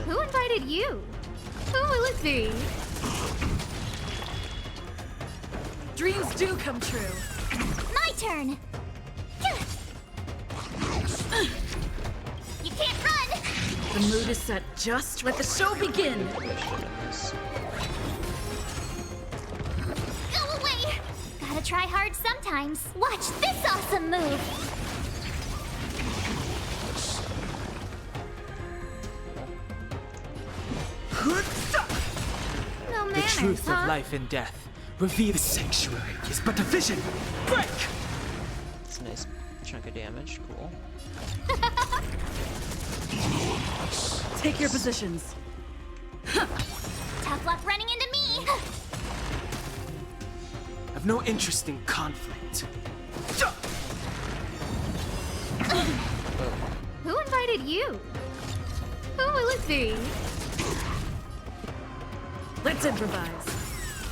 Who invited you? Who will it be? Dreams do come true. My turn! You can't run! The mood is set just. Let the show begin! Go away! Gotta try hard sometimes. Watch this awesome move! No The manners, truth huh? of life and death. Reveal the sanctuary is but a vision. Break! It's a nice chunk of damage. Cool. Take your positions. Tough luck running into me! I've no interest in conflict. Who invited you? Who will it be? Let's improvise.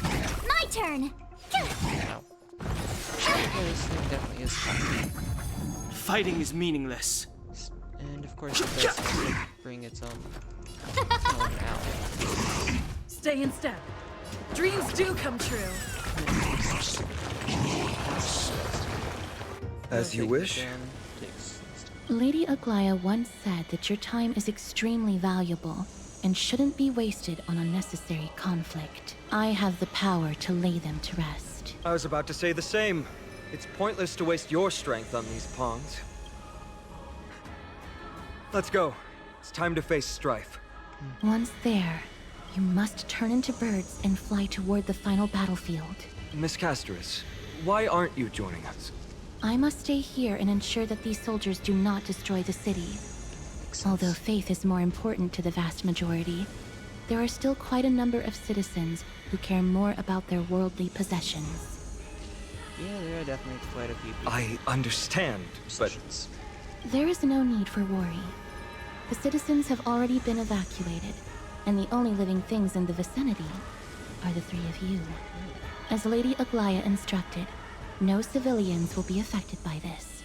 My turn! Wow. This thing definitely is tough. Fighting is meaningless. And of course it does bring its own ally. Stay in step. Dreams do come true. As you wish. Lady Aglaya once said that your time is extremely valuable and shouldn't be wasted on unnecessary conflict. I have the power to lay them to rest. I was about to say the same. It's pointless to waste your strength on these pawns. Let's go. It's time to face strife. Once there, you must turn into birds and fly toward the final battlefield. Miss Castoris, why aren't you joining us? I must stay here and ensure that these soldiers do not destroy the city. Although faith is more important to the vast majority, there are still quite a number of citizens who care more about their worldly possessions. Yeah, there are definitely quite a few people. I understand, but... There is no need for worry. The citizens have already been evacuated, and the only living things in the vicinity are the three of you. As Lady Aglaya instructed, no civilians will be affected by this.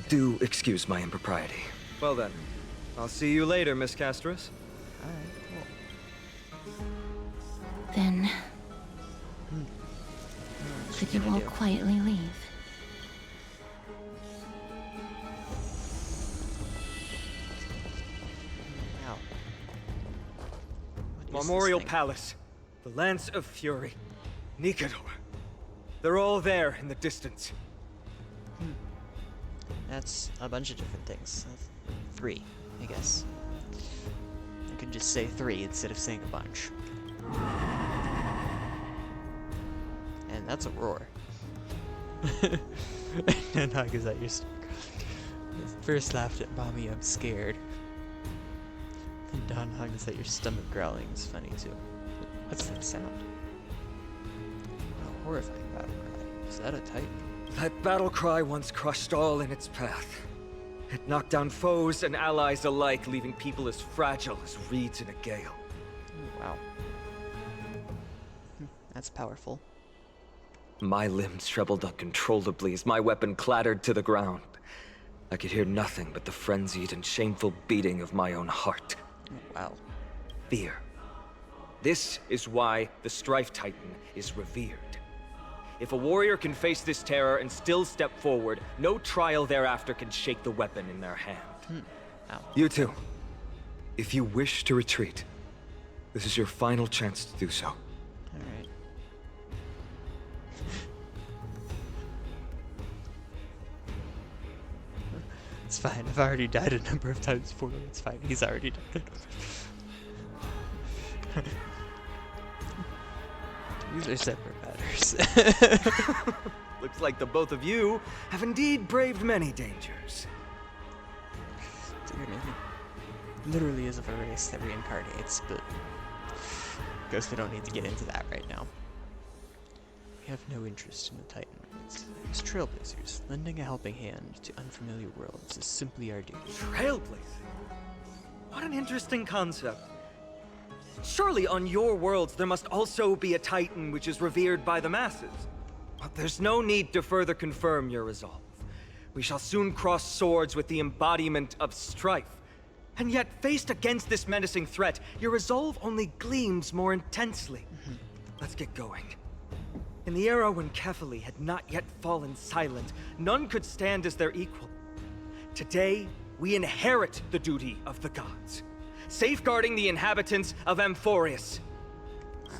Do excuse my impropriety. Well then, I'll see you later, Miss Castoris. Alright, cool. Then... could you all quietly leave? Wow. Memorial Palace, the Lance of Fury, Nikador. They're all there in the distance. That's a bunch of different things. 3, I guess. I could just say 3 instead of saying a bunch. And that's a roar. And Naga's first laughed at Mommy, I'm scared. And Don Hugs at your stomach growling is funny too. What's that sound? A horrifying battle cry. Is that a Titan? That battle cry once crushed all in its path. It knocked down foes and allies alike, leaving people as fragile as reeds in a gale. Oh, wow. That's powerful. My limbs trembled uncontrollably as my weapon clattered to the ground. I could hear nothing but the frenzied and shameful beating of my own heart. Oh, wow. Fear. This is why the Strife Titan is revered. If a warrior can face this terror and still step forward, no trial thereafter can shake the weapon in their hand. Ow. You too. If you wish to retreat, this is your final chance to do so. Alright. It's fine. I've already died a number of times before. It's fine. He's already died. These are separate matters. Looks like the both of you have indeed braved many dangers. Dear me. Literally is of a race that reincarnates, but I guess we don't need to get into that right now. We have no interest in the Titan raids. As trailblazers, lending a helping hand to unfamiliar worlds is simply our duty. Trailblazing? What an interesting concept. Surely on your worlds there must also be a Titan which is revered by the masses. But there's no need to further confirm your resolve. We shall soon cross swords with the embodiment of strife. And yet, faced against this menacing threat, your resolve only gleams more intensely. Let's get going. In the era when Kefali had not yet fallen silent, none could stand as their equal. Today, we inherit the duty of the gods, safeguarding the inhabitants of Amphorius.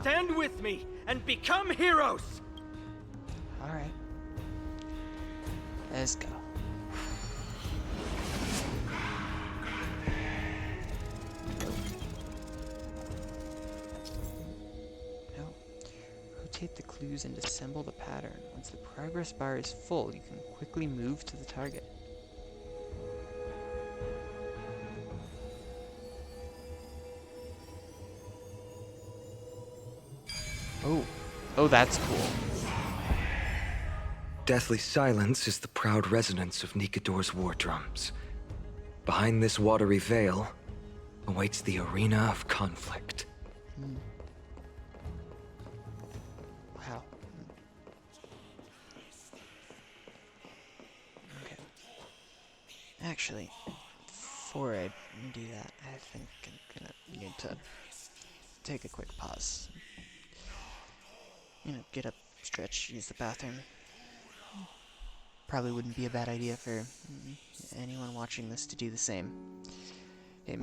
Stand with me and become heroes! Alright. Let's go. No. Rotate the clues and assemble the pattern. Once the progress bar is full, you can quickly move to the target. Oh. Oh, that's cool. Deathly silence is the proud resonance of Nikador's war drums. Behind this watery veil awaits the arena of conflict. Wow. Okay. Actually, before I do that, I think I'm gonna need to take a quick pause. You know, get up, stretch, use the bathroom. Probably wouldn't be a bad idea for anyone watching this to do the same. Okay.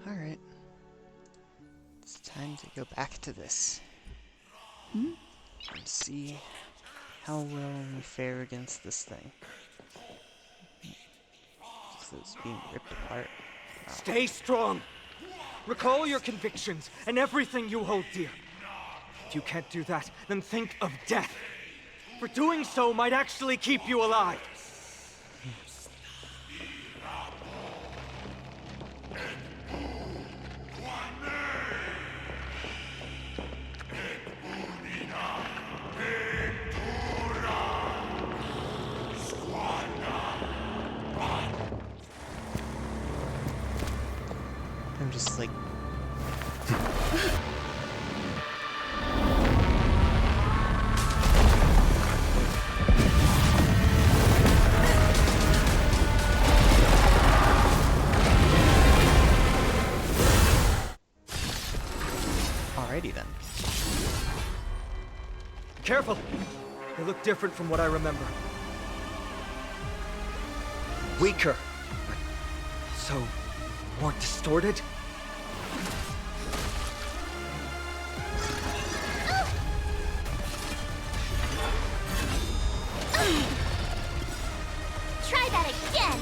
Alright. It's time to go back to this. Hmm? And see how well we fare against this thing. So it's being ripped apart. Wow. Stay strong! Recall your convictions and everything you hold dear. If you can't do that, then think of death. For doing so might actually keep you alive. I'm just like... Alrighty then. Careful! They look different from what I remember. Weaker, but so more distorted? Try that again.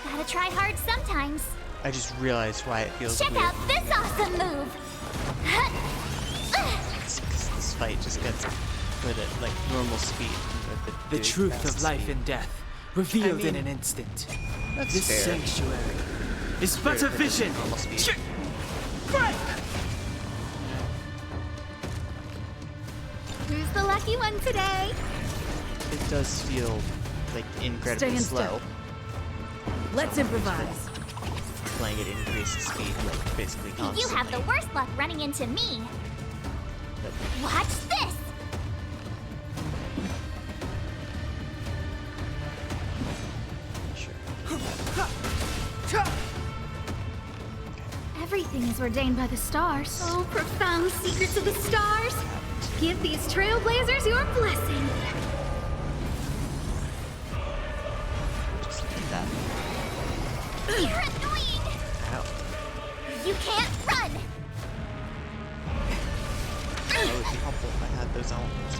Gotta try hard sometimes. I just realized why it feels Check weird. out this awesome move. It's 'cause this fight just gets put at like normal speed. The truth of life and death, revealed in an instant. This sanctuary is but a vision. Break! Who's the lucky one today? It does feel like incredibly slow. Let's improvise. Playing at increased speed, like basically constantly. You have the worst luck running into me. Watch this! Everything is ordained by the stars. Oh, profound secrets of the stars. Give these trailblazers your blessing. That. You're annoying! Ow. You can't run! That would be helpful if I had those elements.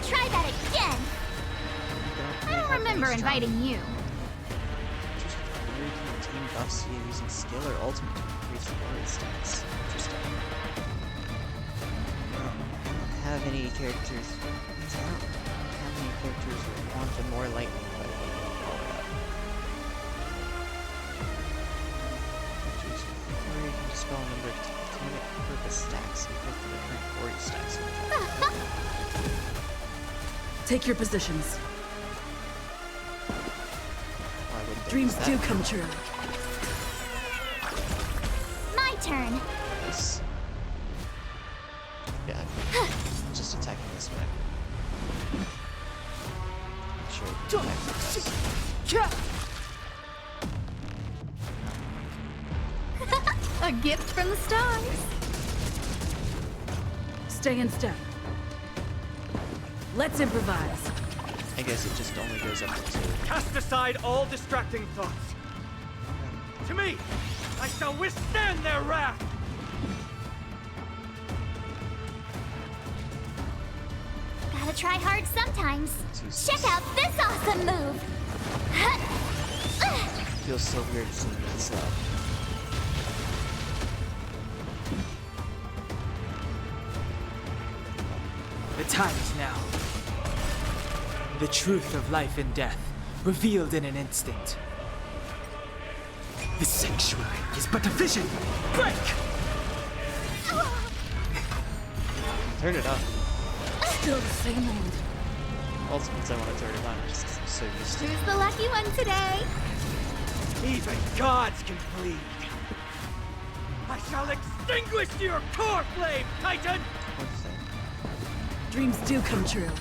Try that again! I don't remember inviting you. Team buffs you using skill or ultimate to increase the glory stats. Interesting. I don't have any characters. I don't have any characters that want the more lightning, but I will call it up. Or you can dispel a number of tonic purpose stacks equal to the current 40 stacks. Take your positions. Why would they Dreams do do that? come true. My turn. Nice. Yeah, just attacking this way. Make sure we can attack this. A gift from the stars. Stay in step. Let's improvise. I guess it just only goes up to 2. Cast aside all distracting thoughts. To me, I shall withstand their wrath! Gotta try hard sometimes. Check out this awesome move! Feels so weird to see me this slow. The time is now. The truth of life and death, revealed in an instant. The sanctuary is but a vision. Break! Turn it up. Still the same old. Ultimates I want to turn it on just 'cause I'm so used to it. Who's the lucky one today? Even gods can bleed. I shall extinguish your core flame, Titan! Dreams do come true.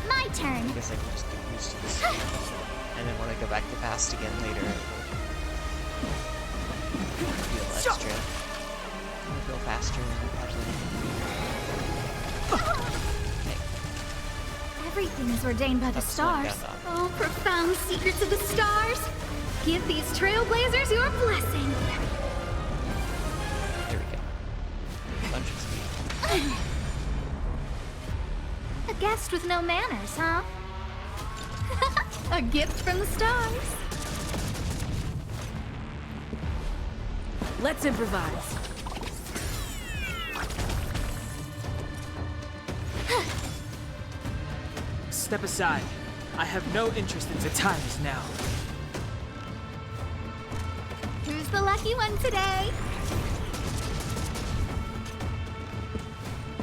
My turn. I guess I can just get used to this. And then when I go back to fast again later, it'll feel extra. It'll feel faster than Everything is ordained by the That's what I stars. got Oh, profound secrets of the stars. Give these trailblazers your blessing. There we go. Bunch of speed. A guest with no manners, huh? A gift from the stars. Let's improvise. Step aside. I have no interest in the time is now. Who's the lucky one today?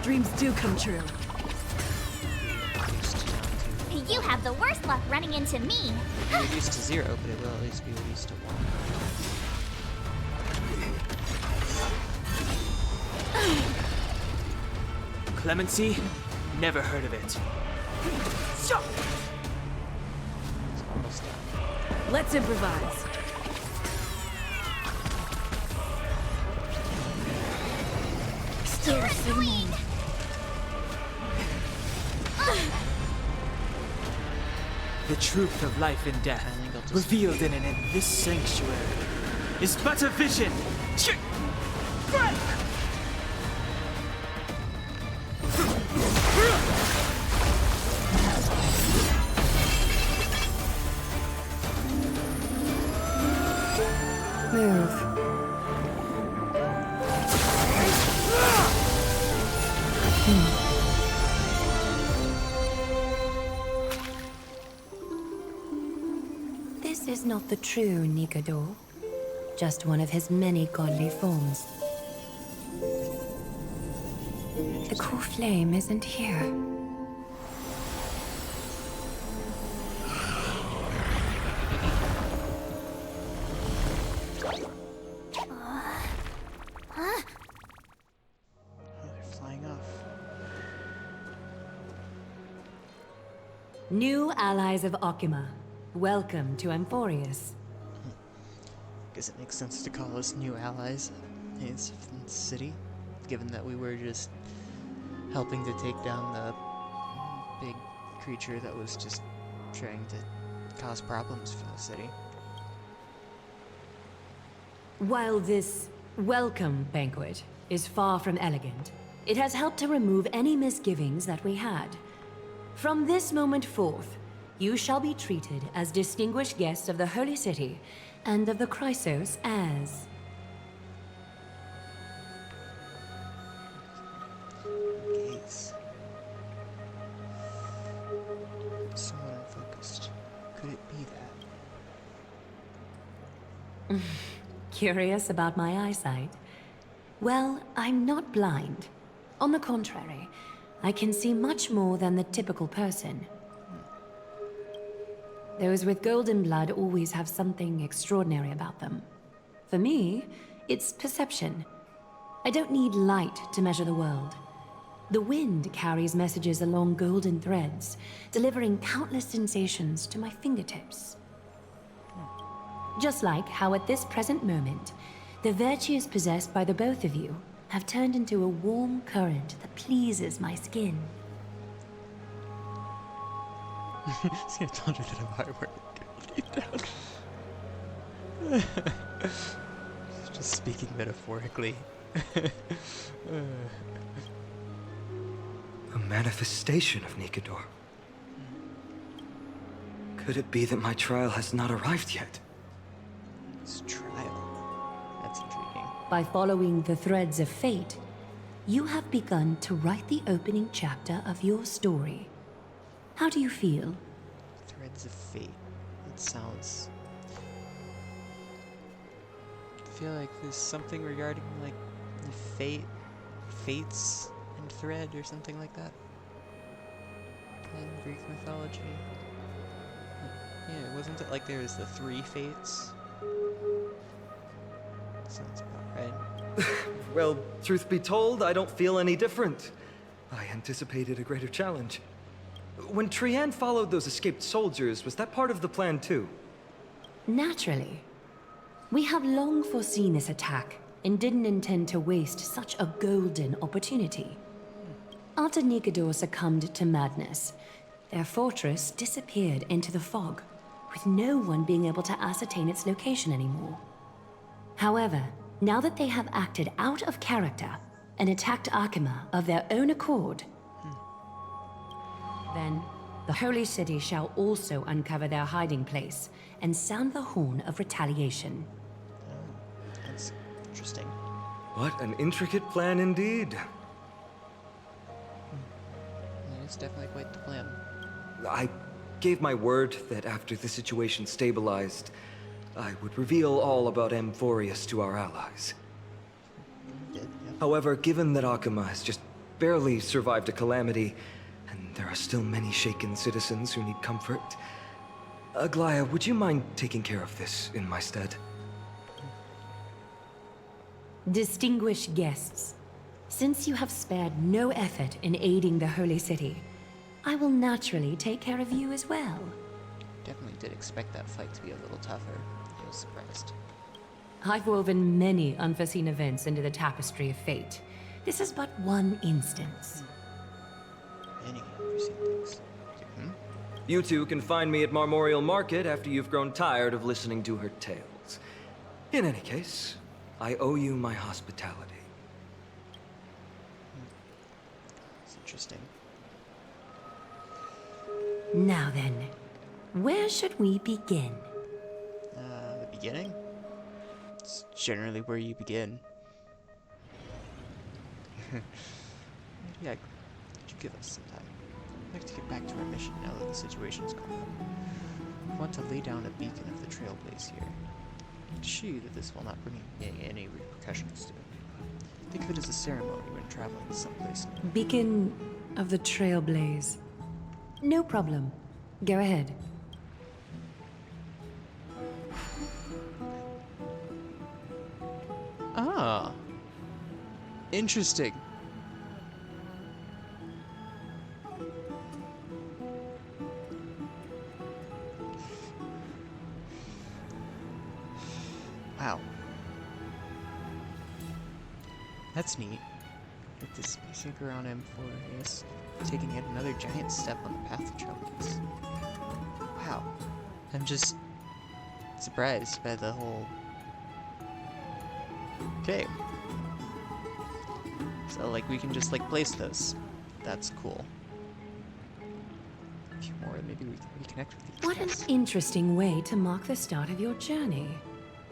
Dreams do come true. You have the worst luck running into me. It'll be reduced to 0, but it will at least be reduced to 1. Clemency? Never heard of it. Almost done. Let's improvise. Still the same. The truth of life and death, revealed in this sanctuary, is but a vision. Move. This is not the true Nikador, just one of his many godly forms. The core flame isn't here. New allies of Okima, welcome to Amphorius. Guess it makes sense to call us new allies in the city, given that we were just helping to take down the big creature that was just trying to cause problems for the city. While this welcome banquet is far from elegant, it has helped to remove any misgivings that we had. From this moment forth, you shall be treated as distinguished guests of the Holy City and of the Chrysos as... Gaze. Somewhat unfocused. Could it be that? Curious about my eyesight? Well, I'm not blind. On the contrary, I can see much more than the typical person. Those with golden blood always have something extraordinary about them. For me, it's perception. I don't need light to measure the world. The wind carries messages along golden threads, delivering countless sensations to my fingertips. Just like how at this present moment, the virtues possessed by the both of you have turned into a warm current that pleases my skin. See, I told you that I'm hard work. Just speaking metaphorically. A manifestation of Nikador. Could it be that my trial has not arrived yet? It's trial. That's intriguing. By following the threads of fate, you have begun to write the opening chapter of your story. How do you feel? Threads of fate. It sounds... I feel like there's something regarding, like, the fates and thread or something like that. In Greek mythology. Yeah, wasn't it like there's the 3 fates? Sounds about right. Well, truth be told, I don't feel any different. I anticipated a greater challenge. When Trianne followed those escaped soldiers, was that part of the plan too? Naturally. We have long foreseen this attack and didn't intend to waste such a golden opportunity. After Nikador succumbed to madness, their fortress disappeared into the fog. with no one being able to ascertain its location anymore. However, now that they have acted out of character and attacked Arkema of their own accord, then the Holy City shall also uncover their hiding place and sound the horn of retaliation. That's interesting. What an intricate plan indeed. It's definitely quite the plan. I gave my word that after the situation stabilized, I would reveal all about Amphorius to our allies. However, given that Arkema has just barely survived a calamity, and there are still many shaken citizens who need comfort, Aglaya, would you mind taking care of this in my stead? Distinguished guests, since you have spared no effort in aiding the Holy City, I will naturally take care of you as well. Definitely did expect that fight to be a little tougher. I was surprised. I've woven many unforeseen events into the tapestry of fate. This is but one instance. Many unforeseen things. You two can find me at Marmorial Market after you've grown tired of listening to her tales. In any case, I owe you my hospitality. It's interesting. Now then, where should we begin? The beginning? It's generally where you begin. Yeah, could you give us some time? I'd like to get back to our mission now that the situation's calm. We want to lay down a beacon of the trailblaze here. And assure you that this will not bring any repercussions to it. Think of it as a ceremony when traveling to someplace new. Beacon of the Trailblaze. No problem. Go ahead. Ah. Interesting. Wow. That's neat. With this space anchor on M4, taking yet another giant step on the path to trailblaze. Wow. I'm just surprised by the whole... Okay. So, like, we can just, like, place those. That's cool. A few more, maybe we can reconnect with these What an guys. interesting way to mark the start of your journey.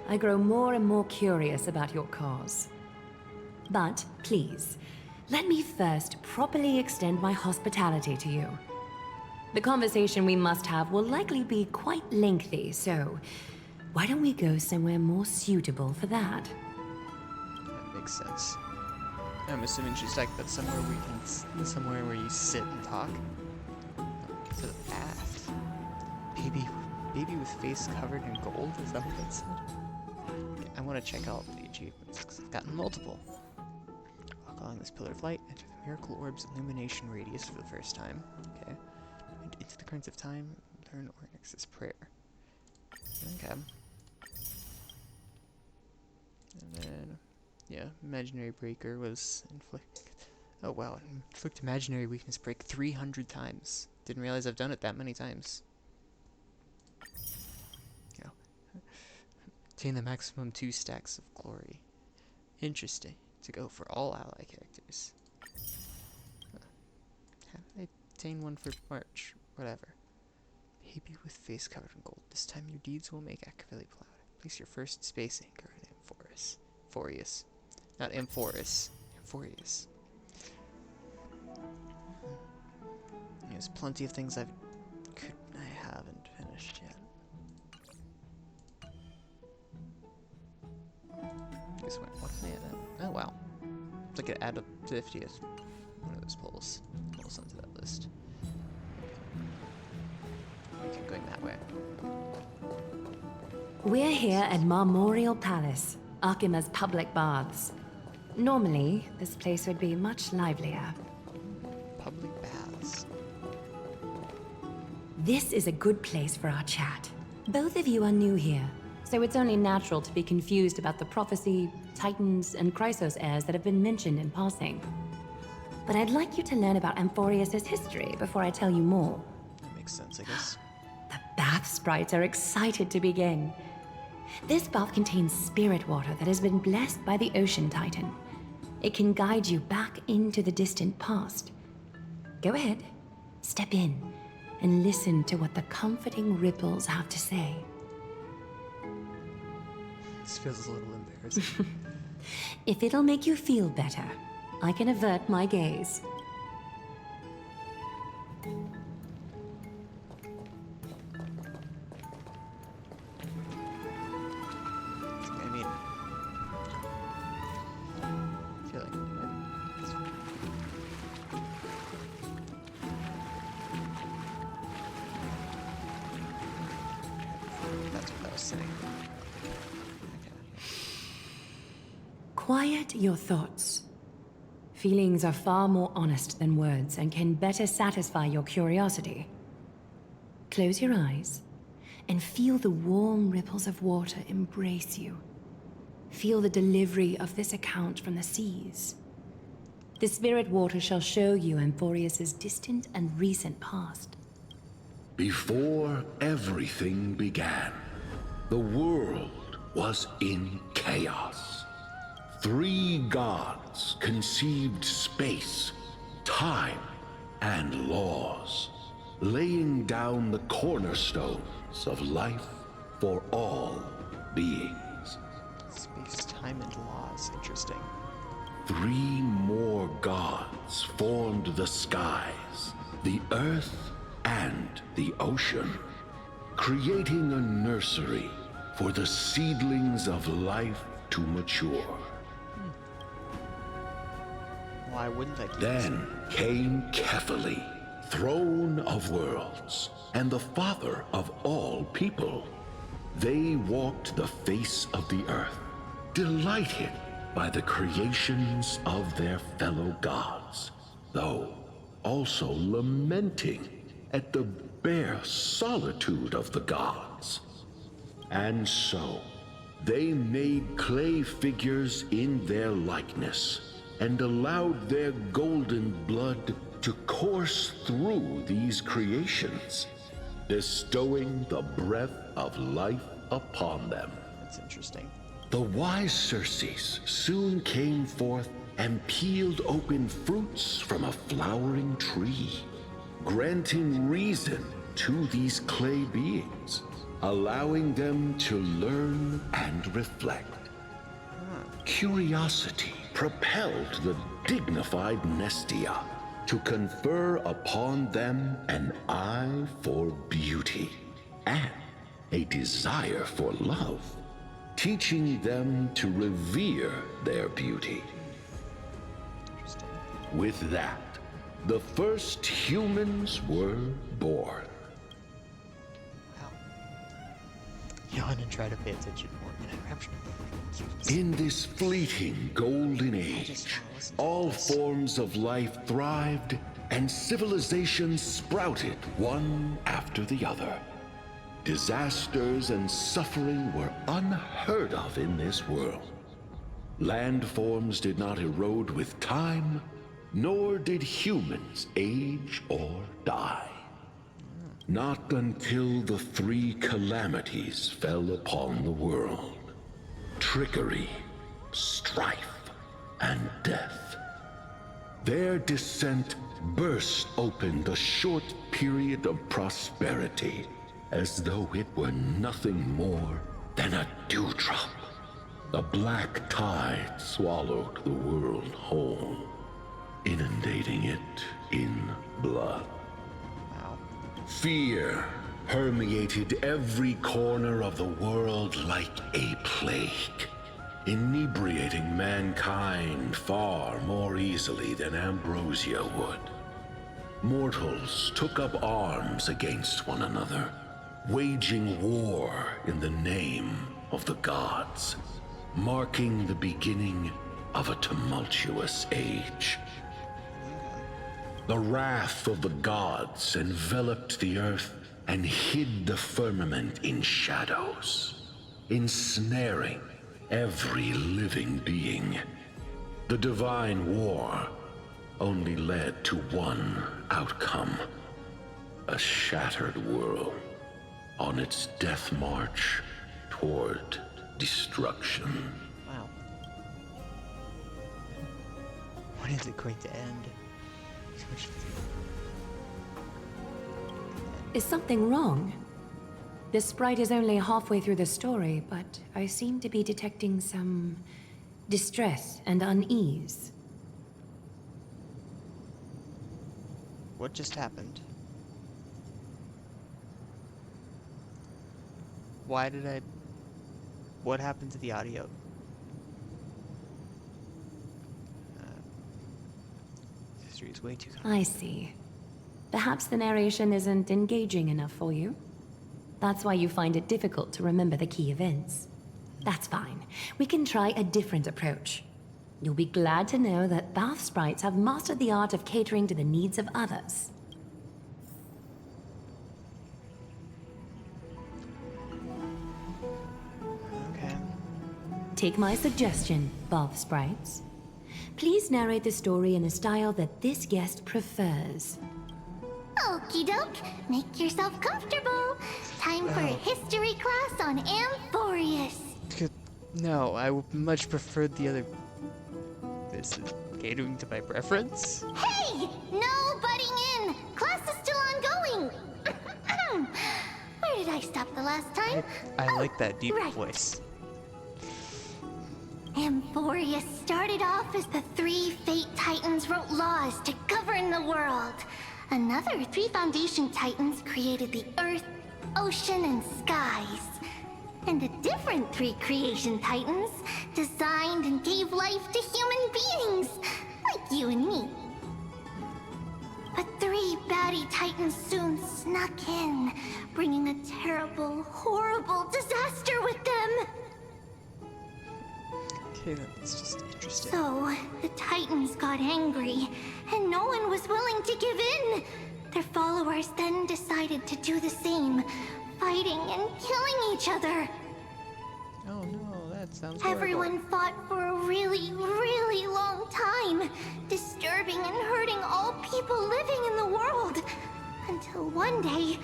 I grow more and more curious about your cause. But, please, let me first properly extend my hospitality to you. The conversation we must have will likely be quite lengthy, so why don't we go somewhere more suitable for that? That makes sense. I'm assuming she's talking about somewhere somewhere where you sit and talk. To the bath. Baby with face covered in gold. Is that what that said? Okay, I want to check out the achievements because I've gotten multiple. Walk along this pillar of light. Enter the miracle orb's illumination radius for the first time. Okay. And into the currents of time. Learn Ornix's prayer. Okay. And then, yeah, imaginary breaker was inflict. Oh wow, inflict imaginary weakness break 300 times. Didn't realize I've done it that many times. Yeah. Obtain the maximum 2 stacks of glory. Interesting. To go for all ally characters. How did I obtain one for March? Whatever. Baby with face covered in gold. This time your deeds will make Akaveli proud. Place your first space anchor in Amphorius. Not Amphorus. Amphorius. There's plenty of things I haven't finished yet. This one. What can I add? Oh wow. I could add up to 50th. One of those polls. Polls onto that list. We keep going that way. We're here at Marmorial Palace, Arkema's public baths. Normally, this place would be much livelier. Public baths. This is a good place for our chat. Both of you are new here, so it's only natural to be confused about the prophecy, titans, and Chrysos heirs that have been mentioned in passing. But I'd like you to learn about Amphorius' history before I tell you more. That makes sense, I guess. The Bath sprites are excited to begin. This bath contains spirit water that has been blessed by the Ocean Titan. It can guide you back into the distant past. Go ahead, step in, and listen to what the comforting ripples have to say. This feels a little embarrassing. If it'll make you feel better, I can avert my gaze. I mean, I feel like that's what I was saying. Quiet your thoughts. Feelings are far more honest than words and can better satisfy your curiosity. Close your eyes and feel the warm ripples of water embrace you. Feel the delivery of this account from the seas. The spirit water shall show you Amphorius's distant and recent past. Before everything began, the world was in chaos. 3 gods conceived space, time, and laws, laying down the cornerstones of life for all beings. Space, time, and laws. Interesting. 3 more gods formed the skies, the earth, and the ocean, creating a nursery for the seedlings of life to mature. Why wouldn't I keep Then came Kefali, throne of worlds, and the father of all people. They walked the face of the earth, delighted by the creations of their fellow gods, though also lamenting at the bare solitude of the gods. And so, they made clay figures in their likeness, and allowed their golden blood to course through these creations, bestowing the breath of life upon them. That's interesting. The wise Circes soon came forth and peeled open fruits from a flowering tree, granting reason to these clay beings, allowing them to learn and reflect. Curiosity propelled the dignified Nestia to confer upon them an eye for beauty and a desire for love, teaching them to revere their beauty. With that, the first humans were born. Yawn and try to pay attention more. In this fleeting golden age, all forms of life thrived and civilizations sprouted one after the other. Disasters and suffering were unheard of in this world. Landforms did not erode with time, nor did humans age or die. Not until the 3 calamities fell upon the world: trickery, strife, and death. Their descent burst open the short period of prosperity, as though it were nothing more than a dewdrop. The black tide swallowed the world whole, inundating it in blood. Fear permeated every corner of the world like a plague, inebriating mankind far more easily than ambrosia would. Mortals took up arms against one another, waging war in the name of the gods, marking the beginning of a tumultuous age. The wrath of the gods enveloped the earth and hid the firmament in shadows, ensnaring every living being. The divine war only led to one outcome: a shattered world. on its death march toward destruction. Wow. When is it going to end? Is something wrong? The sprite is only halfway through the story, but I seem to be detecting some distress and unease. What just happened? Why did I... What happened to the audio? History is way too complex. I see. Perhaps the narration isn't engaging enough for you. That's why you find it difficult to remember the key events. That's fine. We can try a different approach. You'll be glad to know that bath sprites have mastered the art of catering to the needs of others. Okay. Take my suggestion, bath sprites. Please narrate the story in a style that this guest prefers. Okie doke, make yourself comfortable. Time for a history class on Amphorius. No, I would much prefer the other... This is catering to my preference? Hey! No butting in! Class is still ongoing! Where did I stop the last time? I like that deep right. voice. Amphorius started off as the 3 Fate Titans wrote laws to govern the world. Another 3 Foundation Titans created the Earth, Ocean, and Skies. And a different 3 Creation Titans designed and gave life to human beings, like you and me. But 3 baddie Titans soon snuck in, bringing a terrible, horrible disaster with them. Okay, that's just interesting. So, the Titans got angry, and no one was willing to give in. Their followers then decided to do the same, fighting and killing each other. Oh no, that sounds horrible. Everyone fought for a really, really long time, disturbing and hurting all people living in the world. Until one day,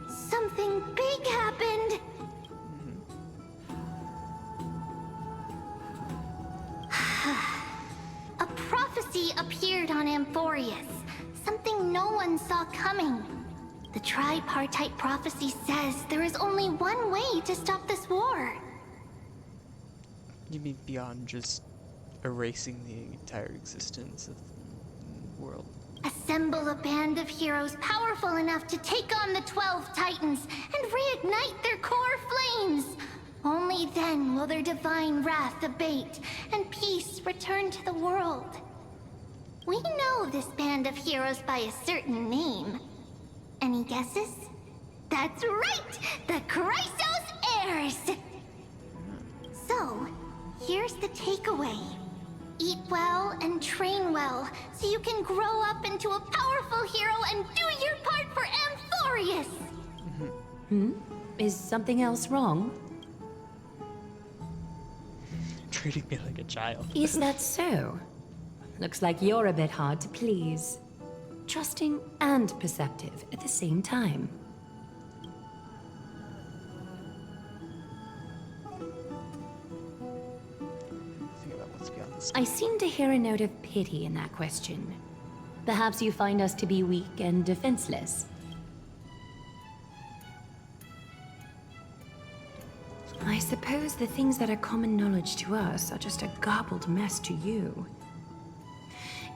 something big happened. A prophecy appeared on Amphorius, something no one saw coming. The tripartite prophecy says there is only one way to stop this war. You mean beyond just erasing the entire existence of the world? Assemble a band of heroes powerful enough to take on the 12 Titans and reignite their core flames. Only then will their divine wrath abate and peace return to the world. We know this band of heroes by a certain name. Any guesses? That's right! The Chrysos Heirs! So, here's the takeaway. Eat well and train well, so you can grow up into a powerful hero and do your part for Amphorius! Is something else wrong? Treating me like a child. Is that so? Looks like you're a bit hard to please. Trusting and perceptive at the same time. Think about what's beyond this. I seem to hear a note of pity in that question. Perhaps you find us to be weak and defenseless. I suppose the things that are common knowledge to us are just a garbled mess to you.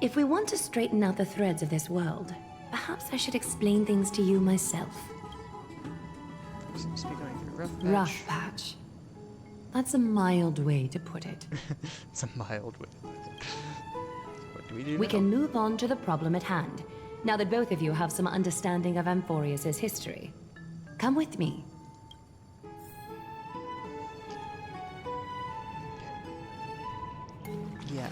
If we want to straighten out the threads of this world, perhaps I should explain things to you myself. Seems to be going through a rough patch. Rough patch. That's a mild way to put it. It's a mild way to put it. What do we do We now? can move on to the problem at hand, now that both of you have some understanding of Amphorius' history. Come with me. Yeah,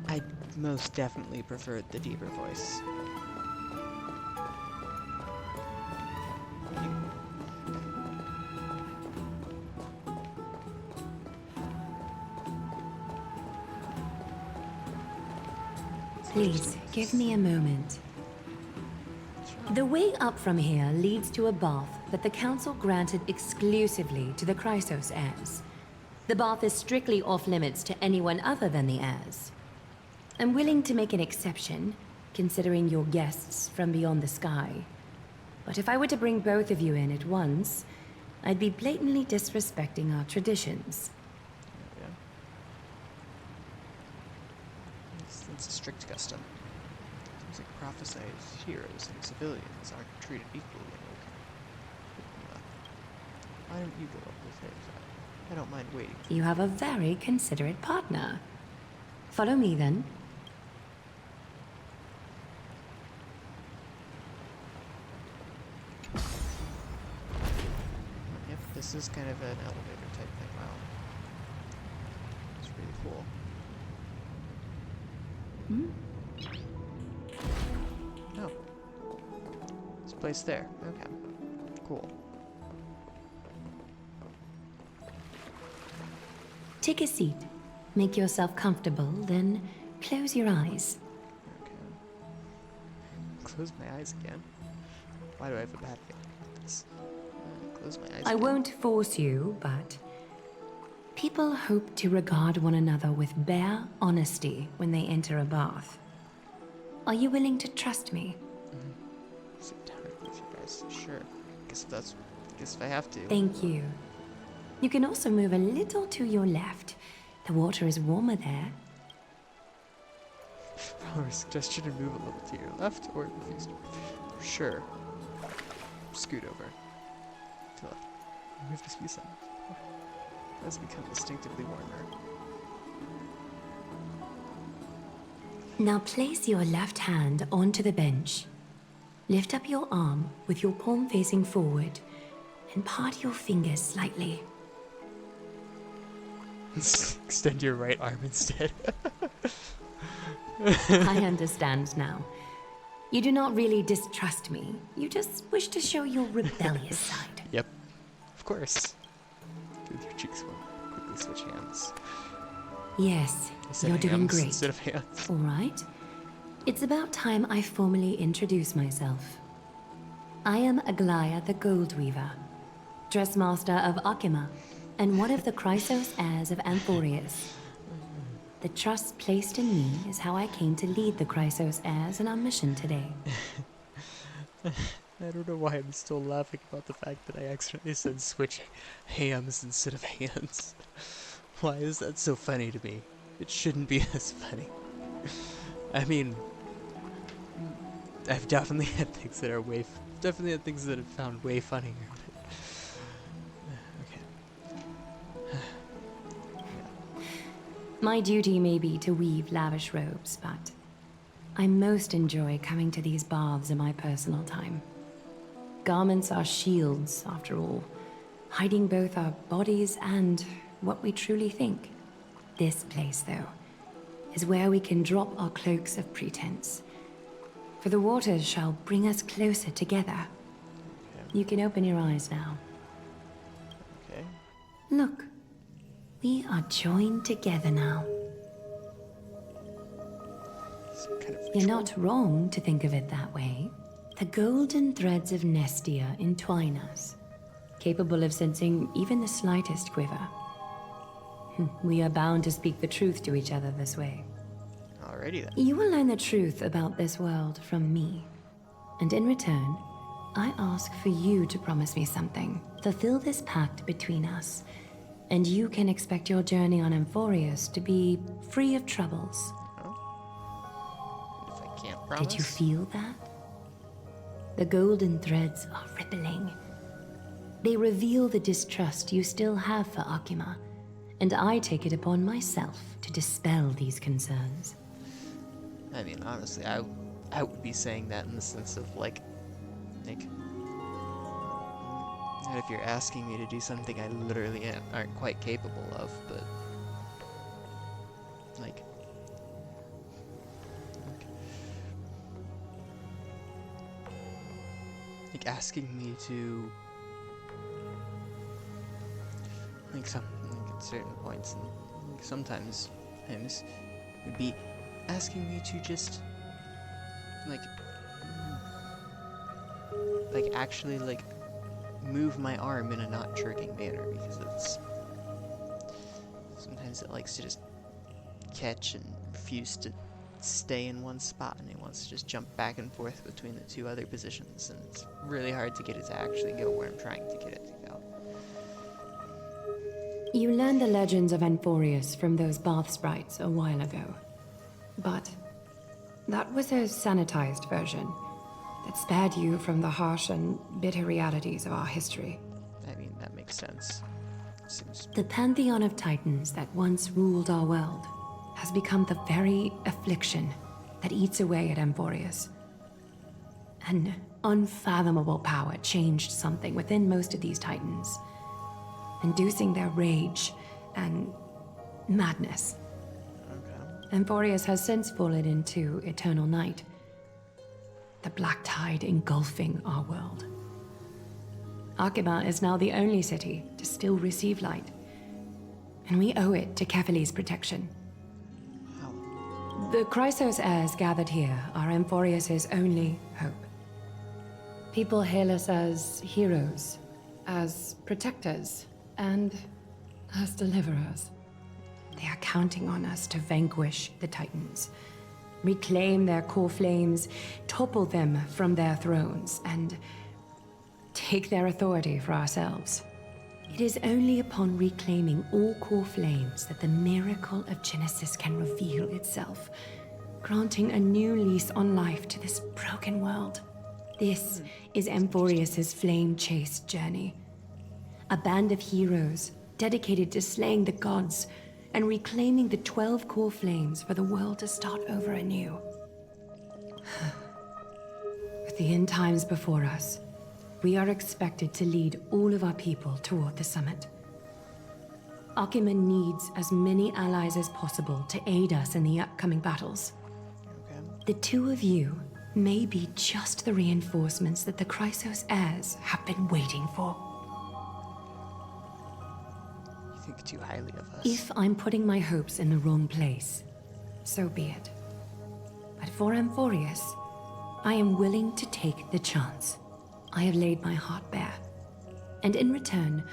I most definitely preferred the deeper voice. Please, give me a moment. Sure. The way up from here leads to a bath that the Council granted exclusively to the Chrysos heirs. The bath is strictly off-limits to anyone other than the heirs. I'm willing to make an exception, considering you're guests from beyond the sky. But if I were to bring both of you in at once, I'd be blatantly disrespecting our traditions. Yeah. It's a strict custom. Seems like prophesized heroes and civilians aren't treated equally in Oakham. Why don't you go up with him? I don't mind waiting. You have a very considerate partner. Follow me then. Yep, this is kind of an elevator type thing. Wow. It's really cool. Oh. This place there. Okay. Cool. Take a seat. Make yourself comfortable, then close your eyes. Okay. Close my eyes again? Why do I have a bad feeling about this? Close my eyes I again. won't force you, but people hope to regard one another with bare honesty when they enter a bath. Are you willing to trust me? Sit down with you guys. Sure. Guess if I have to. Thank you. You can also move a little to your left. The water is warmer there. Follow suggestion to move a little to your left or refuse to. Sure. Scoot over. To the left. Move to speed some. It has become distinctively warmer. Now place your left hand onto the bench. Lift up your arm with your palm facing forward and part your fingers slightly. Extend your right arm instead. I understand now. You do not really distrust me. You just wish to show your rebellious side. Yep. Of course. With your cheeks will quickly switch hands. Yes, Instead you're of doing hands great. Instead of hands. All right. It's about time I formally introduce myself. I am Aglaya the Gold Weaver, Dressmaster of Akima, and one of the Chrysos heirs of Anthorius. The trust placed in me is how I came to lead the Chrysos heirs in our mission today. I don't know why I'm still laughing about the fact that I accidentally said switch hams instead of hands. Why is that so funny to me? It shouldn't be this funny. I mean, I've definitely had things that are definitely had things that I've found way funnier. My duty may be to weave lavish robes, but I most enjoy coming to these baths in my personal time. Garments are shields, after all, hiding both our bodies and what we truly think. This place, though, is where we can drop our cloaks of pretense. For the waters shall bring us closer together. Okay. You can open your eyes now. Okay. Look. We are joined together now. Kind of You're not wrong to think of it that way. The golden threads of Nestia entwine us, capable of sensing even the slightest quiver. We are bound to speak the truth to each other this way. Alrighty then. You will learn the truth about this world from me. And in return, I ask for you to promise me something. Fulfill this pact between us, and you can expect your journey on Amphorius to be free of troubles. Oh. If I can't promise. Did you feel that? The golden threads are rippling. They reveal the distrust you still have for Akima, and I take it upon myself to dispel these concerns. I mean, honestly, I would be saying that in the sense of like that if you're asking me to do something I literally aren't quite capable of, but like asking me to at certain points and sometimes would be asking me to just like, actually, like, move my arm in a not jerking manner, because sometimes it likes to just catch and refuse to stay in one spot, and it wants to just jump back and forth between the two other positions, and it's really hard to get it to actually go where I'm trying to get it to go. You learned the legends of Amphorius from those bath sprites a while ago. But that was a sanitized version that spared you from the harsh and bitter realities of our history. I mean, that makes sense. Seems... The pantheon of titans that once ruled our world has become the very affliction that eats away at Amphorius. An unfathomable power changed something within most of these titans, inducing their rage and madness. Okay. Amphorius has since fallen into eternal night, the black tide engulfing our world. Arkema is now the only city to still receive light, and we owe it to Kefali's protection. The Chrysos heirs gathered here are Amphorius's only hope. People hail us as heroes, as protectors, and as deliverers. They are counting on us to vanquish the Titans, reclaim their core flames, topple them from their thrones, and take their authority for ourselves. It is only upon reclaiming all core flames that the miracle of Genesis can reveal itself, granting a new lease on life to this broken world. This is Amphorius's flame-chased journey. A band of heroes dedicated to slaying the gods and reclaiming the 12 core flames for the world to start over anew. With the end times before us, we are expected to lead all of our people toward the summit. Arkema needs as many allies as possible to aid us in the upcoming battles. Okay. The two of you may be just the reinforcements that the Chrysos heirs have been waiting for. You think too highly of us. If I'm putting my hopes in the wrong place, so be it. But for Amphorius, I am willing to take the chance. I have laid my heart bare. And in return,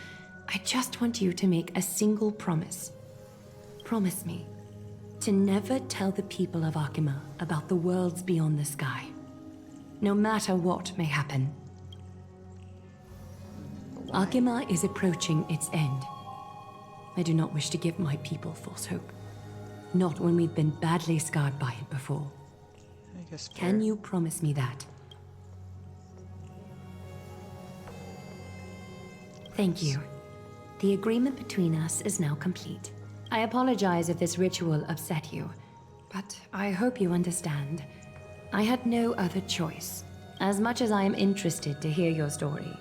I just want you to make a single promise. Promise me to never tell the people of Arkema about the worlds beyond the sky, no matter what may happen. Arkema is approaching its end. I do not wish to give my people false hope. Not when we've been badly scarred by it before. I guess fair. Can you promise me that? Thank you. The agreement between us is now complete. I apologize if this ritual upset you, but I hope you understand. I had no other choice. As much as I am interested to hear your story,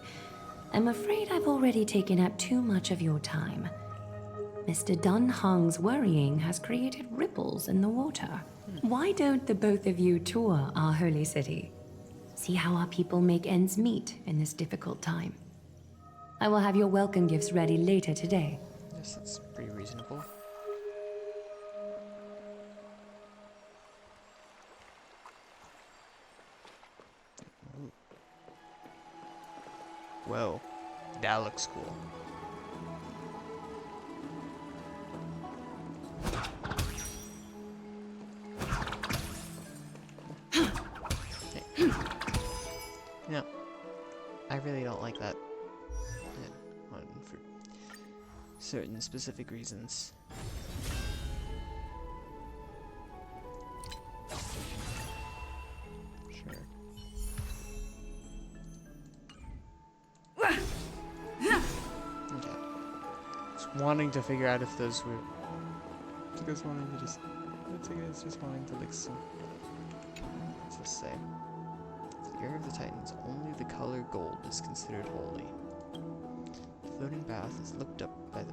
I'm afraid I've already taken up too much of your time. Mr. Dunhung's worrying has created ripples in the water. Why don't the both of you tour our holy city? See how our people make ends meet in this difficult time. I will have your welcome gifts ready later today. Yes, that's pretty reasonable. Ooh. Whoa, that looks cool. Okay. No, I really don't like that. For certain specific reasons. Sure. Okay. Just wanting to figure out if those were. I guess wanting to just. I guess just wanting to like some. What's this say? The air of the Titans, only the color gold is considered holy. The floating bath is looked up by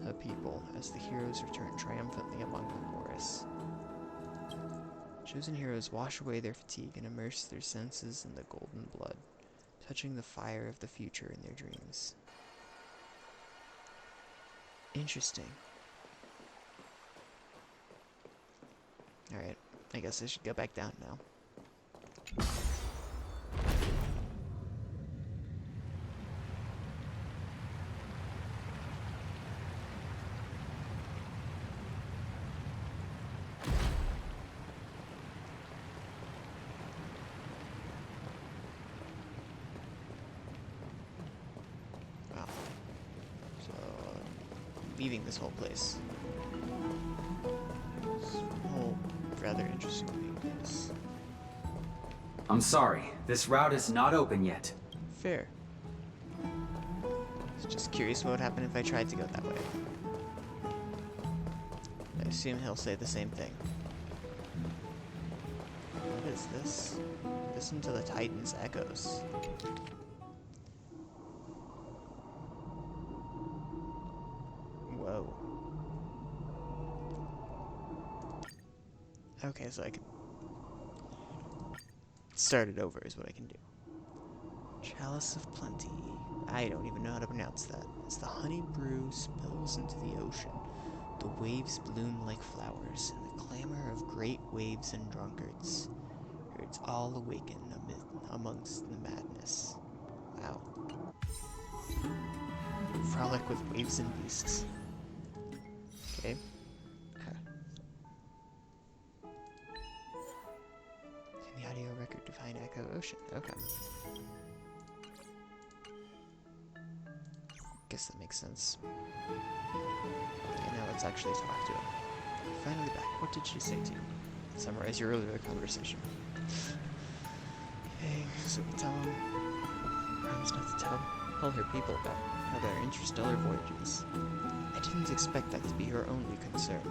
the people as the heroes return triumphantly among the chorus. Chosen heroes wash away their fatigue and immerse their senses in the golden blood, touching the fire of the future in their dreams. Interesting. Alright, I guess I should go back down now. leaving this whole place. This whole rather interesting thing is... I'm sorry, this route is not open yet. Fair. Just curious what would happen if I tried to go that way. I assume he'll say the same thing. What is this? Listen to the Titan's echoes. Whoa. Okay, so I can start it over is what I can do. Chalice of Plenty. I don't even know how to pronounce that. As the honey brew spills into the ocean, the waves bloom like flowers, and the clamor of great waves and drunkards. Herds all awaken amongst the madness. Wow. Frolic with waves and beasts. Okay. In the audio record, define echo ocean. Okay. Guess that makes sense. Okay, now let's actually talk to him. Finally back. What did she say to you? Summarize your earlier conversation. Okay, so we tell him. Promise not to tell her people about their interstellar voyages. I didn't expect that to be her only concern.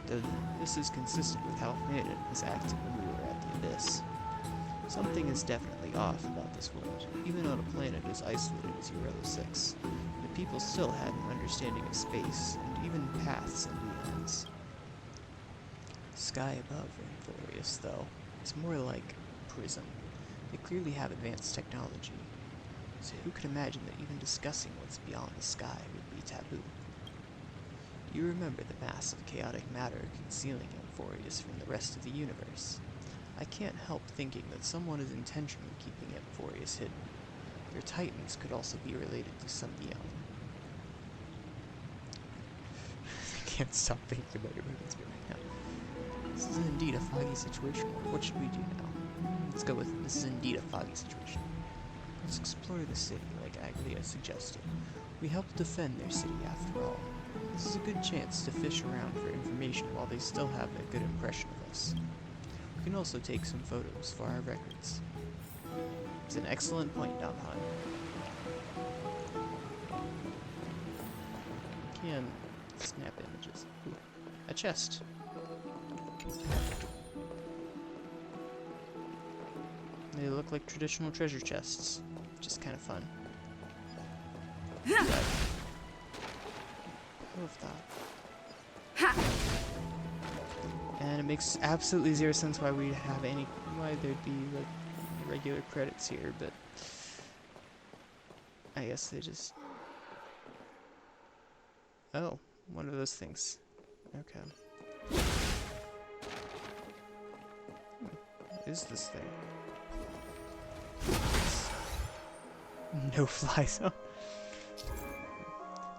Though this is consistent with how Planet was acting when we were at the Abyss. Something is definitely off about this world. Even on a planet as isolated as Eurella 6, the people still had an understanding of space, and even paths and eons. The sky above Rainforest, though, is more like a prison. They clearly have advanced technology, so who could imagine that even discussing what's beyond the sky would be taboo? You remember the mass of chaotic matter concealing Rainforest from the rest of the universe. I can't help thinking that someone is intentionally keeping Amphoreus hidden. Their titans could also be related to some eon. I can't stop thinking about your movements right now. This is indeed a foggy situation. What should we do now? Let's go with this is indeed a foggy situation. Let's explore the city, like Aglia suggested. We helped defend their city after all. This is a good chance to fish around for information while they still have a good impression of us. We can also take some photos for our records. It's an excellent point, Damhan. Can snap images. Ooh, a chest. They look like traditional treasure chests, which is kind of fun. Who would have thought? And it makes absolutely zero sense why we'd have why there'd be like regular credits here, but I guess they just... Oh, one of those things. Okay. What is this thing? No fly zone.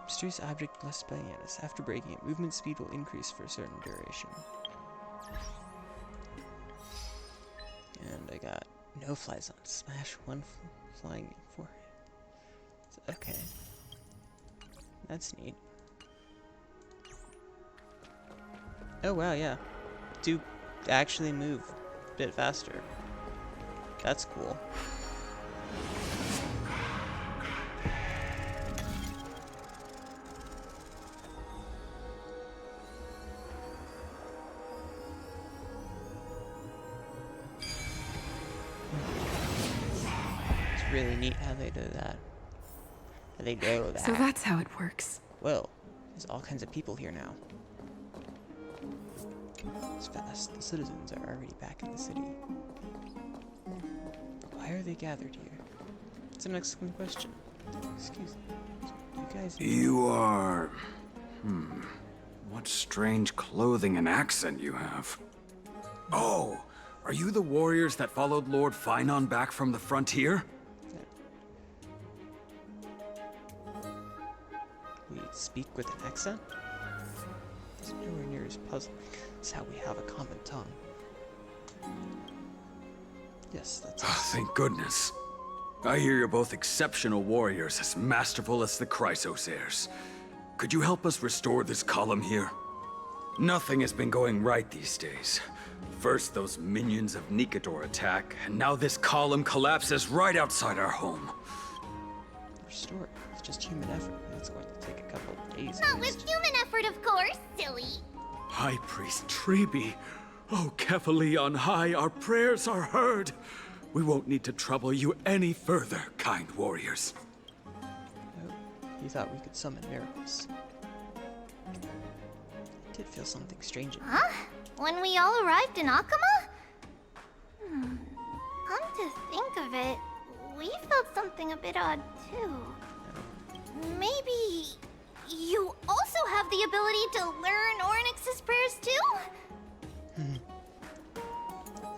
Mysterious object blessed by Yanis. After breaking it, movement speed will increase for a certain duration. And I got no fly zone. Smash one flying for it. Okay. That's neat. Oh wow, yeah. Do actually move a bit faster. That's cool. It's really neat how they do that. How they do that. So that's how it works. Well, there's all kinds of people here now. It's fast. The citizens are already back in the city. Why are they gathered here? It's an excellent question. Excuse me. You guys... You are... What strange clothing and accent you have. Oh, are you the warriors that followed Lord Finon back from the frontier? We speak with an accent? It's nowhere near as puzzling. It's how we have a common tongue. Yes, that's us. Thank goodness. I hear you're both exceptional warriors, as masterful as the Chrysosairs. could you help us restore this column here? Nothing has been going right these days. First, those minions of Nikador attack, and now this column collapses right outside our home. Restore it. It's just human effort. That's going to take a couple of days. Not with human effort, of course, silly. High Priest Treeby. Oh, Kefali on high, our prayers are heard. We won't need to trouble you any further, kind warriors. Oh, you thought we could summon miracles. I did feel something strange. Huh? When we all arrived in Akama? Come to think of it, we felt something a bit odd too. Maybe you also have the ability to learn Ornyx's prayers too?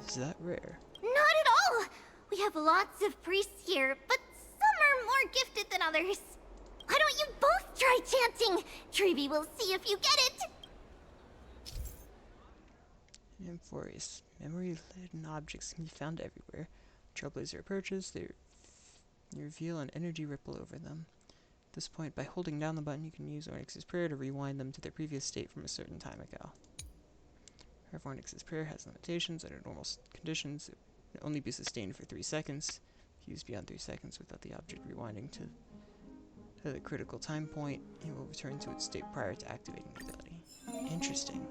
Is that rare? Not at all! We have lots of priests here, but some are more gifted than others. Why don't you both try chanting? Treeby will see if you get it. Amphorius. Memory-laden objects can be found everywhere. Trailblazer approaches, they reveal an energy ripple over them. At this point, by holding down the button, you can use Ornyx's prayer to rewind them to their previous state from a certain time ago. However, Ornyx's prayer has limitations. Under normal conditions, it can only be sustained for 3 seconds. If used beyond 3 seconds without the object rewinding to the critical time point, it will return to its state prior to activating the ability. Interesting.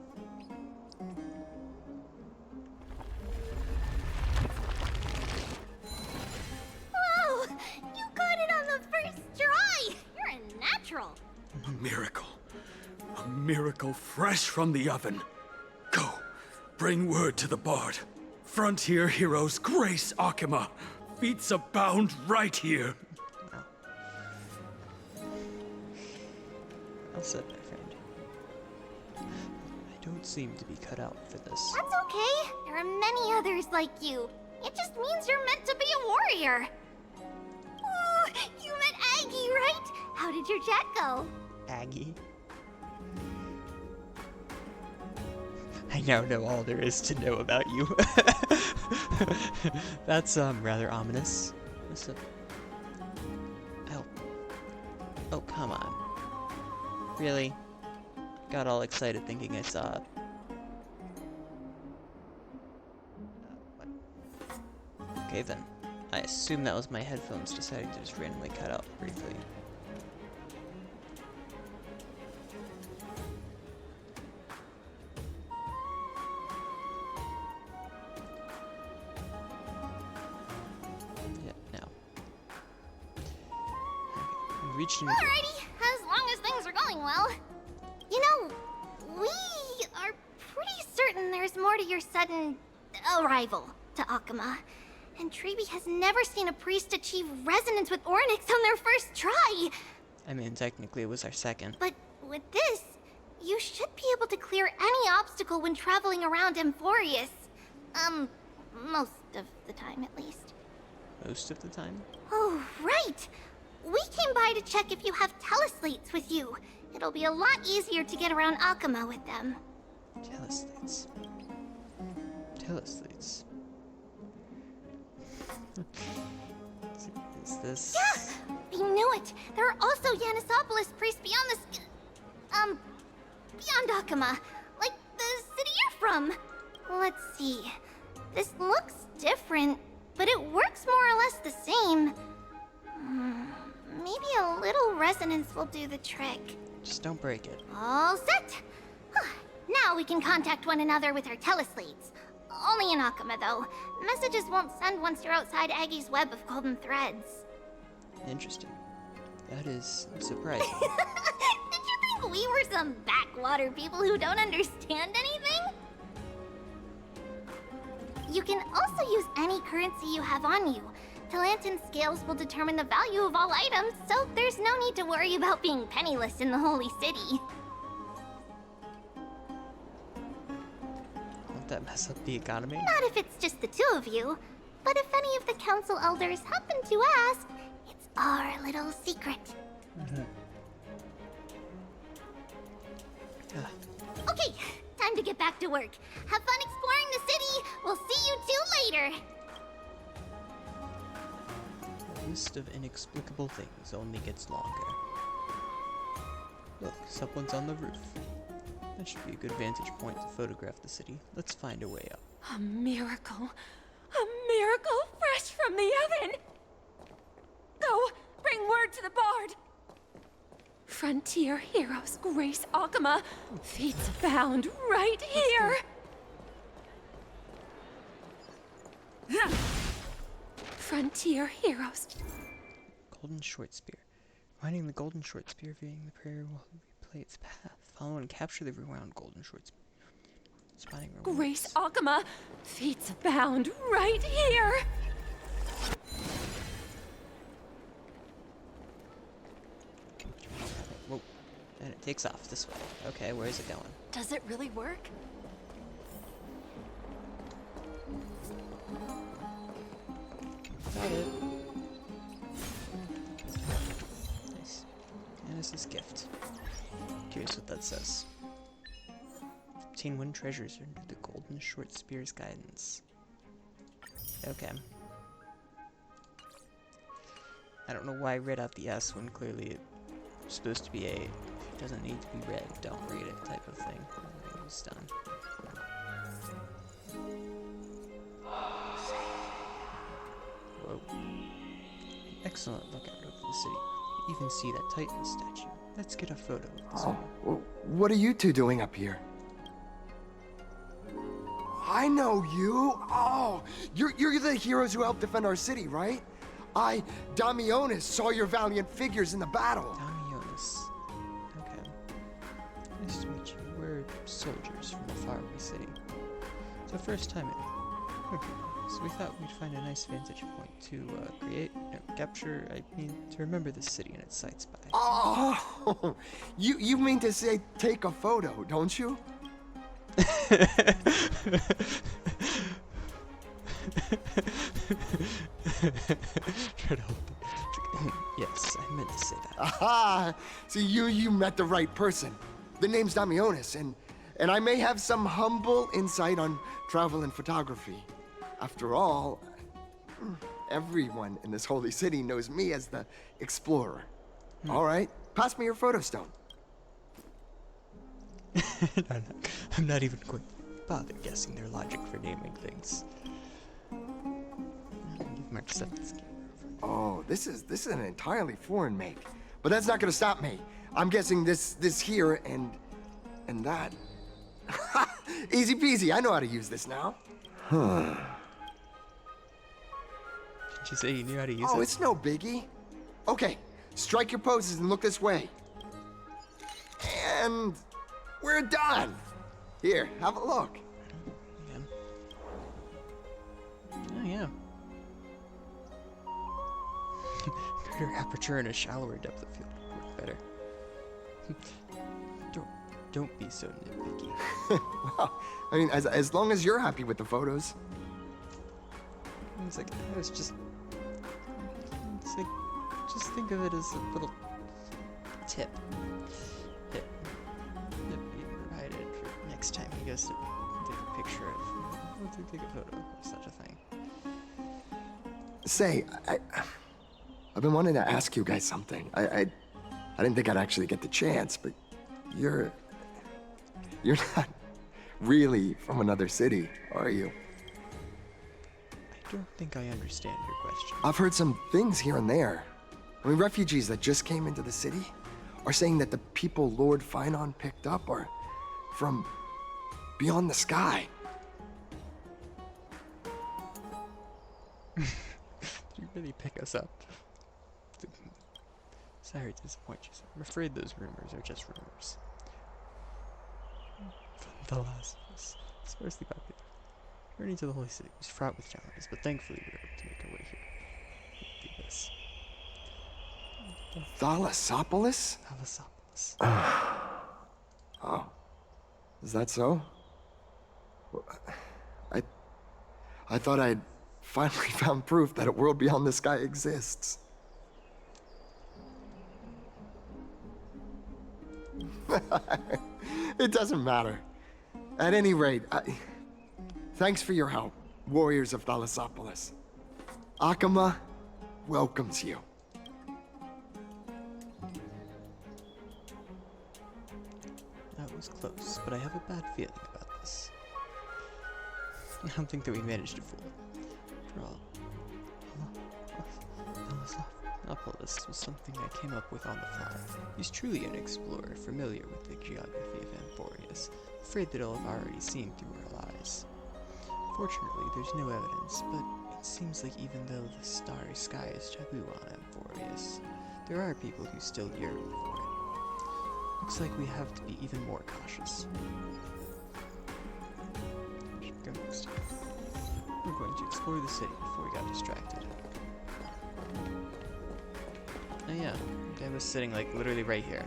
Wow! You got it on the first try! You're a natural! A miracle. A miracle fresh from the oven. Go, bring word to the bard. Frontier heroes grace Akama. Feats abound right here. Well said, my friend. I don't seem to be cut out for this. That's okay. There are many others like you. It just means you're meant to be a warrior. Oh, you met Aggie, right? How did your chat go? Aggie? I now know all there is to know about you. That's rather ominous. Oh, come on. Really? Got all excited thinking I saw it. Okay then. I assume that was my headphones deciding to just randomly cut out briefly. Alrighty, as long as things are going well. You know, we are pretty certain there's more to your sudden arrival to Akama. And Treeby has never seen a priest achieve resonance with Ornyx on their first try. I mean, technically it was our second. But with this, you should be able to clear any obstacle when traveling around Amphorius. Most of the time at least. Most of the time? Oh, right! We came by to check if you have teleslates with you. It'll be a lot easier to get around Akama with them. Teleslates. Teleslates. Is this... Yeah! We knew it! There are also Yanisopolis priests beyond the beyond Akama. Like the city you're from. Let's see. This looks different, but it works more or less the same. Maybe a little resonance will do the trick. Just don't break it. All set! Now we can contact one another with our teleslates. Only in Akama, though. Messages won't send once you're outside Aggie's web of golden threads. Interesting. That is surprising. Did you think we were some backwater people who don't understand anything? You can also use any currency you have on you. Talantan scales will determine the value of all items, so there's no need to worry about being penniless in the Holy City. Won't that mess up the economy? Not if it's just the two of you. But if any of the council elders happen to ask, it's our little secret. Okay, time to get back to work. Have fun exploring the city. We'll see you two later. The list of inexplicable things only gets longer. Look, someone's on the roof. That should be a good vantage point to photograph the city. Let's find a way up. A miracle. A miracle fresh from the oven! Go, bring word to the bard! Frontier heroes grace Akama. Feats found right here! Frontier heroes. Golden short spear. Finding the golden short spear, viewing the prayer will replay its path. Follow and capture the rewound golden short spear. Spotting rewards. Grace Akama. Feats abound right here! Whoa. And it takes off this way. Okay, where's it going? Does it really work? Got it. Nice. And it's this gift. Curious what that says. Obtain 1 treasures under the golden short spear's guidance. Okay. I don't know why I read out the S when clearly it's supposed to be a it doesn't need to be read, don't read it type of thing. It was done. Whoa. Excellent lookout over the city. You even see that Titan statue. Let's get a photo of this one. What are you two doing up here? I know you. Oh, you're the heroes who helped defend our city, right? Damionis, saw your valiant figures in the battle. Damionis. Okay. Nice to meet you. We're soldiers from a faraway city. It's our first time in. So we thought we'd find a nice vantage point to capture, to remember the city and its sights by. Oh, you mean to say take a photo, don't you? Yes, I meant to say that. Aha! See, you met the right person. The name's Damionis, and I may have some humble insight on travel and photography. After all, everyone in this holy city knows me as the explorer. All right, pass me your photo stone. I'm not even going to bother guessing their logic for naming things. Oh, this is an entirely foreign make, but that's not gonna stop me. I'm guessing this here and that. Easy peasy. I know how to use this now. Huh. Did you say you knew how to use it? Oh, it's no biggie. Okay, strike your poses and look this way. And we're done. Here, have a look. Oh, yeah. Greater aperture and a shallower depth of field would work better. Don't be so nitpicky. Well, I mean, as long as you're happy with the photos. It's like, just think of it as a little tip that we provided for next time he goes to take a picture of, take a photo of such a thing. Say, I've been wanting to ask you guys something. I didn't think I'd actually get the chance, but you're not really from another city, are you? I don't think I understand your question. I've heard some things here and there. I mean, refugees that just came into the city are saying that the people Lord Finon picked up are from beyond the sky. Did you really pick us up? Sorry to disappoint you, sir. I'm afraid those rumors are just rumors. The last of us, sparsely popular. Journey to the holy city was fraught with challenges, but thankfully we were able to make our way here. Do this. Thalassopolis? Thalassopolis. Oh. Is that so? I thought I'd finally found proof that a world beyond the sky exists. It doesn't matter. At any rate, thanks for your help, warriors of Thalassopolis. Akama welcomes you. was close, but I have a bad feeling about this. I don't think that we managed to fool him. After all, Annapolis was something I came up with on the fly. He's truly an explorer, familiar with the geography of Amphorius, afraid that I'll have already seen through our lies. Fortunately, there's no evidence, but it seems like even though the starry sky is taboo on Amphorius, there are people who still yearn for it. Looks like we have to be even more cautious. We're going to explore the city before we got distracted. Oh yeah, the guy was sitting like literally right here.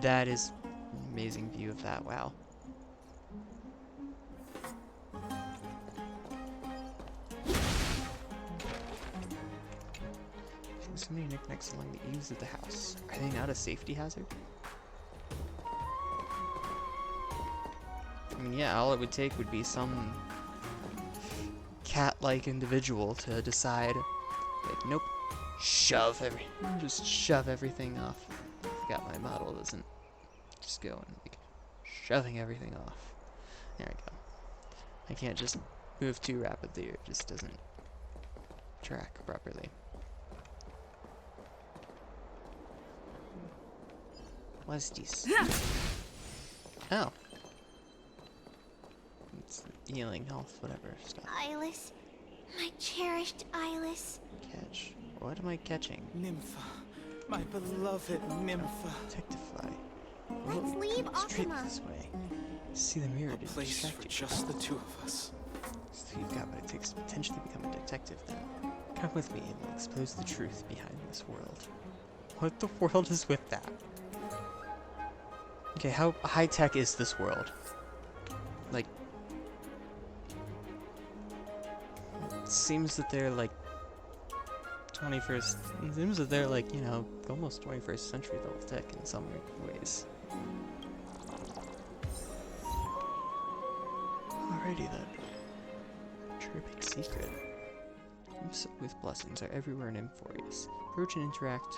That is an amazing view of that, wow. So many knickknacks along the eaves of the house. Are they not a safety hazard? I mean, yeah, all it would take would be some cat-like individual to decide, like, nope, just shove everything off. I forgot my model doesn't just go and, like, shoving everything off. There we go. I can't just move too rapidly or it just doesn't track properly. What's this? Oh. It's the healing health, whatever stuff. Eyeless. My cherished Eyeless. Catch. What am I catching? Nympha. My beloved Nympha. Detectify. Let's leave Straight Akuma. this way. See the mirror to Place distract for you. just the two of us. So you've got what it takes to potentially become a detective then. Come with me and we'll expose the truth behind this world. What the world is with that? Okay, how high-tech is this world? Like, it seems that they're like 21st, it seems that they're like, you know, almost 21st century level tech in some ways. Alrighty then. Terrific secret. Nymphs with blessings are everywhere in Amphorius. Approach and interact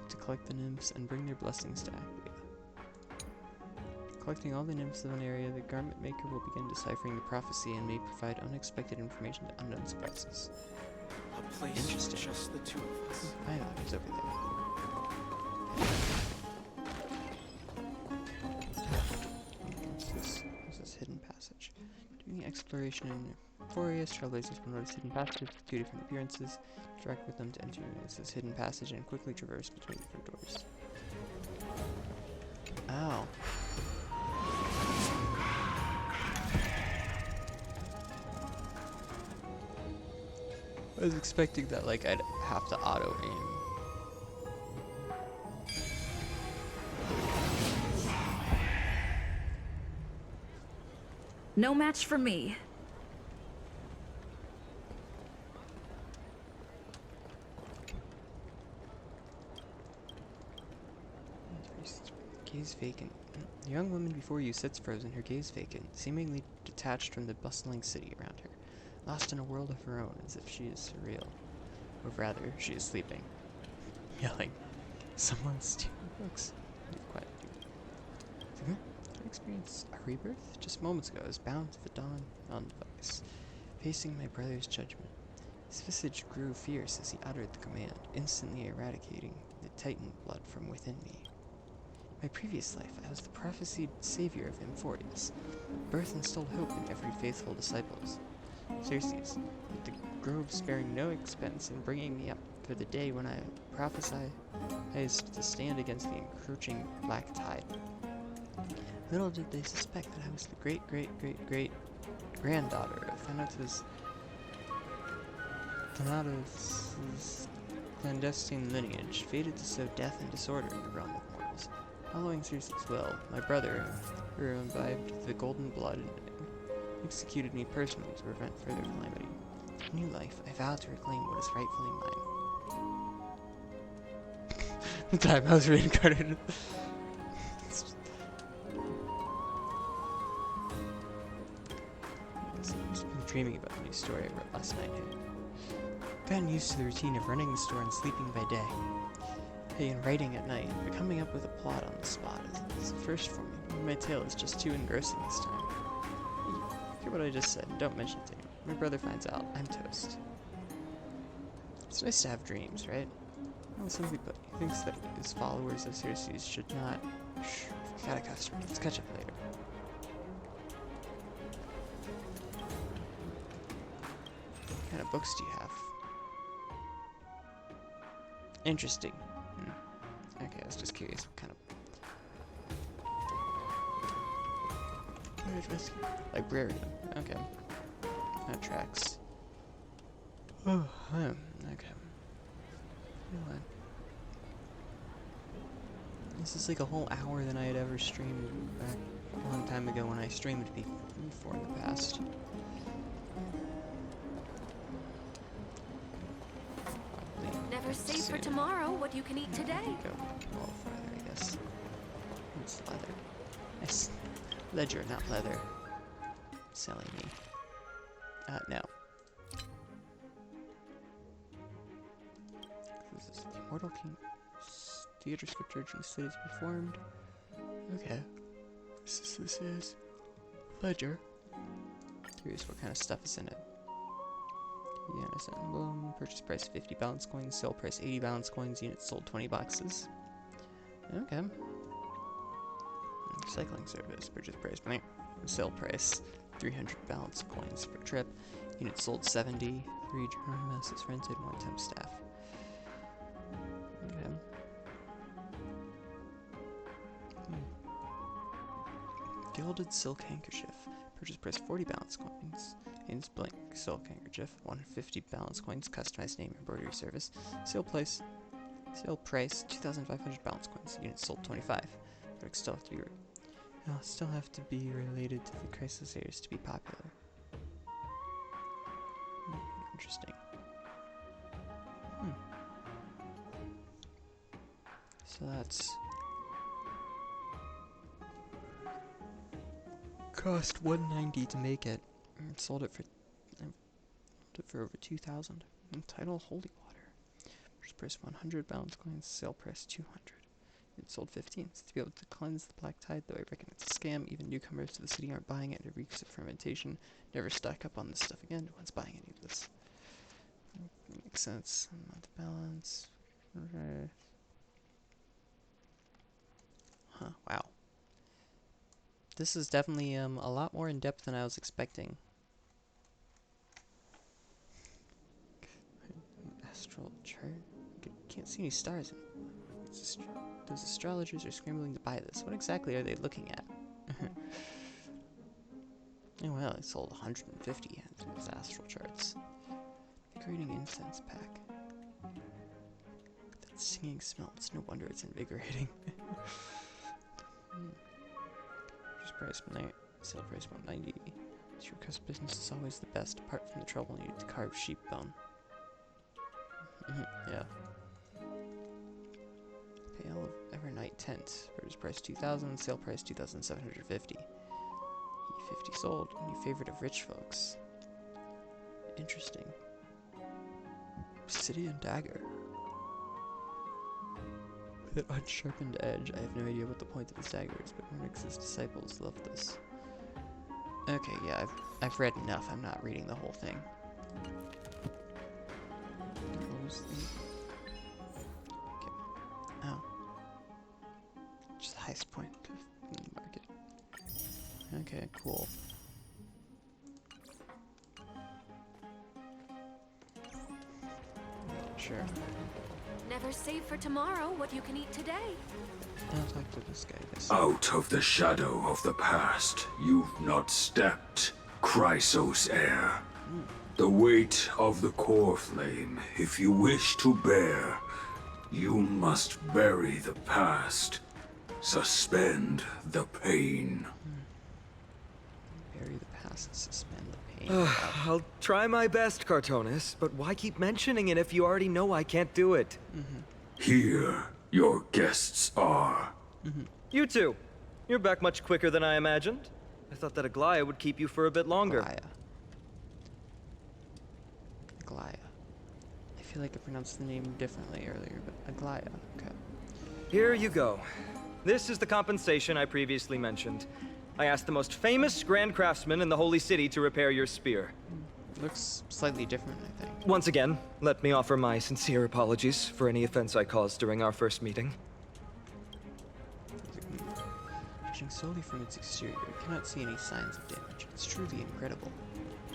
to collect the nymphs and bring their blessings to Aquia. Collecting all the nymphs of an area, the garment maker will begin deciphering the prophecy and may provide unexpected information to unknown spices. A place for just the two of us. I know, it's over there. What's this hidden passage? During the exploration in Amphorius, travelers will notice hidden passages with two different appearances. Interact with them to enter this hidden passage and quickly traverse between different doors. Oh. I was expecting that, like, I'd have to auto-aim. No match for me. Gaze vacant. The young woman before you sits frozen, her gaze vacant, seemingly detached from the bustling city around her, lost in a world of her own, as if she is surreal. Or rather, she is sleeping. Yelling. Someone's stealing books. Leave quietly. I experienced a rebirth? Just moments ago, I was bound to the dawn on device, facing my brother's judgment. His visage grew fierce as he uttered the command, instantly eradicating the titan blood from within me. In my previous life, I was the prophesied savior of Amphorius. Birth instilled hope in every faithful disciple. Xerxes, with the grove sparing no expense in bringing me up for the day when I prophesied to stand against the encroaching black tide. Little did they suspect that I was the great-great-great-great-granddaughter of Thanatos' clandestine lineage, fated to sow death and disorder in the realm of mortals. Following Xerxes' will, my brother, who imbibed the golden blood, executed me personally to prevent further calamity. In new life, I vowed to reclaim what is rightfully mine. The time I was reincarnated. I'm dreaming about the new story I wrote last night. I've gotten used to the routine of running the store and sleeping by day. Hey, and writing at night, but coming up with a plot on the spot is a first for me. My tale is just too engrossing this time. Hey, hear what I just said, and don't mention it to him. My brother finds out, I'm toast. It's nice to have dreams, right? Well, some people, he thinks that his followers of Circe should not... Shh, got a customer. Let's catch up later. What kind of books do you have? Interesting. Okay, I was just curious what kind of... Librarian. Okay. That tracks. Oh, okay. You know what? This is like a whole hour than I had ever streamed back a long time ago when I streamed before in the past. Never save for tomorrow what you can eat today. Go a little further, I guess. It's leather. Nice. Ledger, not leather. Selling me. No. This is the Immortal King. Theater script urgently slated to be formed. Okay. This is Ledger. Curious what kind of stuff is in it. Janus emblem. Purchase price 50 balance coins. Sale price 80 balance coins. Units sold 20 boxes. Okay. Recycling service. Purchase price. Sale price 300 balance coins per trip. Units sold 70. 3 journalists rented. 1 temp staff. Okay. Gilded silk handkerchief. Purchase price 40 balance coins. Ins blank silk handkerchief. 150 balance coins. Customized name embroidery service. Sale price 2,500 balance coins. Units sold 25. Products still have to be related to the crisis areas to be popular. Interesting. So that's cost $190 to make it. Sold it for over 2,000. Title Holy Water. Purchase price 100 balance coins. Sale price 200. It sold 15. It's to be able to cleanse the black tide, though I reckon it's a scam. Even newcomers to the city aren't buying it. It reeks of fermentation. Never stock up on this stuff again. No one's buying any of this. Makes sense. Month balance. Okay. Huh, wow. This is definitely a lot more in depth than I was expecting. Astral chart. Can't see any stars in it. Those astrologers are scrambling to buy this. What exactly are they looking at? Oh well, I sold 150 of these astral charts. Decorating incense pack. That singing smell. It's no wonder it's invigorating. Price sale price 190. Shortcut business is always the best, apart from the trouble needed to carve sheep bone. Yeah. Pale of Evernight tent. Purchase price 2,000. Sale price 2,750. E50 sold. New favorite of rich folks. Interesting. Obsidian dagger. With an unsharpened edge. I have no idea what the point of this dagger is, but Onyx's disciples love this. Okay, yeah, I've read enough. I'm not reading the whole thing. Okay. Oh. Just the highest point of the market. Okay, cool. Sure. Never save for tomorrow what you can eat today. I'll talk to this guy. Out of the shadow of the past, you've not stepped, Chrysos heir. The weight of the core flame, if you wish to bear, you must bury the past. Suspend the pain. Bury the past, suspend the pain. I'll try my best, Cartonis, but why keep mentioning it if you already know I can't do it? Here, your guests are. You two. You're back much quicker than I imagined. I thought that Aglaya would keep you for a bit longer. Aglaya. I feel like I pronounced the name differently earlier, but Aglaya. Okay. Here you go. This is the compensation I previously mentioned. I asked the most famous grand craftsman in the Holy City to repair your spear. Looks slightly different, I think. Once again, let me offer my sincere apologies for any offense I caused during our first meeting. Judging solely from its exterior, you cannot see any signs of damage. It's truly incredible.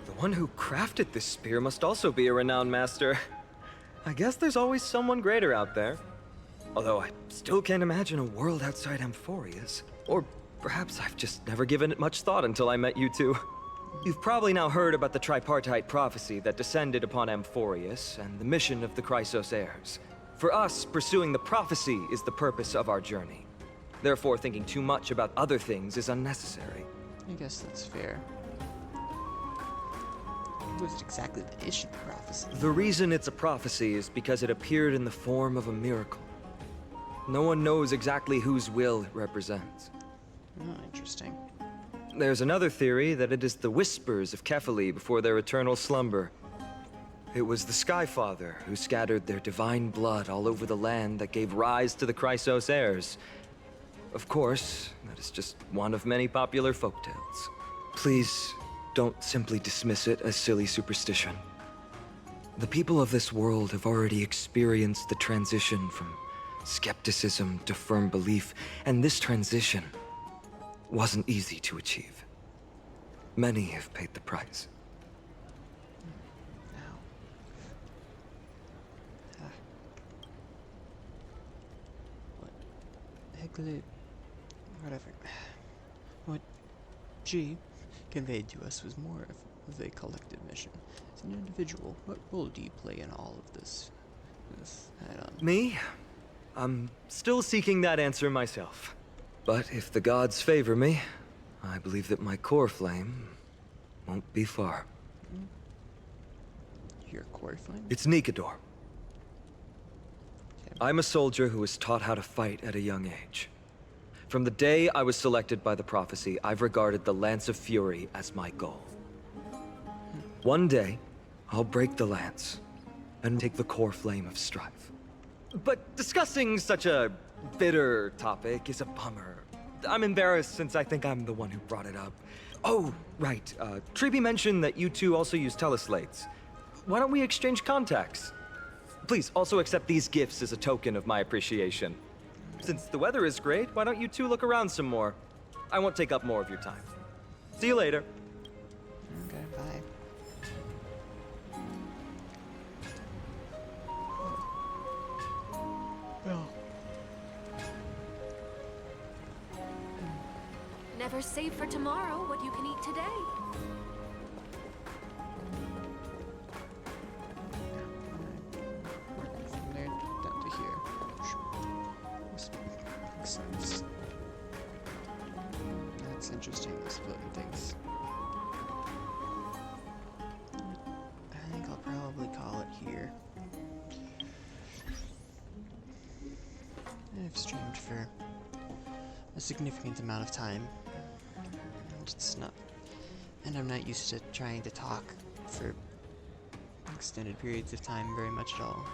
The one who crafted this spear must also be a renowned master. I guess there's always someone greater out there. Although I still can't imagine a world outside Amphorius. Or perhaps I've just never given it much thought until I met you two. You've probably now heard about the tripartite prophecy that descended upon Amphorius and the mission of the Chrysos heirs. For us, pursuing the prophecy is the purpose of our journey. Therefore, thinking too much about other things is unnecessary. I guess that's fair. What was it exactly that issued the prophecy? The reason it's a prophecy is because it appeared in the form of a miracle. No one knows exactly whose will it represents. Oh, interesting. There's another theory that it is the whispers of Kefali before their eternal slumber. It was the Skyfather who scattered their divine blood all over the land that gave rise to the Chrysos heirs. Of course, that is just one of many popular folktales. Please, don't simply dismiss it as silly superstition. The people of this world have already experienced the transition from skepticism to firm belief, and this transition wasn't easy to achieve. Many have paid the price. What whatever. What G conveyed to us was more of a collective mission. As an individual, what role do you play in all of this? Me? I'm still seeking that answer myself. But if the gods favor me, I believe that my core flame won't be far. Your core flame? It's Nikador. I'm a soldier who was taught how to fight at a young age. From the day I was selected by the prophecy, I've regarded the Lance of Fury as my goal. One day, I'll break the lance and take the core flame of strife. But discussing such a bitter topic is a bummer. I'm embarrassed since I think I'm the one who brought it up. Oh, right. Treeby mentioned that you two also use teleslates. Why don't we exchange contacts? Please, also accept these gifts as a token of my appreciation. Since the weather is great, why don't you two look around some more? I won't take up more of your time. See you later. Okay, bye. Well. Never save for tomorrow what you can eat today. From there down to here. Makes sense. That's interesting, the splitting things. I think I'll probably call it here. I've streamed for a significant amount of time. And I'm not used to trying to talk for extended periods of time very much at all.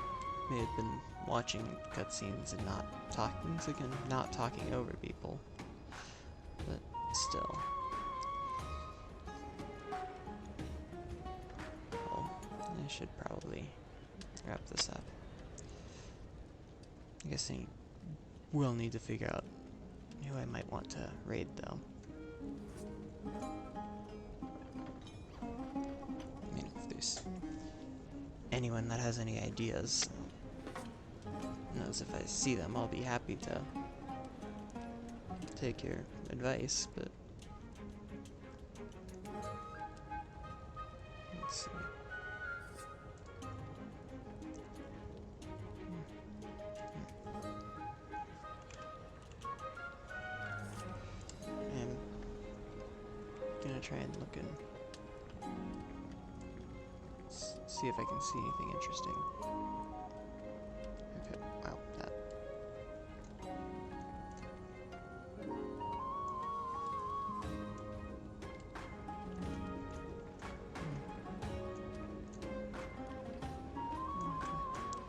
May have been watching cutscenes and not talking, so again, not talking over people. But still. Oh, I should probably wrap this up. I guess I will need to figure out who I might want to raid, though. I mean, if there's anyone that has any ideas, knows if I see them, I'll be happy to take your advice, but let's see. I'm gonna try and look and see if I can see anything interesting. Okay, wow, that.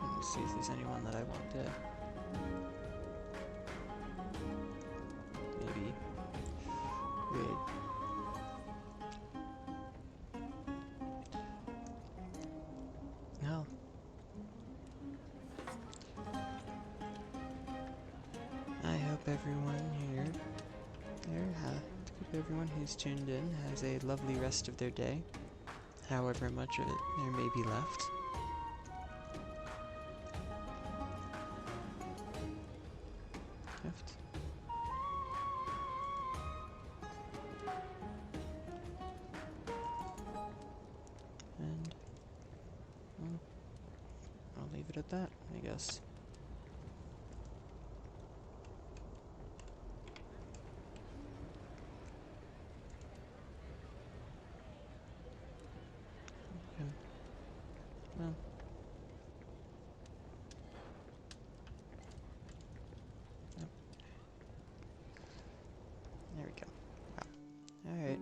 Let me see if there's anyone that I want to hope everyone here, hope everyone who's tuned in has a lovely rest of their day, however much of it there may be left. And, well, I'll leave it at that, I guess. Okay. Well. Yep. There we go. Wow. Alright.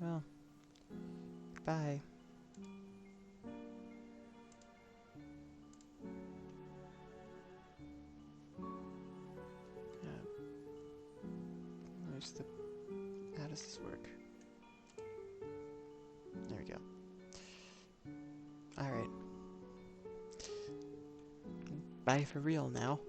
Well. Bye. Where's the... How does this work? There we go. Alright. Bye for real now.